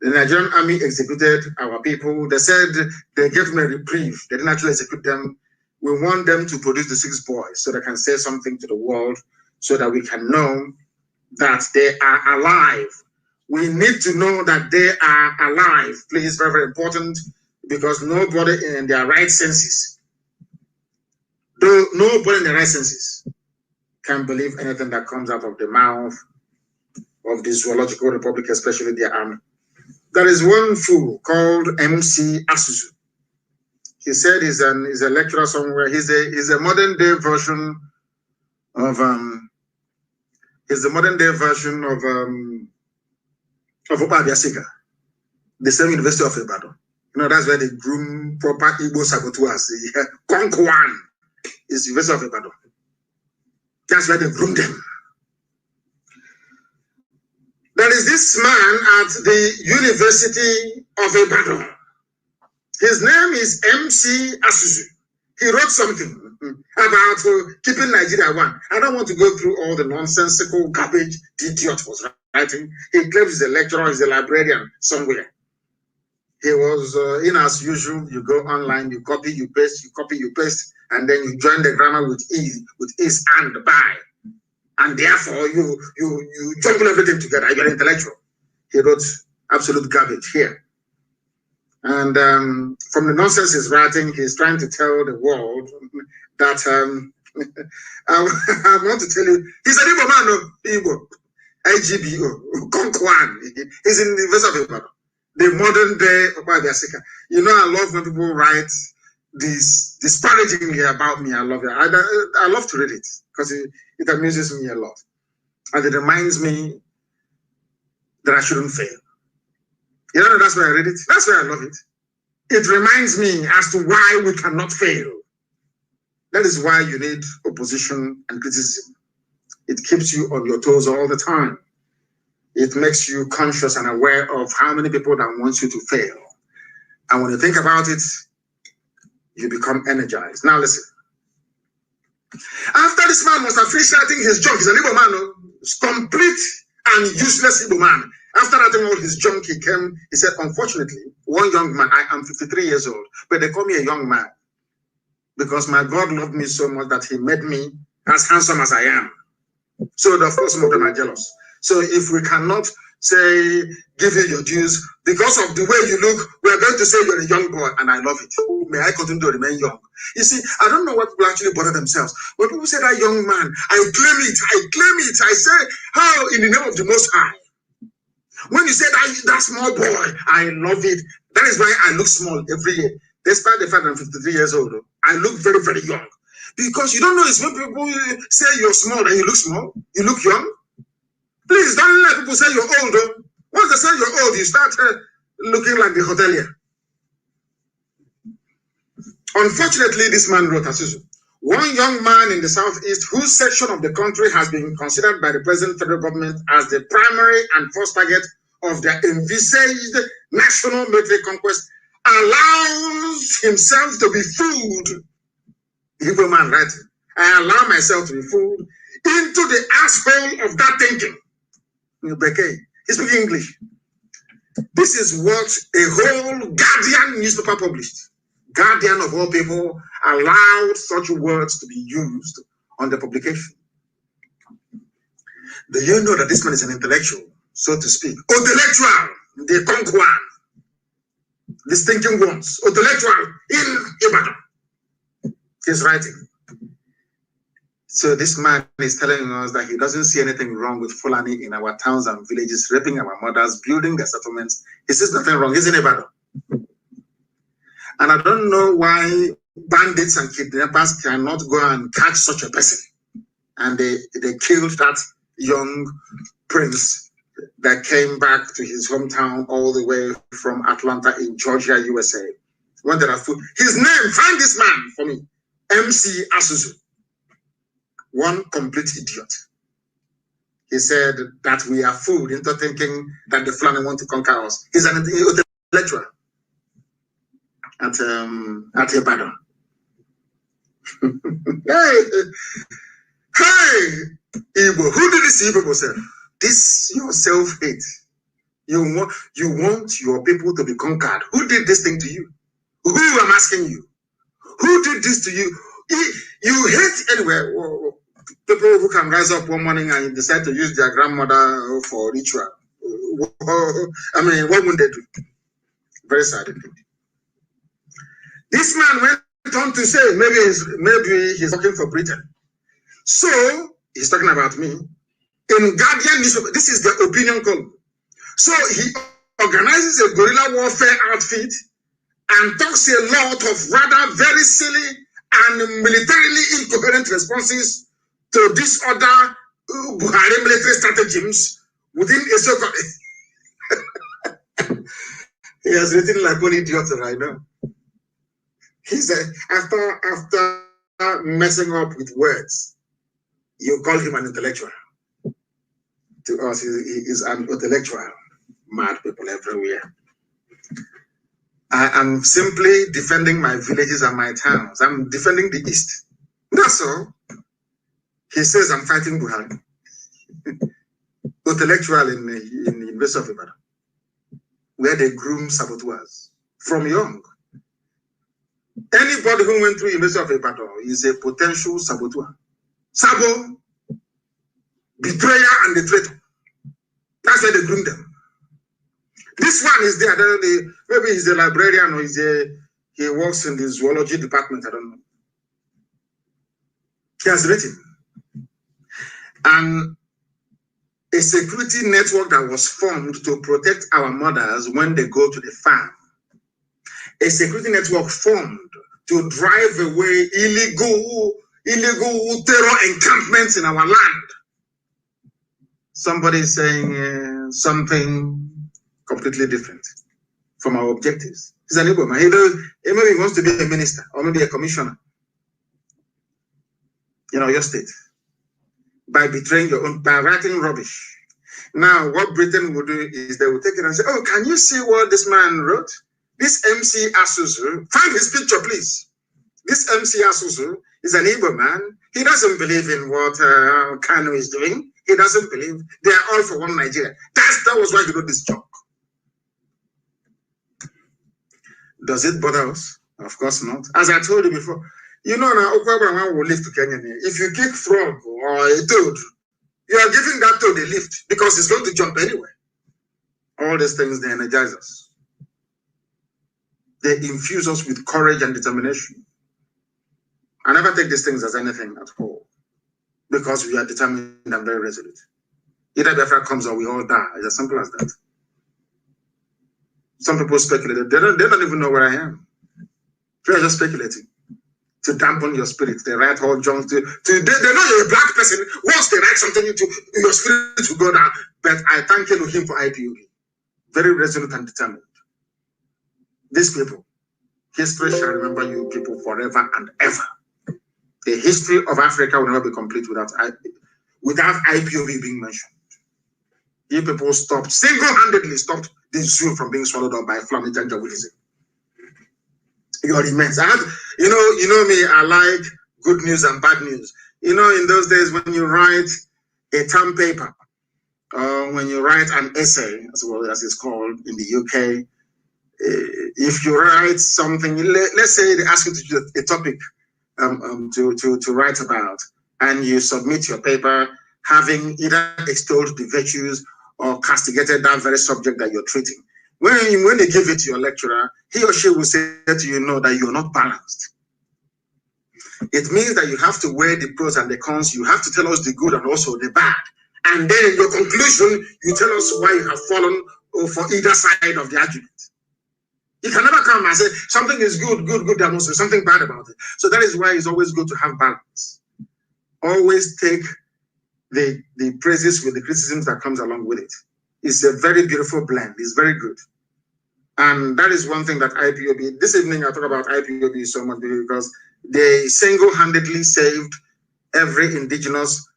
Speaker 4: The Nigerian army executed our people. They said they gave them a reprieve. They didn't actually execute them. We want them to produce the 6 boys so they can say something to the world, so that we can know that they are alive. We need to know that they are alive. Please, very, very important, because nobody in their right senses, can believe anything that comes out of the mouth of the Zoological Republic, especially their army. There is one fool called MC Asuzu. He said he's a lecturer somewhere. He's a modern day version of Ipob Yasika, the same University of Ibadan. That's where they groom proper Igbo saboteurs. Konkwan is University of Ibadan. That's where they groom them. There is this man at the University of Ibadan. His name is MC Asuzu. He wrote something about keeping Nigeria one. I don't want to go through all the nonsensical garbage the idiot was writing. He claims he's a lecturer, he's a librarian somewhere. He was, as usual, you go online, you copy, you paste, and then you join the grammar with is and by. And therefore, you jumble everything together. You're intellectual. He wrote absolute garbage here. And from the nonsense he's writing, he's trying to tell the world that I want to tell you, he's an Igbo man, Igbo, IGBO, Konkwan. He's in the University of Ibadan, the modern day Ipob Yasika. I love when people write this disparagingly about me. I love it. I love to read it because it amuses me a lot. And it reminds me that I shouldn't fail. That's why I read it. That's why I love it. It reminds me as to why we cannot fail. That is why you need opposition and criticism. It keeps you on your toes all the time. It makes you conscious and aware of how many people that want you to fail. And when you think about it, you become energized. Now listen. After this man must have finished writing his junk, he's an Igbo man, complete and useless Igbo man. After writing all his junk, he came, he said, unfortunately, one young man, I am 53 years old, but they call me a young man. because my God loved me so much that he made me as handsome as I am. So of course some of them are jealous. So if we cannot say, give you your dues, because of the way you look, we are going to say you're a young boy, and I love it. May I continue to remain young? You see, I don't know what people actually bother themselves. When people say that young man, I claim it, I say, how in the name of the Most High? When you say that small boy, I love it. That is why I look small every year. Despite the fact that I'm 53 years old, I look very, very young. Because you don't know, it's when people say you're small and you look small, you look young. Please don't let people say you're old. Once they say you're old, you start looking like the hotelier. Unfortunately, this man wrote, one young man in the southeast whose section of the country has been considered by the present federal government as the primary and first target of their envisaged national military conquest allows himself to be fooled. The Hebrew man writing, I allow myself to be fooled into the asshole of that thinking. He's speaking English. This is what a whole Guardian newspaper published. Guardian of all people allowed such words to be used on the publication. Do you know that this man is an intellectual, so to speak? Intellectual, the conqueror, the thinking ones, intellectual in Ibadan. He's writing. So this man is telling us that he doesn't see anything wrong with Fulani in our towns and villages, raping our mothers, building their settlements. He says nothing wrong. He's in Ibadan. And I don't know why bandits and kidnappers cannot go and catch such a person. And they killed that young prince that came back to his hometown all the way from Atlanta in Georgia, USA. When there are food. His name, find this man for me. MC Asuzu. One complete idiot. He said that we are fooled into thinking that the Fulani want to conquer us. He's an intellectual at Ibadan. Hey, Igbo, who did this Igbo self? This your self-hate. You want your people to be conquered. Who did this thing to you? Who am asking you? Who did this to you? You hate anyway. People who can rise up one morning and decide to use their grandmother for ritual. I mean, what would they do? Very sad indeed. This man went on to say, maybe he's working for Britain. So he's talking about me. In Guardian newspaper, this is the opinion column. So he organizes a guerrilla warfare outfit and talks a lot of rather very silly and militarily incoherent responses to disorder Buhari military stratagems within a so-called... He has written like one idiot right now. He said, after messing up with words, you call him an intellectual. To us, he is an intellectual. Mad people everywhere. I am simply defending my villages and my towns. I'm defending the East. That's all. He says I'm fighting Buhari. Intellectual in the University of Ibadan, where they groom saboteurs from young. Anybody who went through University of Ibadan is a potential saboteur. Sabo, betrayer, and the traitor. That's why they groom them. This one is there. Maybe he's a librarian or he works in the zoology department. I don't know. He has written. And a security network that was formed to protect our mothers when they go to the farm. A security network formed to drive away illegal terror encampments in our land. Somebody is saying something completely different from our objectives. He's an Igbo man. Maybe he wants to be a minister or maybe a commissioner in your state by betraying your own, by writing rubbish. Now, what Britain will do is they will take it and say, oh, can you see what this man wrote? This MC Asuzu, find his picture, please. This MC Asuzu is an Igbo man. He doesn't believe in what Kanu is doing. He doesn't believe they are all for one Nigeria. That was why he wrote this joke. Does it bother us? Of course not. As I told you before, You know, now Okwabra will lift to Kenya. If you kick frog or a toad, you are giving that toad a lift because it's going to jump anywhere. All these things, they energize us. They infuse us with courage and determination. I never take these things as anything at all because we are determined and very resolute. Either Biafra comes or we all die. It's as simple as that. Some people speculate. They don't even know where I am. They are just speculating to dampen your spirit. They write all junk. They know you're a black person. Once they write something into your spirit to go down. But I thank Elohim for IPOB. Very resolute and determined. These people, history shall remember you people forever and ever. The history of Africa will never be complete without IPOB being mentioned. You people stopped, single-handedly stopped the zoo from being swallowed up by Flaming Janjaweedism. You are immense. You know me, I like good news and bad news. You know, in those days when you write a term paper, when you write an essay, as well as it's called in the UK, if you write something, let's say they ask you to do a topic to write about, and you submit your paper having either extolled the virtues or castigated that very subject that you're treating. When they give it to your lecturer, he or she will say to you, no, that you're not balanced. It means that you have to weigh the pros and the cons. You have to tell us the good and also the bad. And then in your conclusion, you tell us why you have fallen for either side of the argument. You can never come and say something is good, there must be something bad about it. So that is why it's always good to have balance. Always take the praises with the criticisms that comes along with it. It's a very beautiful blend. It's very good. And that is one thing that IPOB, this evening I talk about IPOB so much because they single-handedly saved every indigenous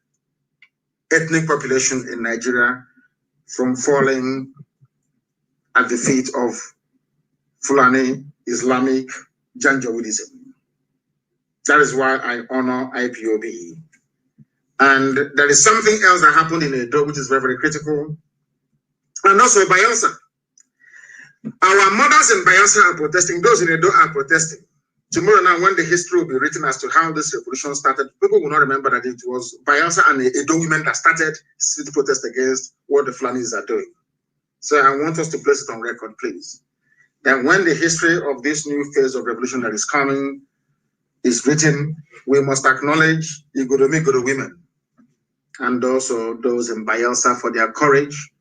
Speaker 4: ethnic population in Nigeria from falling at the feet of Fulani Islamic Janjaweedism. That is why I honor IPOB. And there is something else that happened in Edo, which is very, very critical. And also Bayelsa. Our mothers in Bayelsa are protesting. Those in Edo are protesting. Tomorrow now, when the history will be written as to how this revolution started, people will not remember that it was Bayelsa and the Edo women that started city protest against what the Fulanis are doing. So I want us to place it on record, please. That when the history of this new phase of revolution that is coming is written, we must acknowledge Igodomi women and also those in Bayelsa for their courage,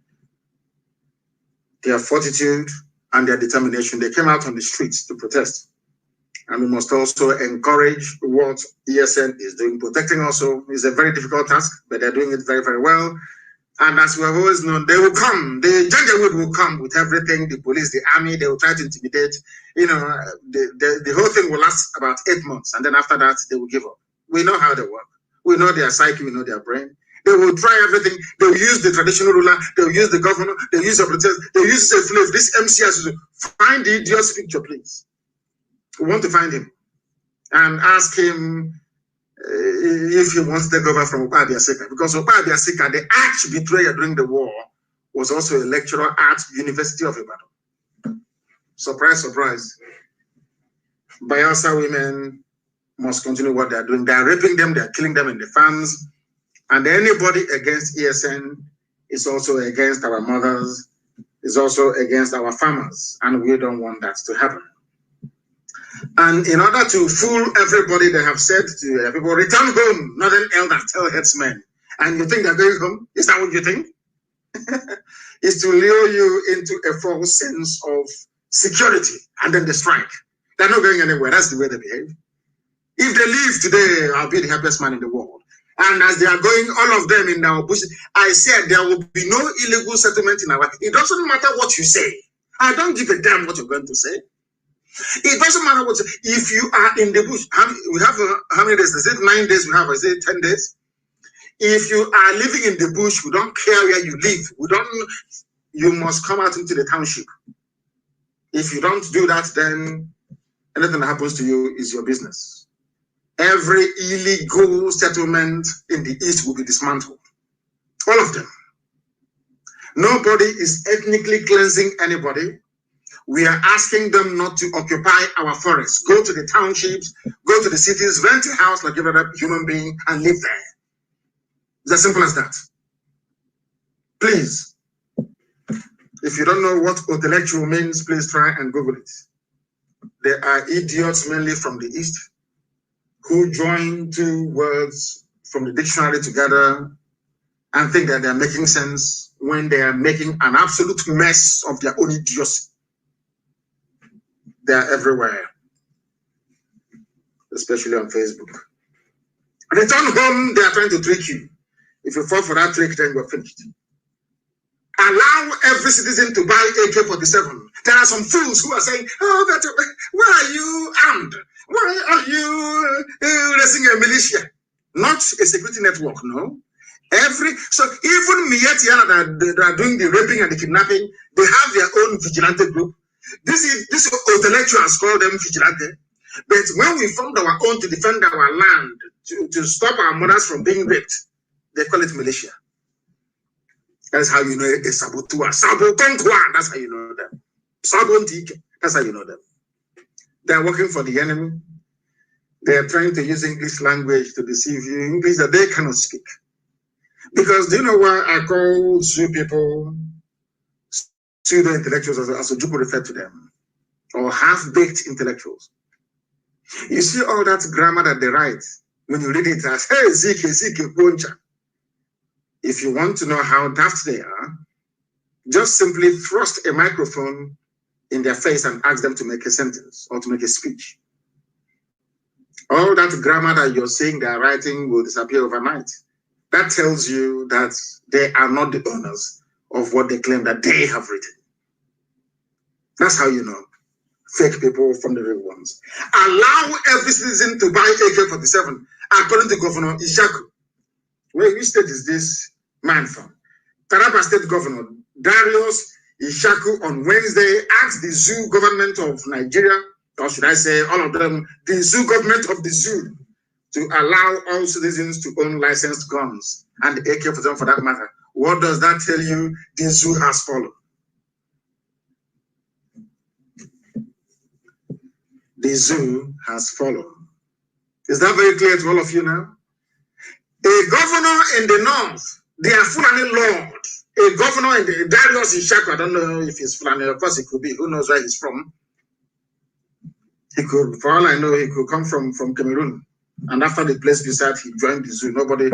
Speaker 4: their fortitude, and their determination. They came out on the streets to protest. And we must also encourage what ESN is doing. Protecting also is a very difficult task, but they're doing it very, very well. And as we have always known, they will come. The Janjaweed will come with everything, the police, the army, they will try to intimidate. You know, the whole thing will last about 8 months. And then after that, they will give up. We know how they work. We know their psyche, we know their brain. They will try everything. They will use the traditional ruler. They will use the governor. They will use the protest. They will use the slave. This MCS, find the idiot's picture, please. We want to find him and ask him if he wants to take over from Opa Abiasika, because Opa Abiasika, the arch betrayer during the war, was also a lecturer at University of Ibadan. Surprise, surprise. Bayelsa women must continue what they are doing. They are raping them, they are killing them in the farms, and anybody against ESN is also against our mothers, is also against our farmers, and we don't want that to happen. And in order to fool everybody, they have said to people, return home, northern elders tell headsmen. And you think they're going home? Is that what you think? Is to lure you into a false sense of security, and then they strike. They're not going anywhere. That's the way they behave. If they leave today, I'll be the happiest man in the world. And as they are going, all of them in our bush, I said there will be no illegal settlement in our. It doesn't matter what you say. I don't give a damn what you're going to say. It doesn't matter what. If you are in the bush, we have how many days? Is it 9 days? We have, is it 10 days? If you are living in the bush, we don't care where you live. We don't. You must come out into the township. If you don't do that, then anything that happens to you is your business. Every illegal settlement in the east will be dismantled. All of them. Nobody is ethnically cleansing anybody. We are asking them not to occupy our forests. Go to the townships, go to the cities, rent a house like every other human being and live there. It's as simple as that. Please, if you don't know what intellectual means, please try and Google it. There are idiots mainly from the East who join two words from the dictionary together and think that they're making sense when they are making an absolute mess of their own idiocy. They are everywhere, especially on Facebook. Return home, they are trying to trick you. If you fall for that trick, then you're finished. Allow every citizen to buy AK-47. There are some fools who are saying, oh, but why are you armed? Why are you raising a militia? Not a security network, no. So even Mietiana that are doing the raping and the kidnapping, they have their own vigilante group. This intellectuals call them vigilante. But when we formed our own to defend our land, to stop our mothers from being raped, they call it militia. That's how you know a sabotua. Sabotonkwa, that's how you know them. Sabontik, that's how you know them. They are working for the enemy. They are trying to use English language to deceive you, English that they cannot speak. Because do you know why I call Zoo people pseudo-intellectuals, as Ojukwu referred to them, or half-baked intellectuals? You see all that grammar that they write, when you read it as, hey, Zike, Poncha. If you want to know how daft they are, just simply thrust a microphone in their face and ask them to make a sentence or to make a speech. All that grammar that you're saying they're writing will disappear overnight. That tells you that they are not the owners of what they claim that they have written. That's how you know fake people from the real ones. Allow every citizen to buy AK-47, according to Governor Ishaku. Which state is this man from? Taraba State Governor Darius Ishaku on Wednesday asked the zoo government of Nigeria, or should I say all of them, the zoo government of the zoo, to allow all citizens to own licensed guns and the AK-47 for that matter. What does that tell you? The zoo has followed. The zoo has followed. Is that very clear to all of you now? A governor in the north, they are Fulani Lord. A governor in the Darius Ishaku, I don't know if he's Fulani, of course he could be, who knows where he's from. He could, for all I know, he could come from Cameroon. And after the place beside, he joined the zoo. Nobody, we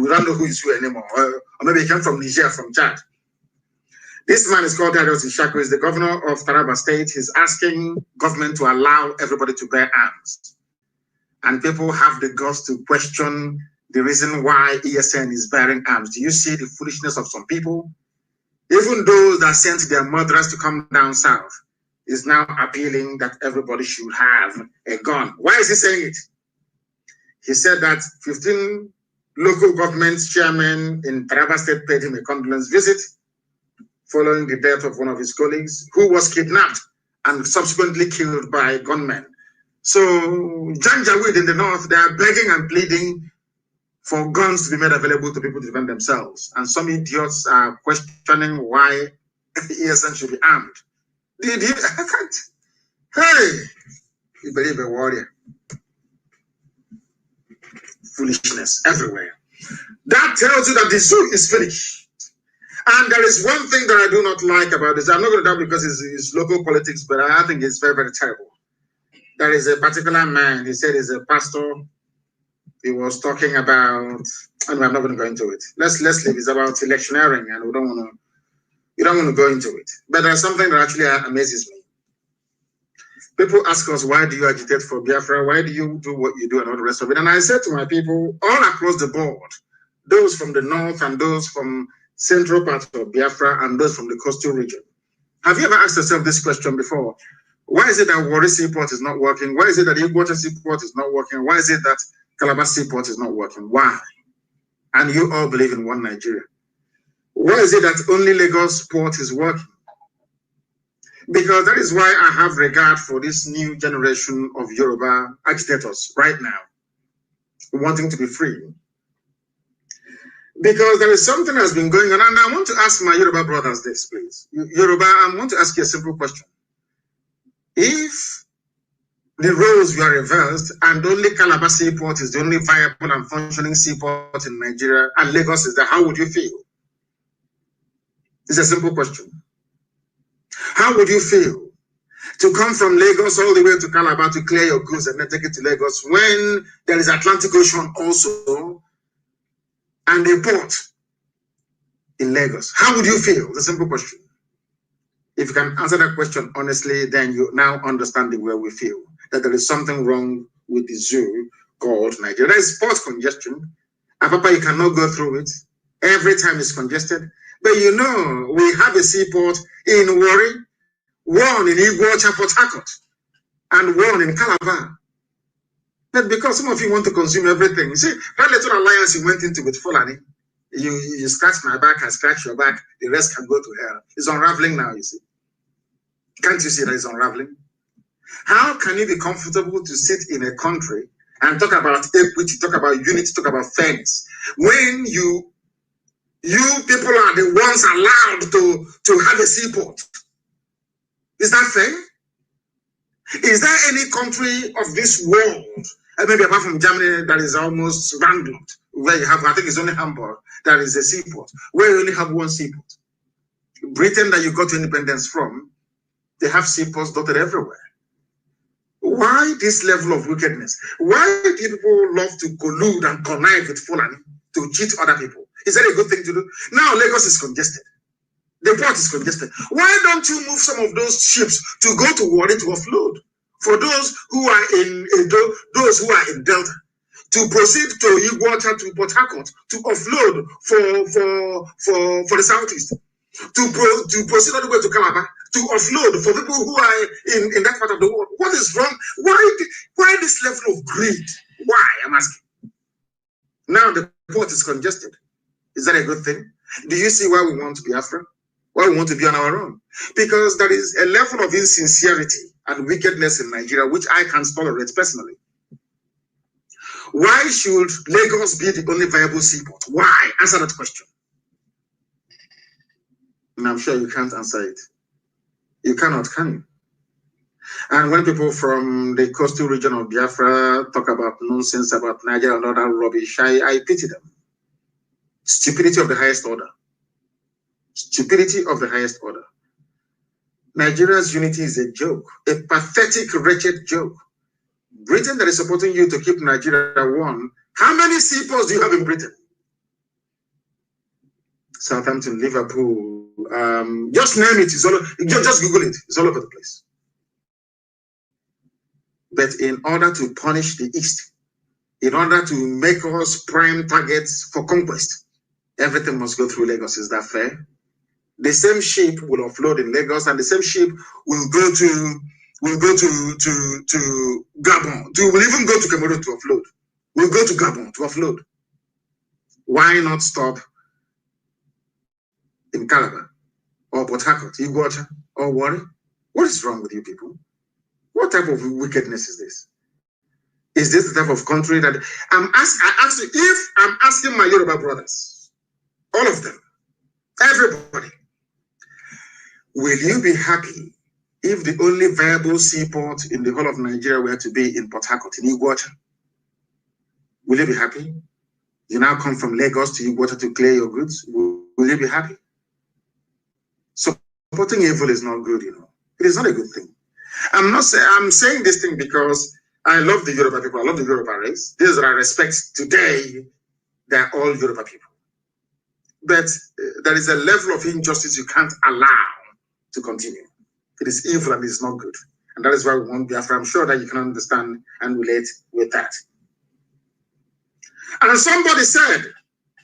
Speaker 4: don't know who is who anymore. Or maybe he came from Niger, from Chad. This man is called Darius Ishaku, is the governor of Taraba State. He's asking government to allow everybody to bear arms. And people have the guts to question the reason why ESN is bearing arms. Do you see the foolishness of some people? Even those that sent their murderers to come down south is now appealing that everybody should have a gun. Why is he saying it? He said that 15 local government chairmen in Taraba State paid him a condolence visit following the death of one of his colleagues who was kidnapped and subsequently killed by gunmen. So Janjaweed in the north, they are begging and pleading for guns to be made available to people to defend themselves. And some idiots are questioning why ESN should be armed. I can't. Hey, you believe a warrior. Foolishness everywhere. That tells you that the zoo is finished. And there is one thing that I do not like about this. I'm not going to do that because it's local politics, but I think it's very, very terrible. There is a particular man, he said he's a pastor. He was talking about, anyway, I'm not going to go into it. Let's leave. It's about electioneering, and we don't want to go into it. But there's something that actually amazes me. People ask us, why do you agitate for Biafra? Why do you do what you do and all the rest of it? And I said to my people, all across the board, those from the north and those from central parts of Biafra and those from the coastal region, have you ever asked yourself this question before? Why is it that Warri Seaport is not working? Why is it that Iguacha Seaport is not working? Why is it that Calabar Seaport is not working? Why? And you all believe in one Nigeria. Why is it that only Lagos Port is working? Because that is why I have regard for this new generation of Yoruba agitators right now, wanting to be free. Because there is something that's been going on, and I want to ask my Yoruba brothers this, please. Yoruba, I want to ask you a simple question. If the roles were reversed and only Calabar Seaport is the only viable and functioning seaport in Nigeria and Lagos is there, how would you feel? It's a simple question. How would you feel to come from Lagos all the way to Calabar to clear your goods and then take it to Lagos when there is Atlantic Ocean also and a port in Lagos? How would you feel? It's a simple question. If you can answer that question honestly, then you now understand the way we feel, that there is something wrong with the zoo called Nigeria. There is port congestion. And Papa, you cannot go through it. Every time it's congested. But you know, we have a seaport in Warri, one in Iguacha, Port Harcourt, and one in Calabar. But because some of you want to consume everything, you see, that little alliance you went into with Fulani, you scratch my back, I scratch your back, the rest can go to hell. It's unraveling now, you see. Can't you see that it's unraveling? How can you be comfortable to sit in a country and talk about equity, talk about unity, talk about fairness, when you people are the ones allowed to have a seaport? Is that fair? Is there any country of this world, maybe apart from Germany, that is almost landlocked, where you have, I think it's only Hamburg, that is a seaport, where you only have one seaport? Britain, that you got independence from, they have seaports dotted everywhere. Why this level of wickedness? Why do people love to collude and connive with Fulani to cheat other people? Is that a good thing to do? Now Lagos is congested. The port is congested. Why don't you move some of those ships to go to Warri to offload? For those who are in Edo, those who are in Delta, to proceed to Iguacha, to Port Harcourt, to offload for the Southeast, to proceed all the way to Calabar, to offload for people who are in that part of the world. What is wrong? Why this level of greed? Why? I'm asking. Now the port is congested. Is that a good thing? Do you see why we want to be Biafra? Why we want to be on our own? Because there is a level of insincerity and wickedness in Nigeria which I can't tolerate personally. Why should Lagos be the only viable seaport? Why? Answer that question. And I'm sure you can't answer it. You cannot, can you? And when people from the coastal region of Biafra talk about nonsense about Nigeria and other rubbish, I pity them. Stupidity of the highest order. Stupidity of the highest order. Nigeria's unity is a joke, a pathetic, wretched joke. Britain that is supporting you to keep Nigeria one. How many seaports do you have in Britain? Southampton, Liverpool, just name it. It's all, just Google it. It's all over the place. But in order to punish the East, in order to make us prime targets for conquest, everything must go through Lagos. Is that fair? The same ship will offload in Lagos, and the same ship will go to Gabon. Will even go to Cameroon to offload. We'll go to Gabon to offload. Why not stop in Calabar or Port Harcourt, Iguacha or Warri? What is wrong with you people? What type of wickedness is this? Is this the type of country that I'm asking my Yoruba brothers, all of them, everybody, will you be happy if the only viable seaport in the whole of Nigeria were to be in Port Harcourt, in Iguacha? Will you be happy? You now come from Lagos to Iguacha to clear your goods. Will you be happy? Supporting evil is not good, you know. It is not a good thing. I'm saying this thing because I love the Yoruba people. I love the Yoruba race. These that I respect today, they're all Yoruba people. But there is a level of injustice you can't allow to continue. It is evil and it's not good. And that is why we want Biafra. I'm sure that you can understand and relate with that. And somebody said,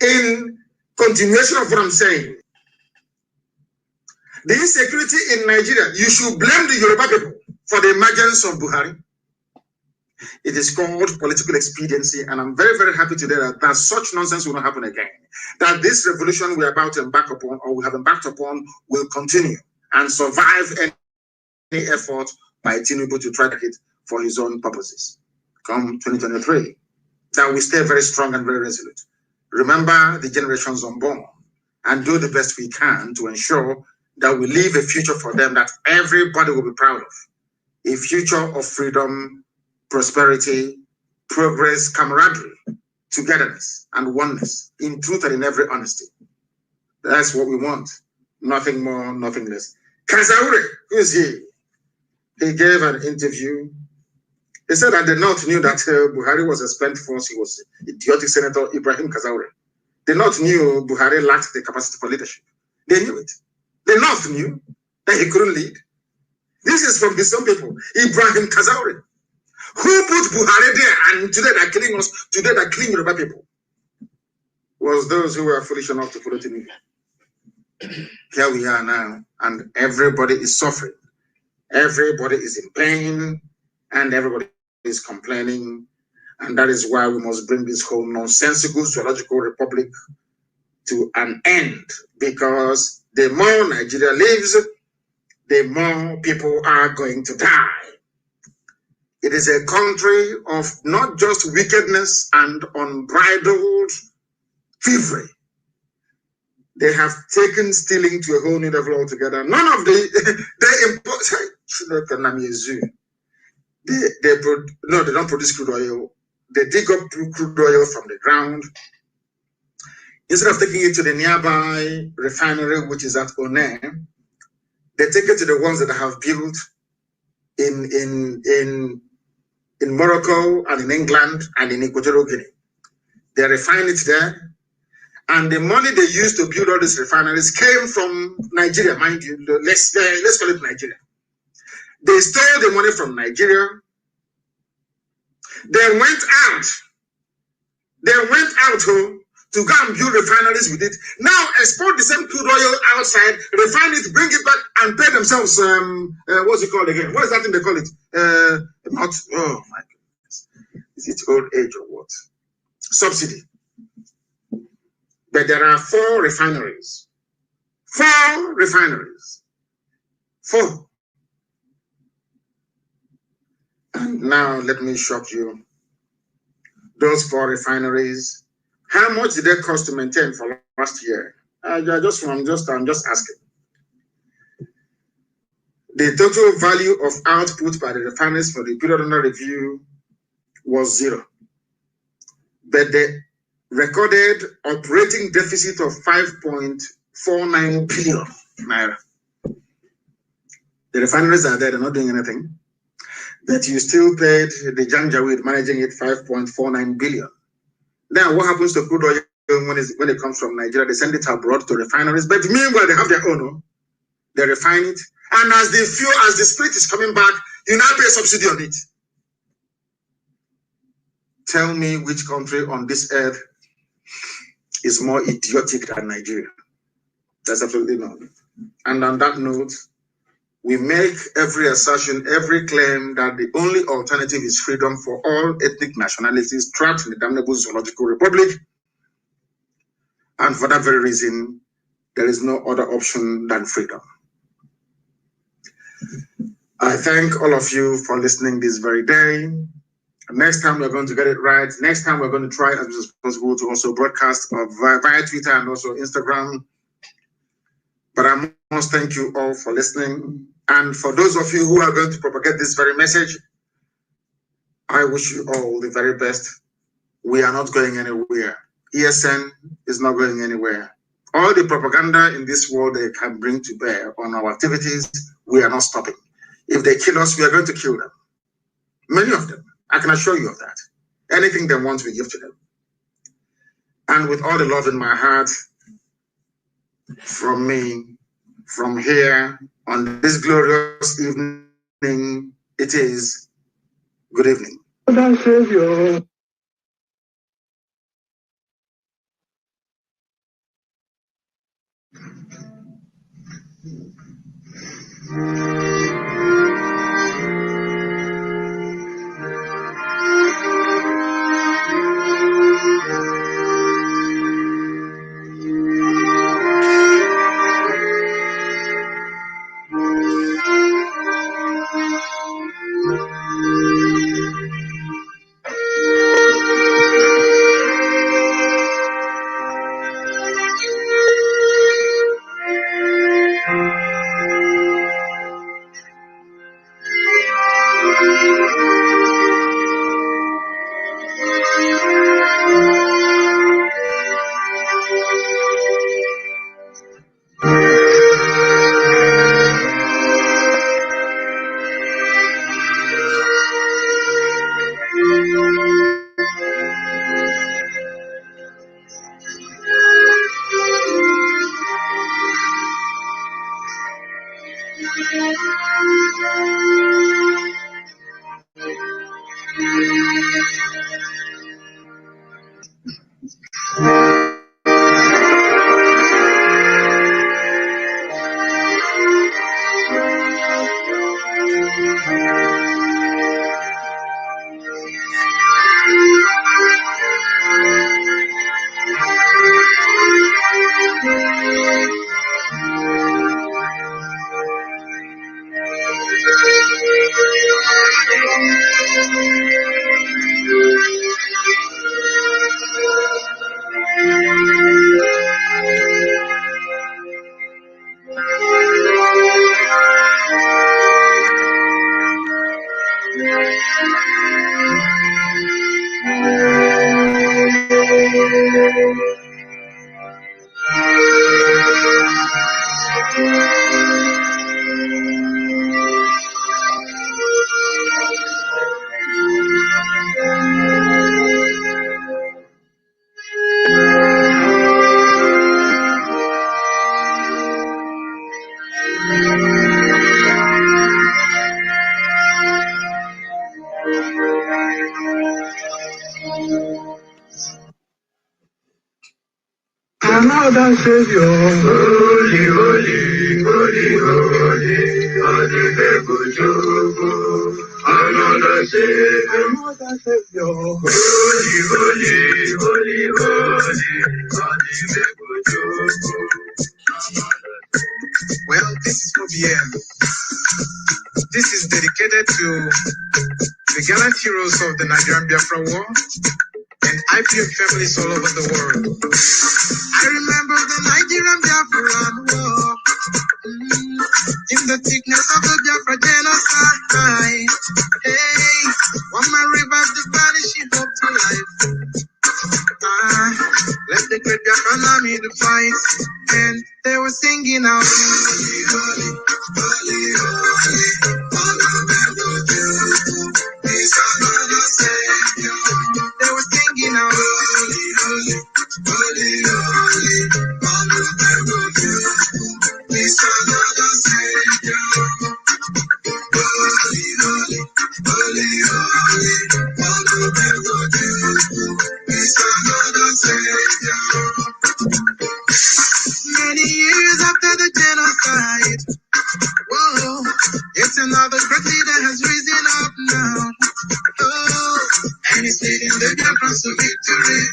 Speaker 4: in continuation of what I'm saying, the insecurity in Nigeria, you should blame the Yoruba people for the emergence of Buhari. It is called political expediency, and I'm very, very happy today that such nonsense will not happen again. That this revolution we're about to embark upon, or we have embarked upon, will continue and survive any effort by Tinubu to try to hit for his own purposes. Come 2023, that we stay very strong and very resolute. remember the generations unborn, and do the best we can to ensure that we leave a future for them that everybody will be proud of. A future of freedom, prosperity, progress, camaraderie, togetherness, and oneness, in truth and in every honesty. That's what we want. Nothing more, nothing less. Kazaure, who's he? He gave an interview. He said that the North knew that Buhari was a spent force. He was idiotic Senator Ibrahim Kazaure. The North knew Buhari lacked the capacity for leadership. They knew it. The North knew that he couldn't lead. This is from the some people. Ibrahim Kazaure. Who put Buhari there and today they're killing us, today they're killing Yoruba people? Was those who were foolish enough to follow Tinubu. Here we are now, and everybody is suffering. Everybody is in pain, and everybody is complaining. And that is why we must bring this whole nonsensical zoological republic to an end, because the more Nigeria lives, the more people are going to die. It is a country of not just wickedness and unbridled thievery. They have taken stealing to a whole new level altogether. None of they don't produce crude oil. They dig up crude oil from the ground. Instead of taking it to the nearby refinery, which is at One, they take it to the ones that have built in Morocco and in England and in Equatorial Guinea. They refine it there, and the money they used to build all these refineries came from Nigeria, mind you. Let's call it Nigeria. They stole the money from Nigeria. They went out to go and build refineries with it. Now export the same crude oil outside, refine it, bring it back, and pay themselves. What's it called again? What is that thing they call it? Oh my goodness, is it old age or what? Subsidy. But there are 4 refineries. 4 refineries. 4. And now let me shock you. Those 4 refineries, how much did they cost to maintain for last year? I'm just asking. The total value of output by the refineries for the period under review was 0. But the recorded operating deficit of 5.49 billion naira. The refineries are there, they're not doing anything. But you still paid the Janjaweed managing it 5.49 billion. Now, what happens to crude oil when it comes from Nigeria? They send it abroad to refineries, but meanwhile, they have their own. They refine it. And as the spirit is coming back, you now pay a subsidy on it. Tell me which country on this earth is more idiotic than Nigeria. That's absolutely not. And on that note, we make every assertion, every claim that the only alternative is freedom for all ethnic nationalities trapped in the damnable zoological republic. And for that very reason, there is no other option than freedom. I thank all of you for listening this very day. Next time we're going to get it right. Next time we're going to try as much as possible to also broadcast via Twitter and also Instagram. But I must thank you all for listening. And for those of you who are going to propagate this very message, I wish you all the very best. We are not going anywhere. ESN is not going anywhere. All the propaganda in this world they can bring to bear on our activities, we are not stopping. If they kill us, we are going to kill them. Many of them. I can assure you of that. Anything they want, we give to them. And with all the love in my heart, from me, from here, on this glorious evening, it is good evening.
Speaker 3: Another Savior, holy, holy, holy, holy, holy, another Savior, holy, holy, holy, holy, well, this is for BM. This is dedicated to the gallant heroes of the Nigerian Biafra War and IPM families all over the world. I remember the Nigerian Biafran War, in the thickness of the Biafra genocide. Hey, one man revived the vanishing hope to life. Let the great Biafran army to fight, and they were singing out, holy, holy, holy, holy, he's another Savior. They were singing out, holy, holy, holy, holy, he's another Savior. Holy, holy, holy, holy, he's another Savior. Many years after the genocide, whoa, it's another great leader has risen up now. Oh, and he's leading the Biafrans to victory.